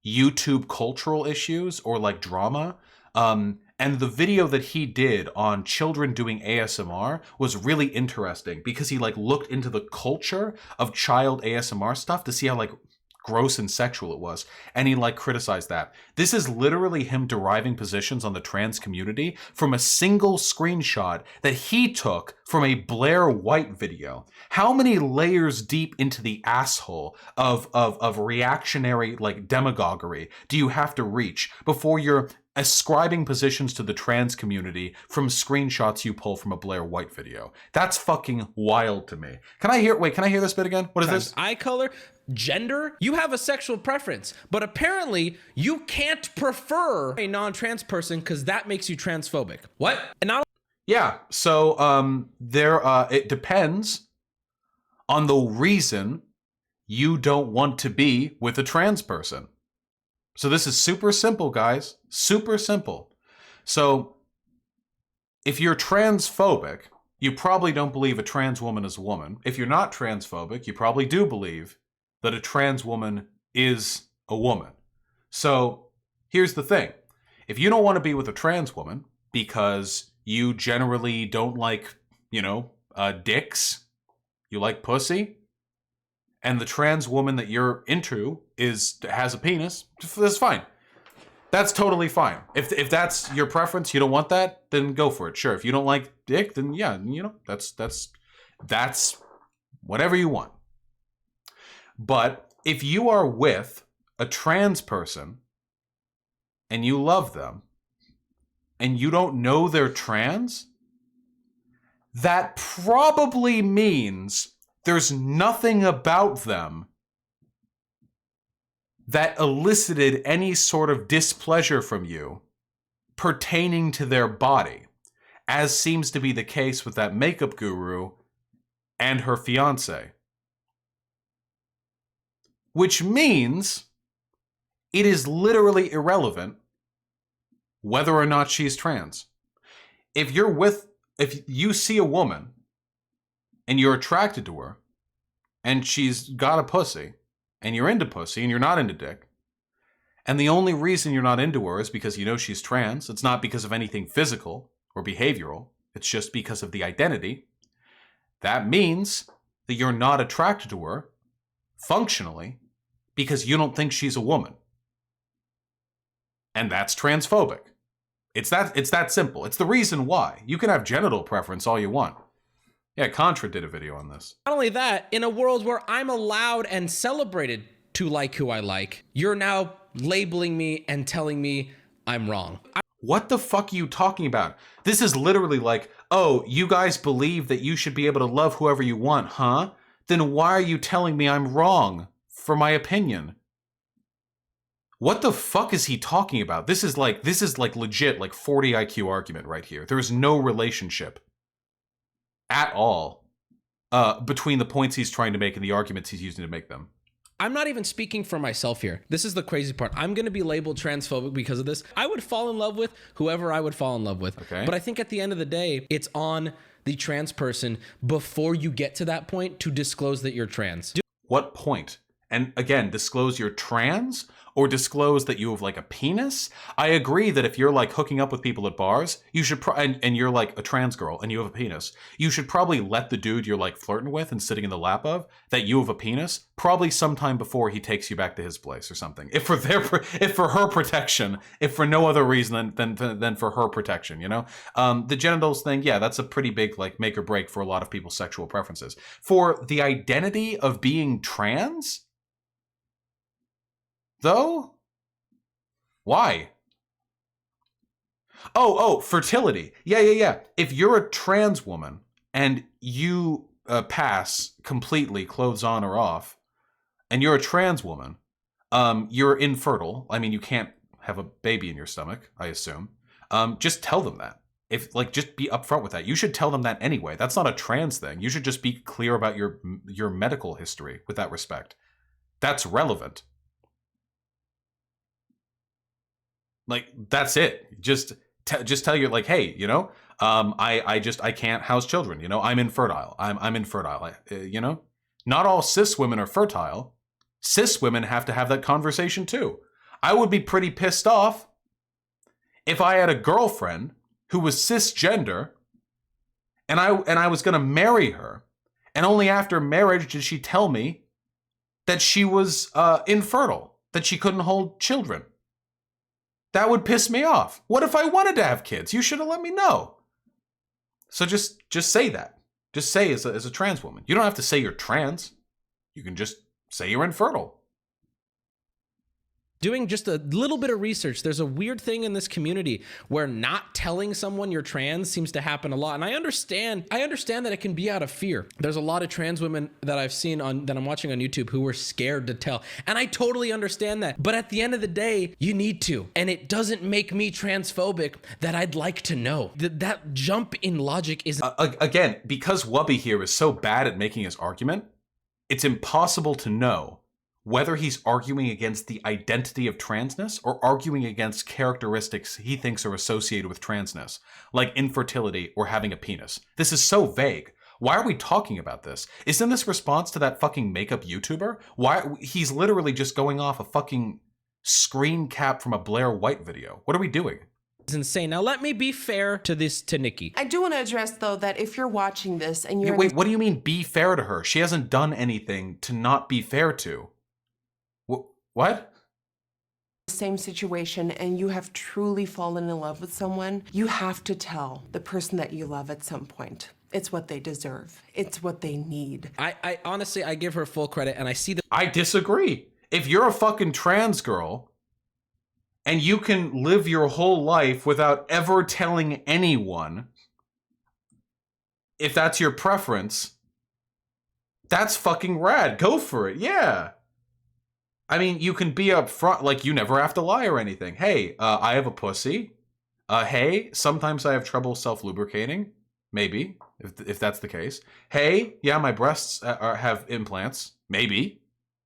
YouTube cultural issues or drama. And the video that he did on children doing ASMR was really interesting because he looked into the culture of child ASMR stuff to see how gross and sexual it was. And he criticized that. This is literally him deriving positions on the trans community from a single screenshot that he took from a Blair White video. How many layers deep into the asshole of reactionary demagoguery do you have to reach before you're ascribing positions to the trans community from screenshots you pull from a Blair White video? That's fucking wild to me. Can I hear this bit again? What is this? Eye color, gender. You have a sexual preference, but apparently you can't prefer a non-trans person because that makes you transphobic. What? And not yeah, so it depends on the reason you don't want to be with a trans person. So this is super simple, guys. Super simple. So if you're transphobic, you probably don't believe a trans woman is a woman. If you're not transphobic, you probably do believe that a trans woman is a woman. So here's the thing. If you don't want to be with a trans woman because you generally don't like, dicks, you like pussy, and the trans woman that you're into has a penis, that's fine. That's totally fine. If that's your preference, you don't want that, then go for it. Sure. If you don't like dick, then yeah, that's whatever you want. But if you are with a trans person and you love them and you don't know they're trans, that probably means there's nothing about them that elicited any sort of displeasure from you pertaining to their body, as seems to be the case with that makeup guru and her fiance. Which means it is literally irrelevant whether or not she's trans. If you see a woman and you're attracted to her, and she's got a pussy, and you're into pussy, and you're not into dick, and the only reason you're not into her is because you know she's trans, it's not because of anything physical or behavioral, it's just because of the identity, that means that you're not attracted to her functionally because you don't think she's a woman. And that's transphobic. It's that simple. It's the reason why. You can have genital preference all you want. Yeah, Contra did a video on this. Not only that, in a world where I'm allowed and celebrated to like who I like, you're now labeling me and telling me I'm wrong. What the fuck are you talking about? This is literally like, oh, you guys believe that you should be able to love whoever you want, huh? Then why are you telling me I'm wrong for my opinion? What the fuck is he talking about? This is like legit like 40 IQ argument right here. There is no relationship at all between the points he's trying to make and the arguments he's using to make them. I'm not even speaking for myself here. This is the crazy part. I'm going to be labeled transphobic because of this. I would fall in love with whoever I would fall in love with. Okay. But I think at the end of the day, it's on the trans person before you get to that point to disclose that you're trans. What point? And again, disclose you're trans or disclose that you have like a penis? I agree that if you're like hooking up with people at bars, you should and you're like a trans girl and you have a penis, you should probably let the dude you're like flirting with and sitting in the lap of that you have a penis probably sometime before he takes you back to his place or something. If for her protection, if for no other reason than for her protection, you know? The genitals thing, yeah, that's a pretty big like make or break for a lot of people's sexual preferences. For the identity of being trans, though? Why? Oh, fertility. Yeah. If you're a trans woman and you pass completely, clothes on or off, and you're a trans woman, you're infertile. I mean, you can't have a baby in your stomach, I assume. Just tell them that. Just be upfront with that. You should tell them that anyway. That's not a trans thing. You should just be clear about your medical history with that respect. That's relevant. Like, that's it. Just tell you, like, hey, you know, I can't house children. You know, I'm infertile. I'm infertile. You know, not all cis women are fertile. Cis women have to have that conversation too. I would be pretty pissed off if I had a girlfriend who was cisgender and I was going to marry her, and only after marriage did she tell me that she was infertile, that she couldn't hold children. That would piss me off. What if I wanted to have kids? You should have let me know. So just say that. Just say as a trans woman. You don't have to say you're trans. You can just say you're infertile. Doing just a little bit of research, there's a weird thing in this community where not telling someone you're trans seems to happen a lot. And I understand that it can be out of fear. There's a lot of trans women that I've seen that I'm watching on YouTube who were scared to tell. And I totally understand that. But at the end of the day, you need to. And it doesn't make me transphobic that I'd like to know. That jump in logic is... Again, because Wubby here is so bad at making his argument, it's impossible to know whether he's arguing against the identity of transness or arguing against characteristics he thinks are associated with transness, like infertility or having a penis. This is so vague. Why are we talking about this? Isn't this response to that fucking makeup YouTuber? Why? He's literally just going off a fucking screen cap from a Blair White video. What are we doing? It's insane. Now let me be fair to Nikki. I do want to address though that if you're watching this and you're... Wait, what do you mean be fair to her? She hasn't done anything to not be fair to. What? Same situation and you have truly fallen in love with someone, you have to tell the person that you love at some point. It's what they deserve. It's what they need. I honestly, I give her full credit and I see that. I disagree. If you're a fucking trans girl and you can live your whole life without ever telling anyone, if that's your preference, that's fucking rad. Go for it. Yeah. I mean, you can be upfront, like you never have to lie or anything. Hey, I have a pussy. Hey, sometimes I have trouble self-lubricating. Maybe, if that's the case. Hey, yeah, my breasts have implants. Maybe,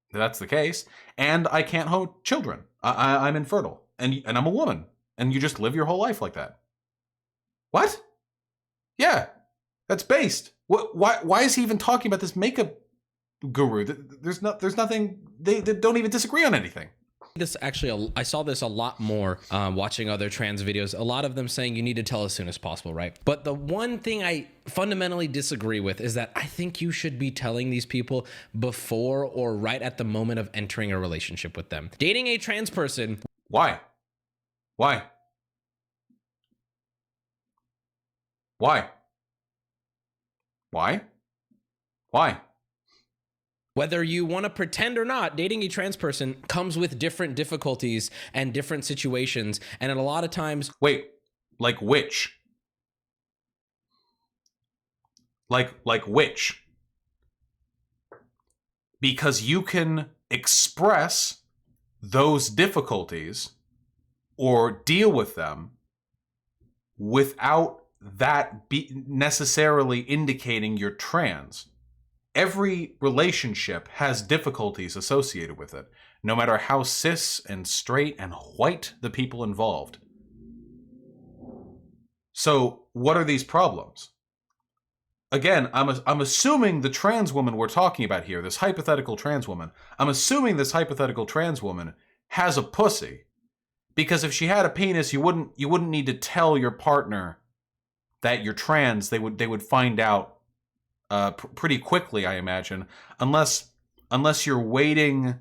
if that's the case. And I can't hold children. I'm infertile. And I'm a woman. And you just live your whole life like that. What? Yeah, that's based. Why is he even talking about this makeup guru? There's nothing. They don't even disagree on anything. This actually, I saw this a lot more watching other trans videos. A lot of them saying you need to tell as soon as possible, right? But the one thing I fundamentally disagree with is that I think you should be telling these people before or right at the moment of entering a relationship with them. Dating a trans person. Why? Why? Why? Why? Why? Whether you want to pretend or not, dating a trans person comes with different difficulties and different situations. And a lot of times... Wait, like which? Like which? Because you can express those difficulties or deal with them without that be necessarily indicating you're trans. Every relationship has difficulties associated with it, no matter how cis and straight and white the people involved. So what are these problems? Again, I'm assuming the trans woman we're talking about here, this hypothetical trans woman, I'm assuming this hypothetical trans woman has a pussy. Because if she had a penis, you wouldn't need to tell your partner that you're trans. They would find out pretty quickly, I imagine, unless you're waiting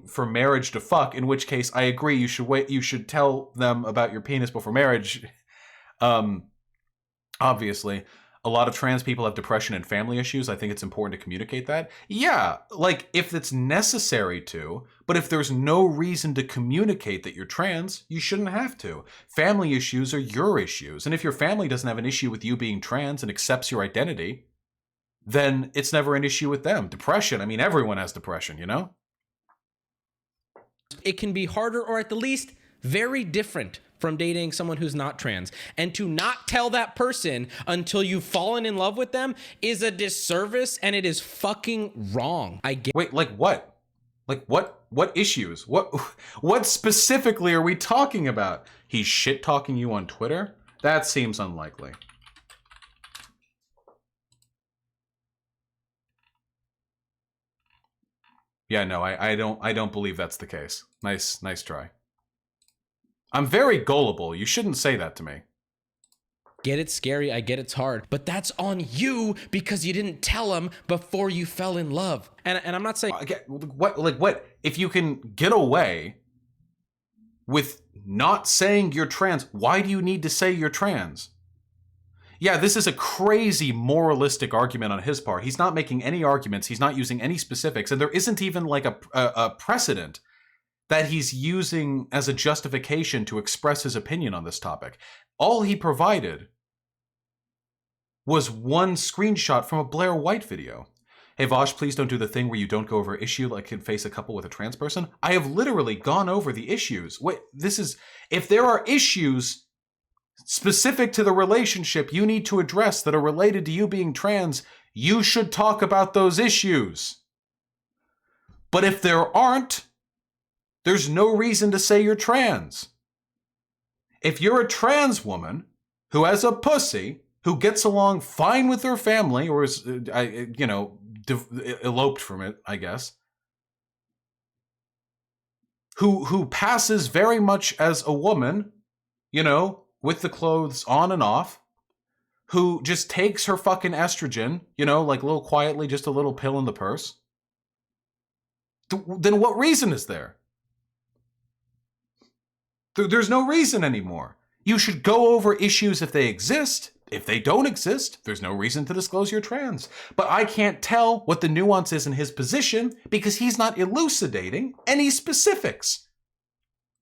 for marriage to fuck, in which case I agree you should tell them about your penis before marriage. Obviously, a lot of trans people have depression and family issues. I think it's important to communicate that. Yeah, like if it's necessary to, but if there's no reason to communicate that you're trans, you shouldn't have to. Family issues are your issues. And if your family doesn't have an issue with you being trans and accepts your identity, then it's never an issue with them. Depression, I mean, everyone has depression, you know? It can be harder, or at the least very different from dating someone who's not trans. And to not tell that person until you've fallen in love with them is a disservice, and it is fucking wrong. Wait, like what? Like what issues? What specifically are we talking about? He's shit-talking you on Twitter? That seems unlikely. Yeah, no, I don't believe that's the case. Nice try. I'm very gullible. You shouldn't say that to me. Get it scary, I get it's hard, but that's on you because you didn't tell him before you fell in love. And I'm not saying... What? If you can get away with not saying you're trans, why do you need to say you're trans? Yeah, this is a crazy moralistic argument on his part. He's not making any arguments. He's not using any specifics. And there isn't even like a precedent that he's using as a justification to express his opinion on this topic. All he provided was one screenshot from a Blair White video. Hey Vosh, please don't do the thing where you don't go over issue like can face a couple with a trans person. I have literally gone over the issues. Wait, if there are issues specific to the relationship you need to address that are related to you being trans, you should talk about those issues. But if there aren't, there's no reason to say you're trans. If you're a trans woman who has a pussy, who gets along fine with her family, or is, eloped from it, I guess, who passes very much as a woman, with the clothes on and off, who just takes her fucking estrogen, like a little quietly, just a little pill in the purse, then what reason is there? There's no reason anymore. You should go over issues if they exist. If they don't exist, there's no reason to disclose you're trans. But I can't tell what the nuance is in his position because he's not elucidating any specifics.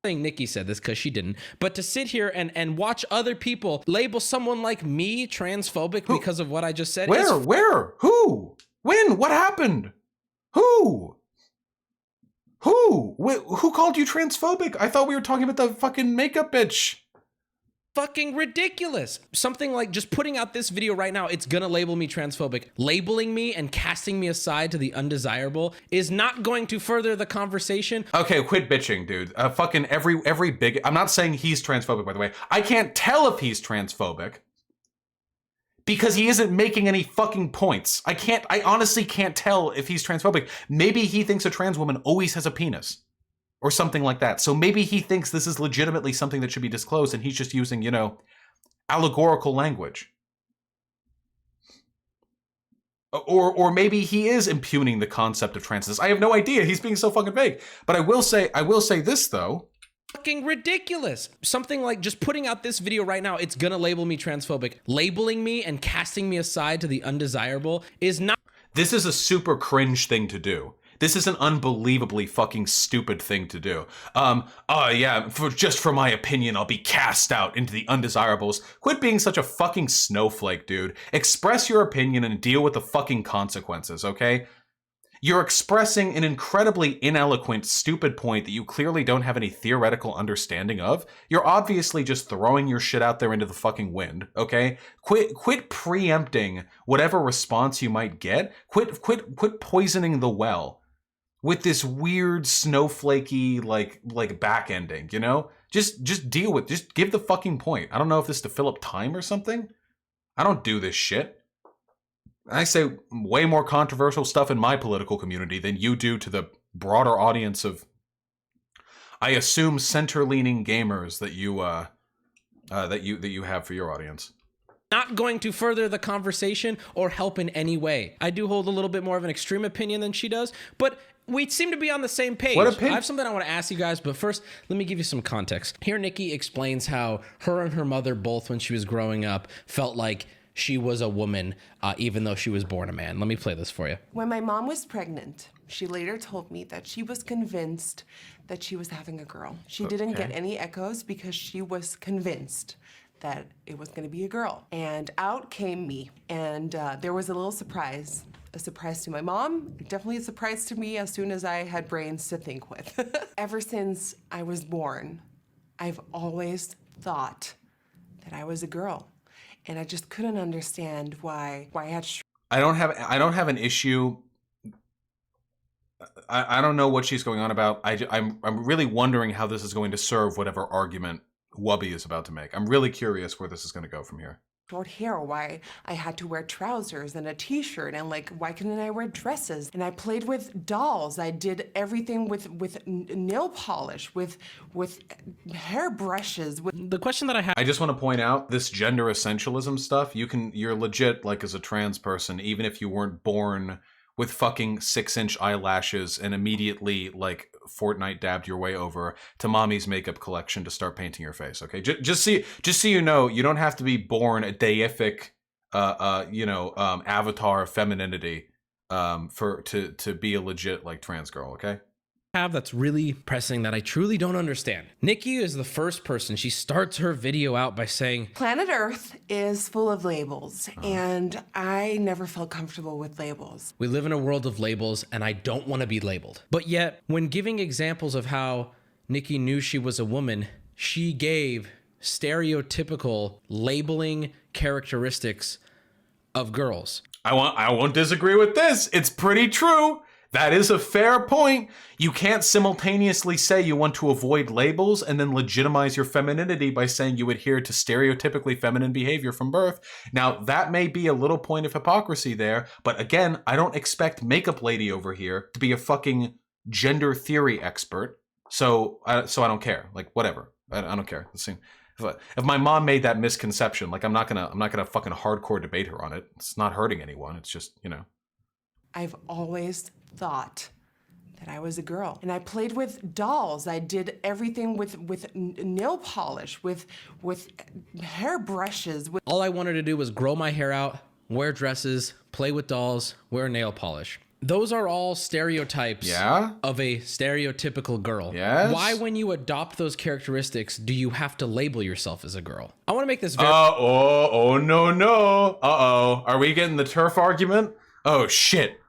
Saying Nikki said this because she didn't, but to sit here and watch other people label someone like me transphobic because of what I just said. Where? Who? When? What happened? Who? Who called you transphobic? I thought we were talking about the fucking makeup bitch. Fucking ridiculous. Something like just putting out this video right now, it's gonna label me transphobic. Labeling me and casting me aside to the undesirable is not going to further the conversation. Okay, quit bitching, dude. Fucking every big... I'm not saying he's transphobic, by the way. I can't tell if he's transphobic because he isn't making any fucking points. I honestly can't tell if he's transphobic. Maybe he thinks a trans woman always has a penis or something like that. So maybe he thinks this is legitimately something that should be disclosed and he's just using, you know, allegorical language. Or maybe he is impugning the concept of transness. I have no idea. He's being so fucking vague. But I will say this though. Fucking ridiculous. Something like just putting out this video right now, it's gonna label me transphobic. Labeling me and casting me aside to the undesirable is not. This is a super cringe thing to do. This is an unbelievably fucking stupid thing to do. Yeah, just for my opinion, I'll be cast out into the undesirables. Quit being such a fucking snowflake, dude. Express your opinion and deal with the fucking consequences, okay? You're expressing an incredibly ineloquent, stupid point that you clearly don't have any theoretical understanding of. You're obviously just throwing your shit out there into the fucking wind, okay? Quit preempting whatever response you might get. Quit poisoning the well with this weird snowflakey like back ending, you know? Just give the fucking point. I don't know if this is to fill up time or something. I don't do this shit. I say way more controversial stuff in my political community than you do to the broader audience of, I assume, center-leaning gamers that you have for your audience. Not going to further the conversation or help in any way. I do hold a little bit more of an extreme opinion than she does, but we seem to be on the same page. I have something I want to ask you guys, but first, let me give you some context. Here, Nikki explains how her and her mother both, when she was growing up, felt like she was a woman, even though she was born a man. Let me play this for you. When my mom was pregnant, she later told me that she was convinced that she was having a girl. She didn't get any echoes because she was convinced that it was going to be a girl. And out came me. And there was a little surprise. A surprise to my mom, definitely a surprise to me as soon as I had brains to think with. Ever since I was born, I've always thought that I was a girl. And I just couldn't understand why I had. I don't have an issue. I don't know what she's going on about. I'm really wondering how this is going to serve whatever argument Wubby is about to make. I'm really curious where this is going to go from here. Short hair, why I had to wear trousers and a t-shirt, and like, why couldn't I wear dresses? And I played with dolls. I did everything with nail polish, with hair brushes. The question that I have, I just want to point out this gender essentialism stuff. You're legit, like, as a trans person, even if you weren't born with fucking 6-inch eyelashes and immediately like Fortnite dabbed your way over to mommy's makeup collection to start painting your face. Okay, just so you know, you don't have to be born a deific, avatar of femininity, to be a legit like trans girl. Okay. That's really pressing that I truly don't understand. Nikki is the first person. She starts her video out by saying, Planet Earth is full of labels, and I never felt comfortable with labels. We live in a world of labels, and I don't want to be labeled. But yet, when giving examples of how Nikki knew she was a woman, she gave stereotypical labeling characteristics of girls. I won't disagree with this. It's pretty true. That is a fair point. You can't simultaneously say you want to avoid labels and then legitimize your femininity by saying you adhere to stereotypically feminine behavior from birth. Now, that may be a little point of hypocrisy there, but again, I don't expect Makeup Lady over here to be a fucking gender theory expert. So I don't care. Like, whatever. I don't care. If my mom made that misconception, like, I'm not gonna fucking hardcore debate her on it. It's not hurting anyone. It's just, you know. I've always thought that I was a girl, and I played with dolls. I did everything with nail polish, with hair brushes. All I wanted to do was grow my hair out, wear dresses, play with dolls, wear nail polish. Those are all stereotypes of a stereotypical girl. Yes. Why, when you adopt those characteristics, do you have to label yourself as a girl? I want to make this very... no. Uh-oh. Are we getting the turf argument? Oh, shit.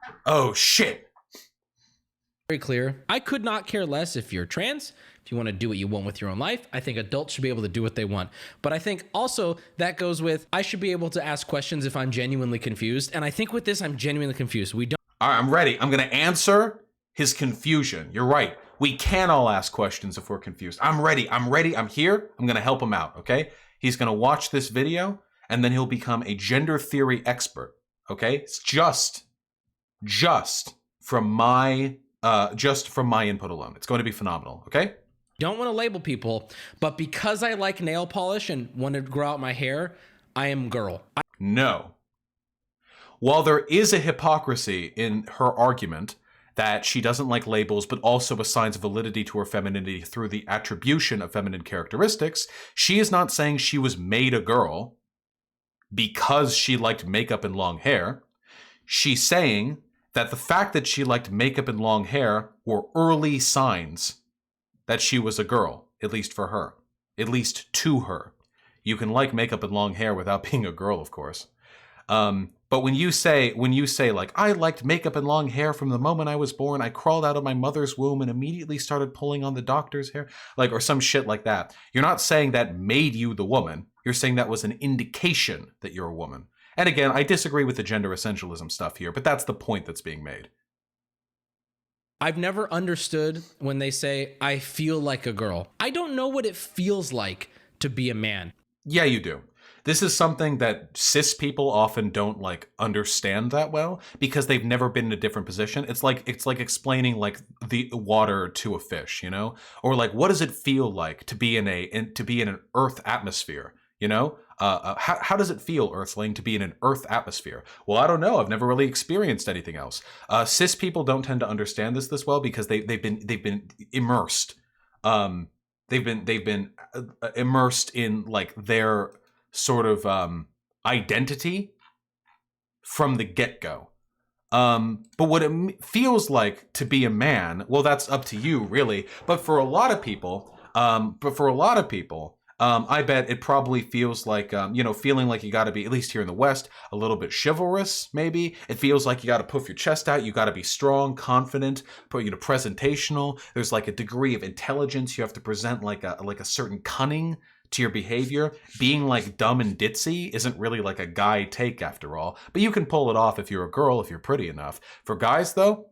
Very clear. I could not care less if you're trans, if you want to do what you want with your own life. I think adults should be able to do what they want. But I think also that goes with, I should be able to ask questions if I'm genuinely confused. And I think with this, I'm genuinely confused. We don't. All right, I'm ready. I'm going to answer his confusion. You're right. We can all ask questions if we're confused. I'm ready. I'm here. I'm going to help him out, okay? He's going to watch this video, and then he'll become a gender theory expert. Okay, it's just from my input alone. It's going to be phenomenal. Okay. Don't want to label people, but because I like nail polish and want to grow out my hair, I am girl. No. While there is a hypocrisy in her argument that she doesn't like labels, but also assigns validity to her femininity through the attribution of feminine characteristics, she is not saying she was made a girl because she liked makeup and long hair. She's saying that the fact that she liked makeup and long hair were early signs that she was a girl, at least for her, at least to her. You can like makeup and long hair without being a girl, of course. But when you say like, I liked makeup and long hair from the moment I was born, I crawled out of my mother's womb and immediately started pulling on the doctor's hair, like, or some shit like that. You're not saying that made you the woman. You're saying that was an indication that you're a woman. And again, I disagree with the gender essentialism stuff here, but that's the point that's being made. I've never understood when they say, I feel like a girl. I don't know what it feels like to be a man. Yeah, you do. This is something that cis people often don't like understand that well because they've never been in a different position. It's like explaining like the water to a fish, you know, or like what does it feel like to be in an Earth atmosphere, you know? How does it feel, Earthling, to be in an Earth atmosphere? Well, I don't know. I've never really experienced anything else. Cis people don't tend to understand this well because they've been immersed. They've been immersed in like their sort of identity from the get-go. But what it feels like to be a man, well, that's up to you, really. But for a lot of people, I bet it probably feels like, feeling like you got to be, at least here in the West, a little bit chivalrous, maybe. It feels like you got to puff your chest out. You got to be strong, confident, presentational. There's like a degree of intelligence. You have to present like a certain cunning to your behavior. Being like dumb and ditzy isn't really like a guy take after all, but you can pull it off if you're a girl, if you're pretty enough. For guys, though,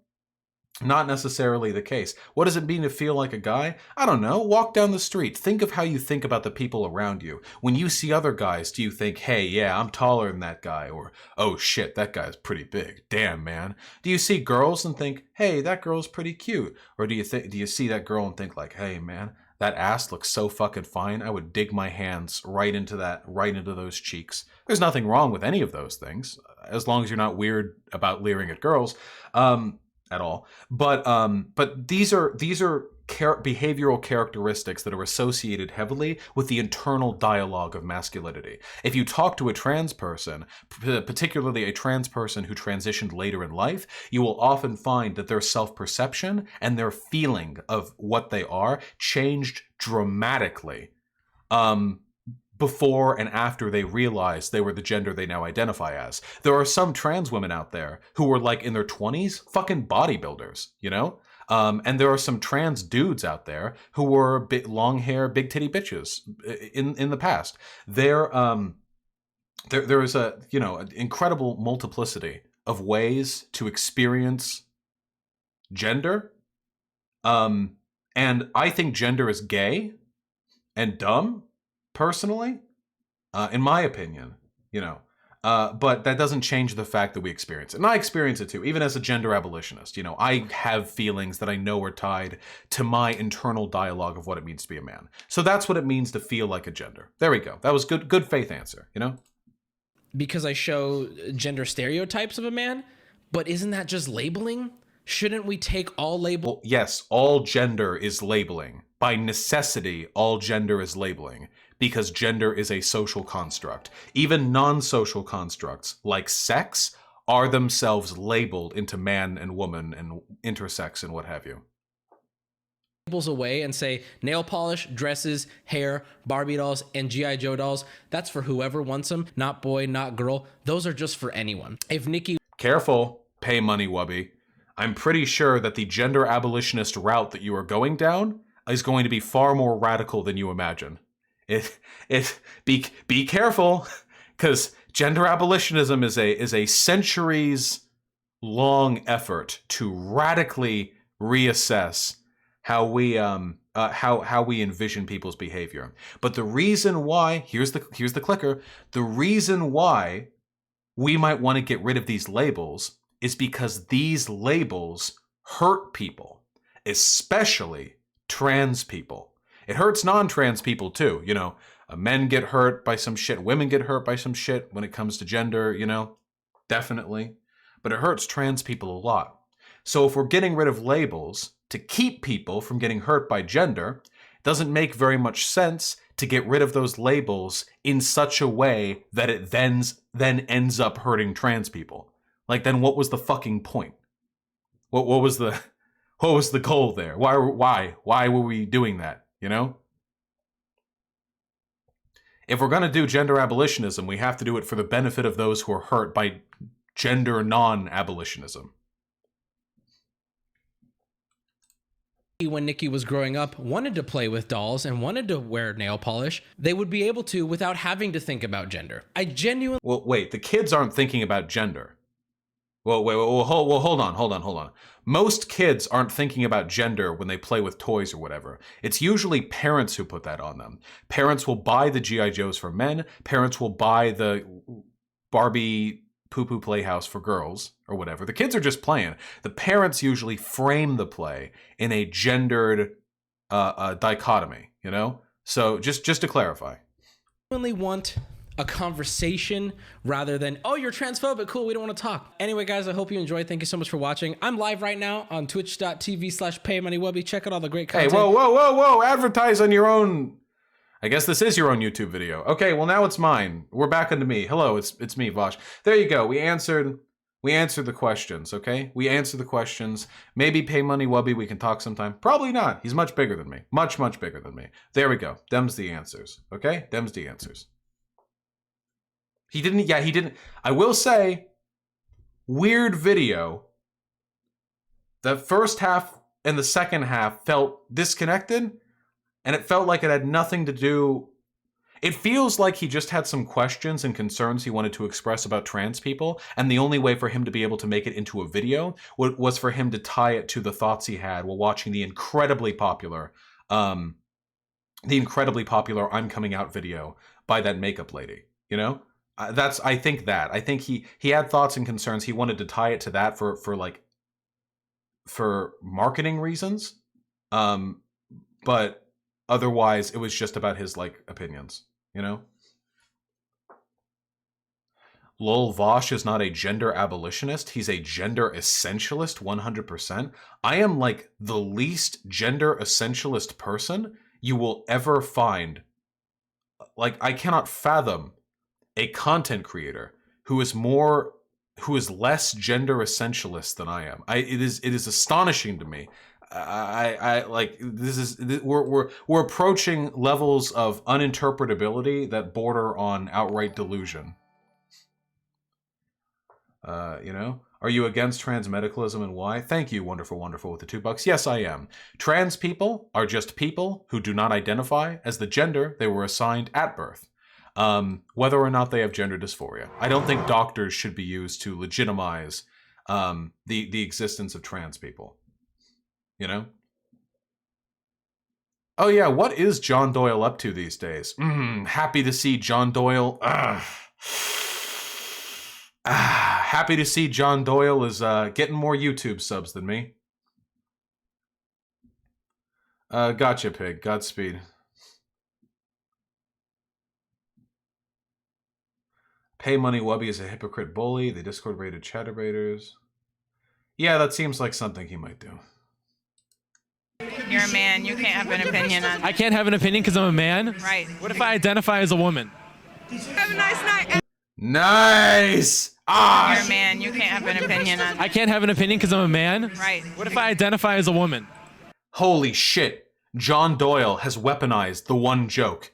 not necessarily the case. What does it mean to feel like a guy? I don't know. Walk down the street. Think of how you think about the people around you. When you see other guys, do you think, hey, yeah, I'm taller than that guy? Or, oh shit, that guy's pretty big. Damn, man. Do you see girls and think, hey, that girl's pretty cute? Or do you see that girl and think like, hey, man, that ass looks so fucking fine. I would dig my hands right into those cheeks. There's nothing wrong with any of those things, as long as you're not weird about leering at girls. At all, but these are behavioral characteristics that are associated heavily with the internal dialogue of masculinity. If you talk to a trans person, particularly a trans person who transitioned later in life, you will often find that their self-perception and their feeling of what they are changed dramatically. Before and after they realized they were the gender they now identify as. There are some trans women out there who were like in their 20s, fucking bodybuilders, you know? And there are some trans dudes out there who were long hair, big titty bitches in the past. There is an incredible multiplicity of ways to experience gender. And I think gender is gay and dumb, personally, in my opinion, but that doesn't change the fact that we experience it. And I experience it too, even as a gender abolitionist. I have feelings that I know are tied to my internal dialogue of what it means to be a man. So that's what it means to feel like a gender. There we go. That was good faith answer, Because I show gender stereotypes of a man, but isn't that just labeling? Shouldn't we take all labels? Well, yes, all gender is labeling. By necessity, all gender is labeling. Because gender is a social construct. Even non-social constructs, like sex, are themselves labeled into man and woman and intersex and what have you. Labels away and say nail polish, dresses, hair, Barbie dolls, and G.I. Joe dolls. That's for whoever wants them. Not boy, not girl. Those are just for anyone. If Nikki... Careful, PAYMONEYWUBBY. I'm pretty sure that the gender abolitionist route that you are going down is going to be far more radical than you imagine. Be careful, because gender abolitionism is a centuries long effort to radically reassess how we how we envision people's behavior. But the reason why, here's the clicker, the reason why we might want to get rid of these labels is because these labels hurt people, especially trans people. It hurts non-trans people too, you know. Men get hurt by some shit, women get hurt by some shit when it comes to gender, you know, definitely. But it hurts trans people a lot. So if we're getting rid of labels to keep people from getting hurt by gender, it doesn't make very much sense to get rid of those labels in such a way that it then ends up hurting trans people. Like, then what was the fucking point? What was the goal there? Why were we doing that, you know? If we're going to do gender abolitionism, we have to do it for the benefit of those who are hurt by gender non-abolitionism. When Nikki was growing up, wanted to play with dolls and wanted to wear nail polish, they would be able to without having to think about gender. I genuinely... Well, wait, the kids aren't thinking about gender. Well, hold on. Most kids aren't thinking about gender when they play with toys or whatever. It's usually parents who put that on them. Parents will buy the G.I. Joes for men. Parents will buy the Barbie poo-poo playhouse for girls or whatever. The kids are just playing. The parents usually frame the play in a gendered dichotomy, you know? So just to clarify. Only want a conversation rather than, oh, you're transphobic, cool, we don't want to talk. Anyway, guys, I hope you enjoyed. Thank you so much for watching. I'm live right now on twitch.tv/PayMoneyWubby. Check out all the great content. Hey, whoa, advertise on your own. I guess this is your own YouTube video. Okay, well now it's mine. We're back onto me. Hello, it's me, Vosh. There you go. We answered the questions, okay? We answered the questions. Maybe PayMoneyWubby, we can talk sometime. Probably not. He's much bigger than me. Much bigger than me. There we go. Them's the answers, okay? Them's the answers. He didn't. I will say, weird video. The first half and the second half felt disconnected, and it felt like it had nothing to do. It feels like he just had some questions and concerns he wanted to express about trans people, and the only way for him to be able to make it into a video was for him to tie it to the thoughts he had while watching the incredibly popular I'm Coming Out video by that makeup lady, you know? I think he had thoughts and concerns. He wanted to tie it to that for marketing reasons. But otherwise it was just about his opinions, you know? Lol Vosh is not a gender abolitionist. He's a gender essentialist 100%. I am the least gender essentialist person you will ever find. I cannot fathom a content creator who is less gender essentialist than I am. It is astonishing to me. We're approaching levels of uninterpretability that border on outright delusion. You know, are you against trans medicalism and why? Thank you, wonderful with the $2. Yes, I am. Trans people are just people who do not identify as the gender they were assigned at birth. Whether or not they have gender dysphoria. I don't think doctors should be used to legitimize the existence of trans people. You know? Oh yeah, what is John Doyle up to these days? Happy to see John Doyle. Happy to see John Doyle is getting more YouTube subs than me. Gotcha, pig. Godspeed. PayMoneyWubby is a hypocrite bully. The Discord rated chatterators. Yeah, that seems like something he might do. You're a man. You can't have an opinion on. I can't have an opinion because I'm a man? Right. What if I identify as a woman? Have a nice night. Nice! Ah! You're a man. You can't have an opinion on. I can't have an opinion because I'm a man? Right. What if I identify as a woman? Holy shit. John Doyle has weaponized the one joke.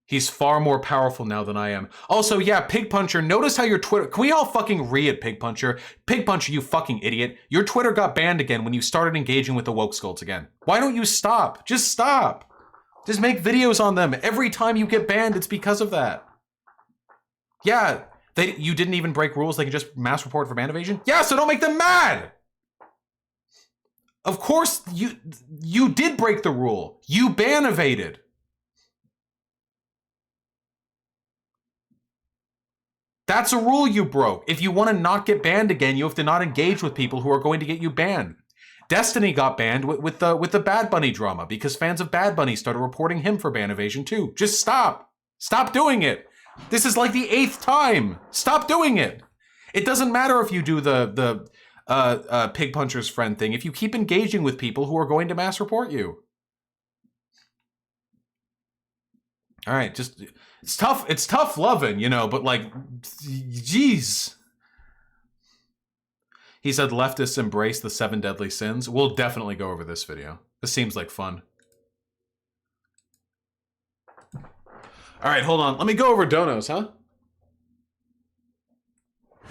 He's far more powerful now than I am. Also, yeah, Pig Puncher, notice how your Twitter... Can we all fucking read Pig Puncher? Pig Puncher, you fucking idiot. Your Twitter got banned again when you started engaging with the woke skulls again. Why don't you stop? Just stop. Just make videos on them. Every time you get banned, it's because of that. Yeah, you didn't even break rules. They can just mass report for ban evasion? Yeah, so don't make them mad! Of course, you did break the rule. You ban evaded. That's a rule you broke. If you want to not get banned again, you have to not engage with people who are going to get you banned. Destiny got banned with the Bad Bunny drama because fans of Bad Bunny started reporting him for ban evasion too. Just stop. Stop doing it. This is like the 8th time. Stop doing it. It doesn't matter if you do the pig puncher's friend thing if you keep engaging with people who are going to mass report you. All right, just it's tough loving, you know, but like, jeez. He said leftists embrace the 7 deadly sins. We'll definitely go over this video. This seems like fun. All right, hold on. Let me go over donos, huh?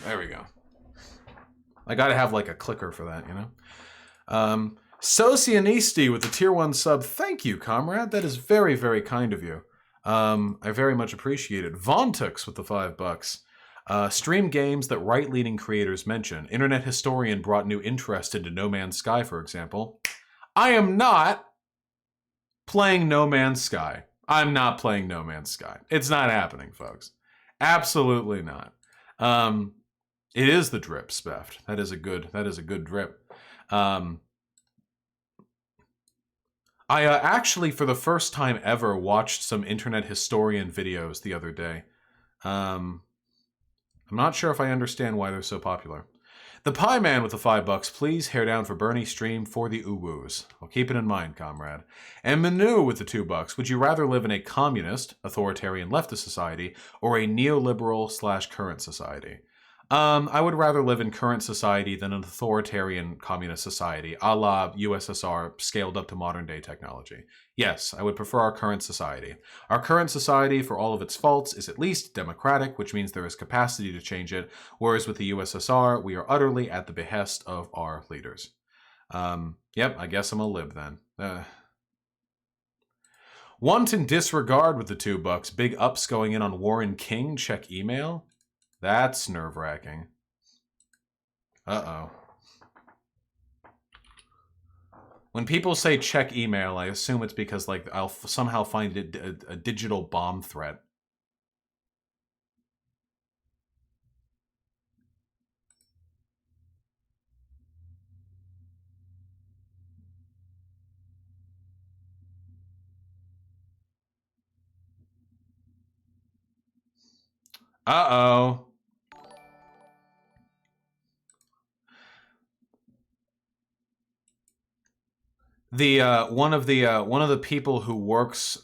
There we go. I gotta have like a clicker for that, you know? Socianisti with the tier 1 sub. Thank you, comrade. That is very, very kind of you. I very much appreciate it. Vontux with the $5. Stream games that right-leaning creators mention. Internet historian brought new interest into No Man's Sky, for example. I am not playing No Man's Sky. I'm not playing No Man's Sky. It's not happening, folks. Absolutely not. It is the drip, Speft. That is a good drip. I actually, for the first time ever, watched some internet historian videos the other day. I'm not sure if I understand why they're so popular. The Pie Man with the $5, please hair down for Bernie stream for the uwoos. I'll keep it in mind, comrade. And Manu with the $2, would you rather live in a communist, authoritarian leftist society, or a neoliberal/current society? I would rather live in current society than an authoritarian communist society, a la USSR, scaled up to modern day technology. Yes, I would prefer our current society. Our current society, for all of its faults, is at least democratic, which means there is capacity to change it, whereas with the USSR, we are utterly at the behest of our leaders. Yep, I guess I'm a lib then. Wanton disregard with the $2. Big ups going in on Warren King. Check email. That's nerve-wracking. Uh-oh. When people say check email, I assume it's because, like, I'll somehow find it a digital bomb threat. Uh-oh. One of the people who works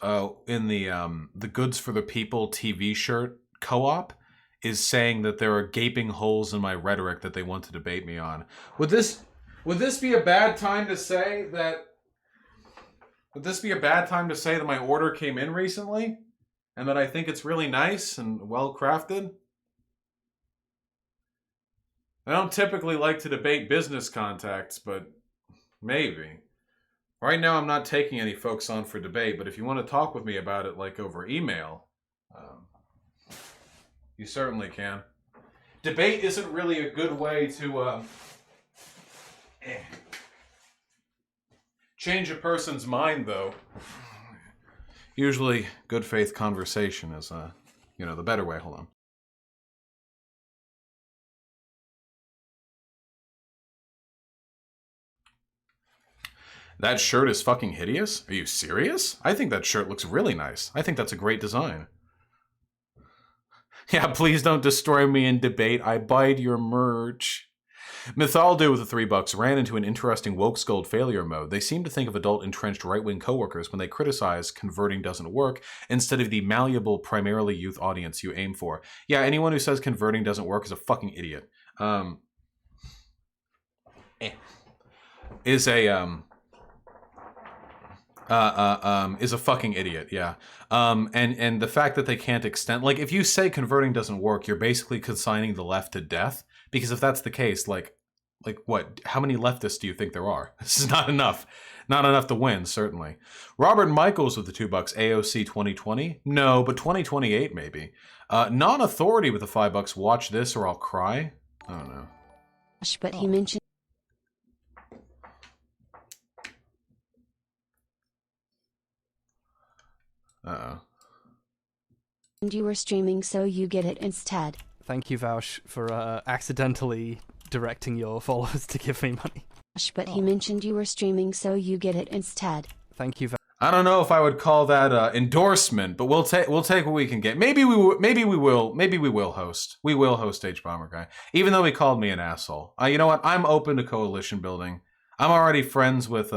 in the Goods for the People TV shirt co-op is saying that there are gaping holes in my rhetoric that they want to debate me on. Would this be a bad time to say that? Would this be a bad time to say that my order came in recently, and that I think it's really nice and well crafted? I don't typically like to debate business contacts, but maybe. Right now, I'm not taking any folks on for debate, but if you want to talk with me about it, like over email, you certainly can. Debate isn't really a good way to change a person's mind, though. Usually, good faith conversation is, the better way. Hold on. That shirt is fucking hideous? Are you serious? I think that shirt looks really nice. I think that's a great design. Yeah, please don't destroy me in debate. I buyed your merch. Mythaldo with the $3 ran into an interesting woke scold failure mode. They seem to think of adult entrenched right-wing coworkers when they criticize converting doesn't work instead of the malleable, primarily youth audience you aim for. Yeah, anyone who says converting doesn't work is a fucking idiot. Is a fucking idiot, yeah. And the fact that they can't extend, like, if you say converting doesn't work, you're basically consigning the left to death. Because if that's the case, like what? How many leftists do you think there are? This is not enough. Not enough to win, certainly. Robert Michaels with the $2. AOC 2020? No, but 2028 maybe. Non-authority with the $5. Watch this or I'll cry? I don't know. But he mentioned. And you were streaming, so you get it instead. Thank you, Vaush, for accidentally directing your followers to give me money. But he mentioned you were streaming, so you get it instead. Thank you, Vaush. I don't know if I would call that endorsement, but we'll take what we can get. Maybe we will host. We will host H Bomber Guy, even though he called me an asshole. You know what? I'm open to coalition building. I'm already friends with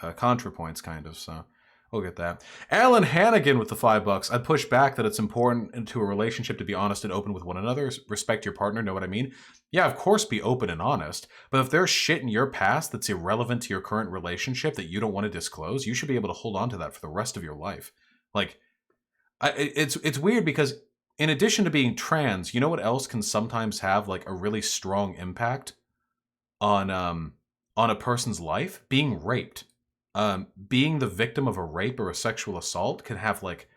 ContraPoints, kind of. So we'll get that. Alan Hannigan with the $5. I'd push back that it's important to a relationship to be honest and open with one another. Respect your partner. Know what I mean? Yeah, of course, be open and honest. But if there's shit in your past that's irrelevant to your current relationship that you don't want to disclose, you should be able to hold on to that for the rest of your life. Like, it's weird because in addition to being trans, you know what else can sometimes have like a really strong impact on a person's life? Being raped. Being the victim of a rape or a sexual assault can have like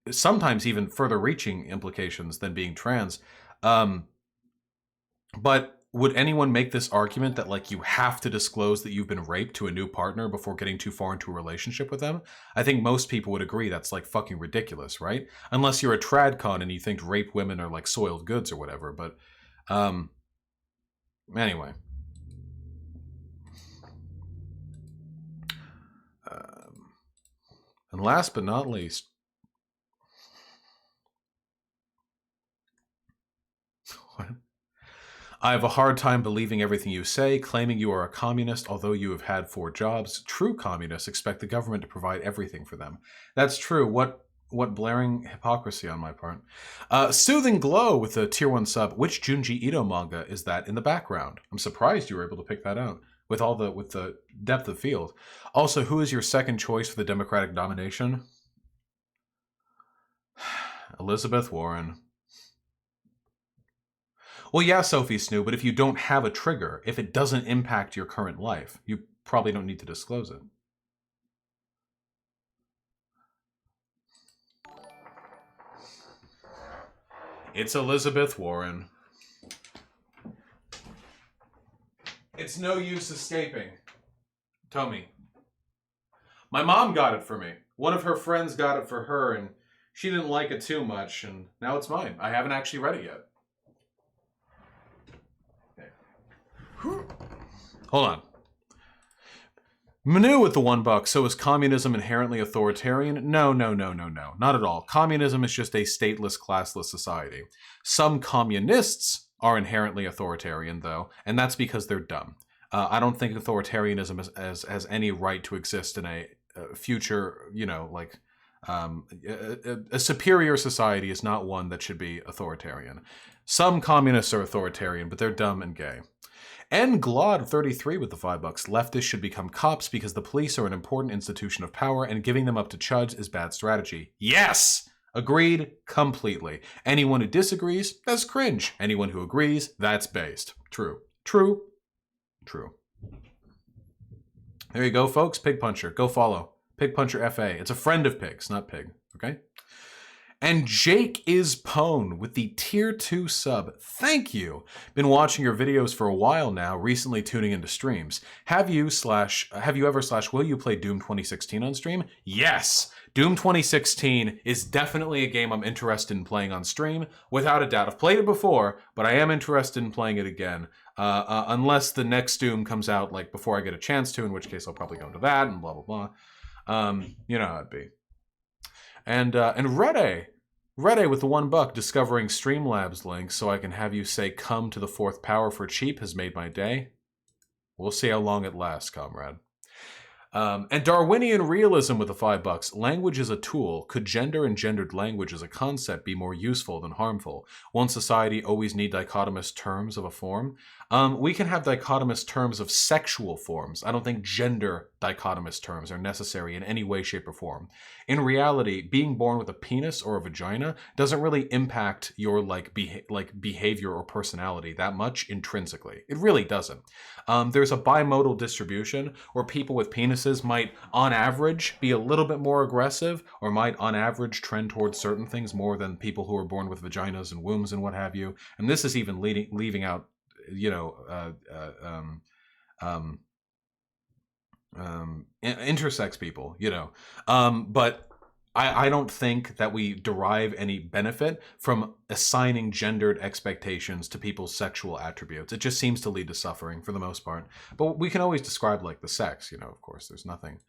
sometimes even further reaching implications than being trans. But would anyone make this argument that like you have to disclose that you've been raped to a new partner before getting too far into a relationship with them? I think most people would agree that's like fucking ridiculous, right? Unless you're a tradcon and you think rape women are like soiled goods or whatever. But anyway. And last but not least, what? I have a hard time believing everything you say, claiming you are a communist, although you have had 4 jobs. True communists expect the government to provide everything for them. That's true. What blaring hypocrisy on my part. Soothing Glow with a tier 1 sub. Which Junji Ito manga is that in the background? I'm surprised you were able to pick that out with the depth of field. Also, who is your second choice for the Democratic nomination? Elizabeth Warren. Well, yeah, Sophie Snoo, but if you don't have a trigger, if it doesn't impact your current life, you probably don't need to disclose it. It's Elizabeth Warren. It's no use escaping. Tommy. My mom got it for me. One of her friends got it for her, and she didn't like it too much, and now it's mine. I haven't actually read it yet. Hold on. Manu with the $1. So is communism inherently authoritarian? No. Not at all. Communism is just a stateless, classless society. Some communists are inherently authoritarian, though, and that's because they're dumb. I don't think authoritarianism has any right to exist in a future, a superior society is not one that should be authoritarian. Some communists are authoritarian, but they're dumb and gay. And Glod33 with the $5. Leftists should become cops because the police are an important institution of power and giving them up to chuds is bad strategy. Yes! Agreed completely. Anyone who disagrees, that's cringe. Anyone who agrees, that's based. True. There you go, folks. Pig Puncher. Go follow. Pig Puncher FA. It's a friend of pigs, not pig. Okay? And Jake is Pone with the tier 2 sub. Thank you. Been watching your videos for a while now, recently tuning into streams. Have you ever will you play Doom 2016 on stream? Yes. Doom 2016 is definitely a game I'm interested in playing on stream, without a doubt. I've played it before, but I am interested in playing it again. Unless the next Doom comes out like before I get a chance to, in which case I'll probably go into that and blah blah blah. You know how it'd be. And Rede with the $1 discovering Streamlabs link so I can have you say come to the 4th power for cheap has made my day. We'll see how long it lasts, comrade. And Darwinian realism with the $5. Language is a tool. Could gender and gendered language as a concept be more useful than harmful? Won't society always need dichotomous terms of a form? We can have dichotomous terms of sexual forms. I don't think gender dichotomous terms are necessary in any way, shape, or form. In reality, being born with a penis or a vagina doesn't really impact your behavior or personality that much intrinsically. It really doesn't. There's a bimodal distribution where people with penises might, on average, be a little bit more aggressive, or might, on average, trend towards certain things more than people who are born with vaginas and wombs and what have you. And this is even leaving out, intersex people, you know. But I don't think that we derive any benefit from assigning gendered expectations to people's sexual attributes. It just seems to lead to suffering for the most part. But we can always describe like the sex, you know, of course, there's nothing,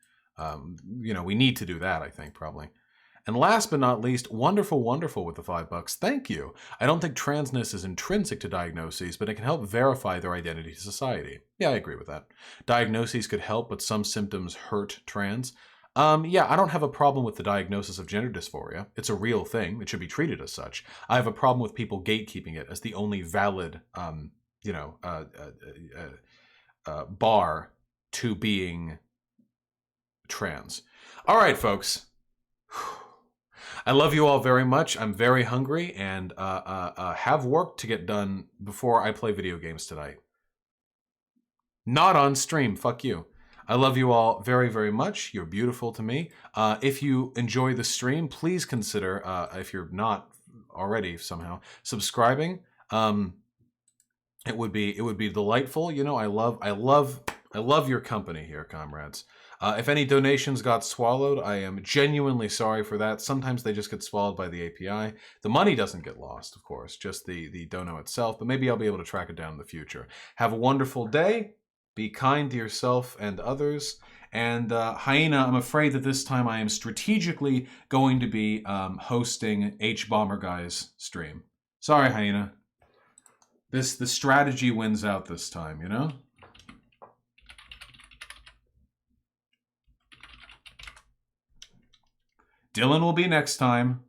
you know, we need to do that, I think, probably. And last but not least, Wonderful Wonderful with the $5. Thank you. I don't think transness is intrinsic to diagnoses, but it can help verify their identity to society. Yeah, I agree with that. Diagnoses could help, but some symptoms hurt trans. Yeah, I don't have a problem with the diagnosis of gender dysphoria. It's a real thing. It should be treated as such. I have a problem with people gatekeeping it as the only valid, you know, bar to being trans. All right, folks. I love you all very much. I'm very hungry and have work to get done before I play video games tonight. Not on stream. Fuck you. I love you all very, very much. You're beautiful to me. If you enjoy the stream, please consider, if you're not already somehow, subscribing. It would be delightful. You know, I love your company here, comrades. If any donations got swallowed, I am genuinely sorry for that. Sometimes they just get swallowed by the API. The money doesn't get lost, of course, just the dono itself, but maybe I'll be able to track it down in the future. Have a wonderful day. Be kind to yourself and others. And Hyena, I'm afraid that this time I am strategically going to be hosting H-Bomber Guy's stream. Sorry, Hyena. The strategy wins out this time, you know? Dylan will be next time.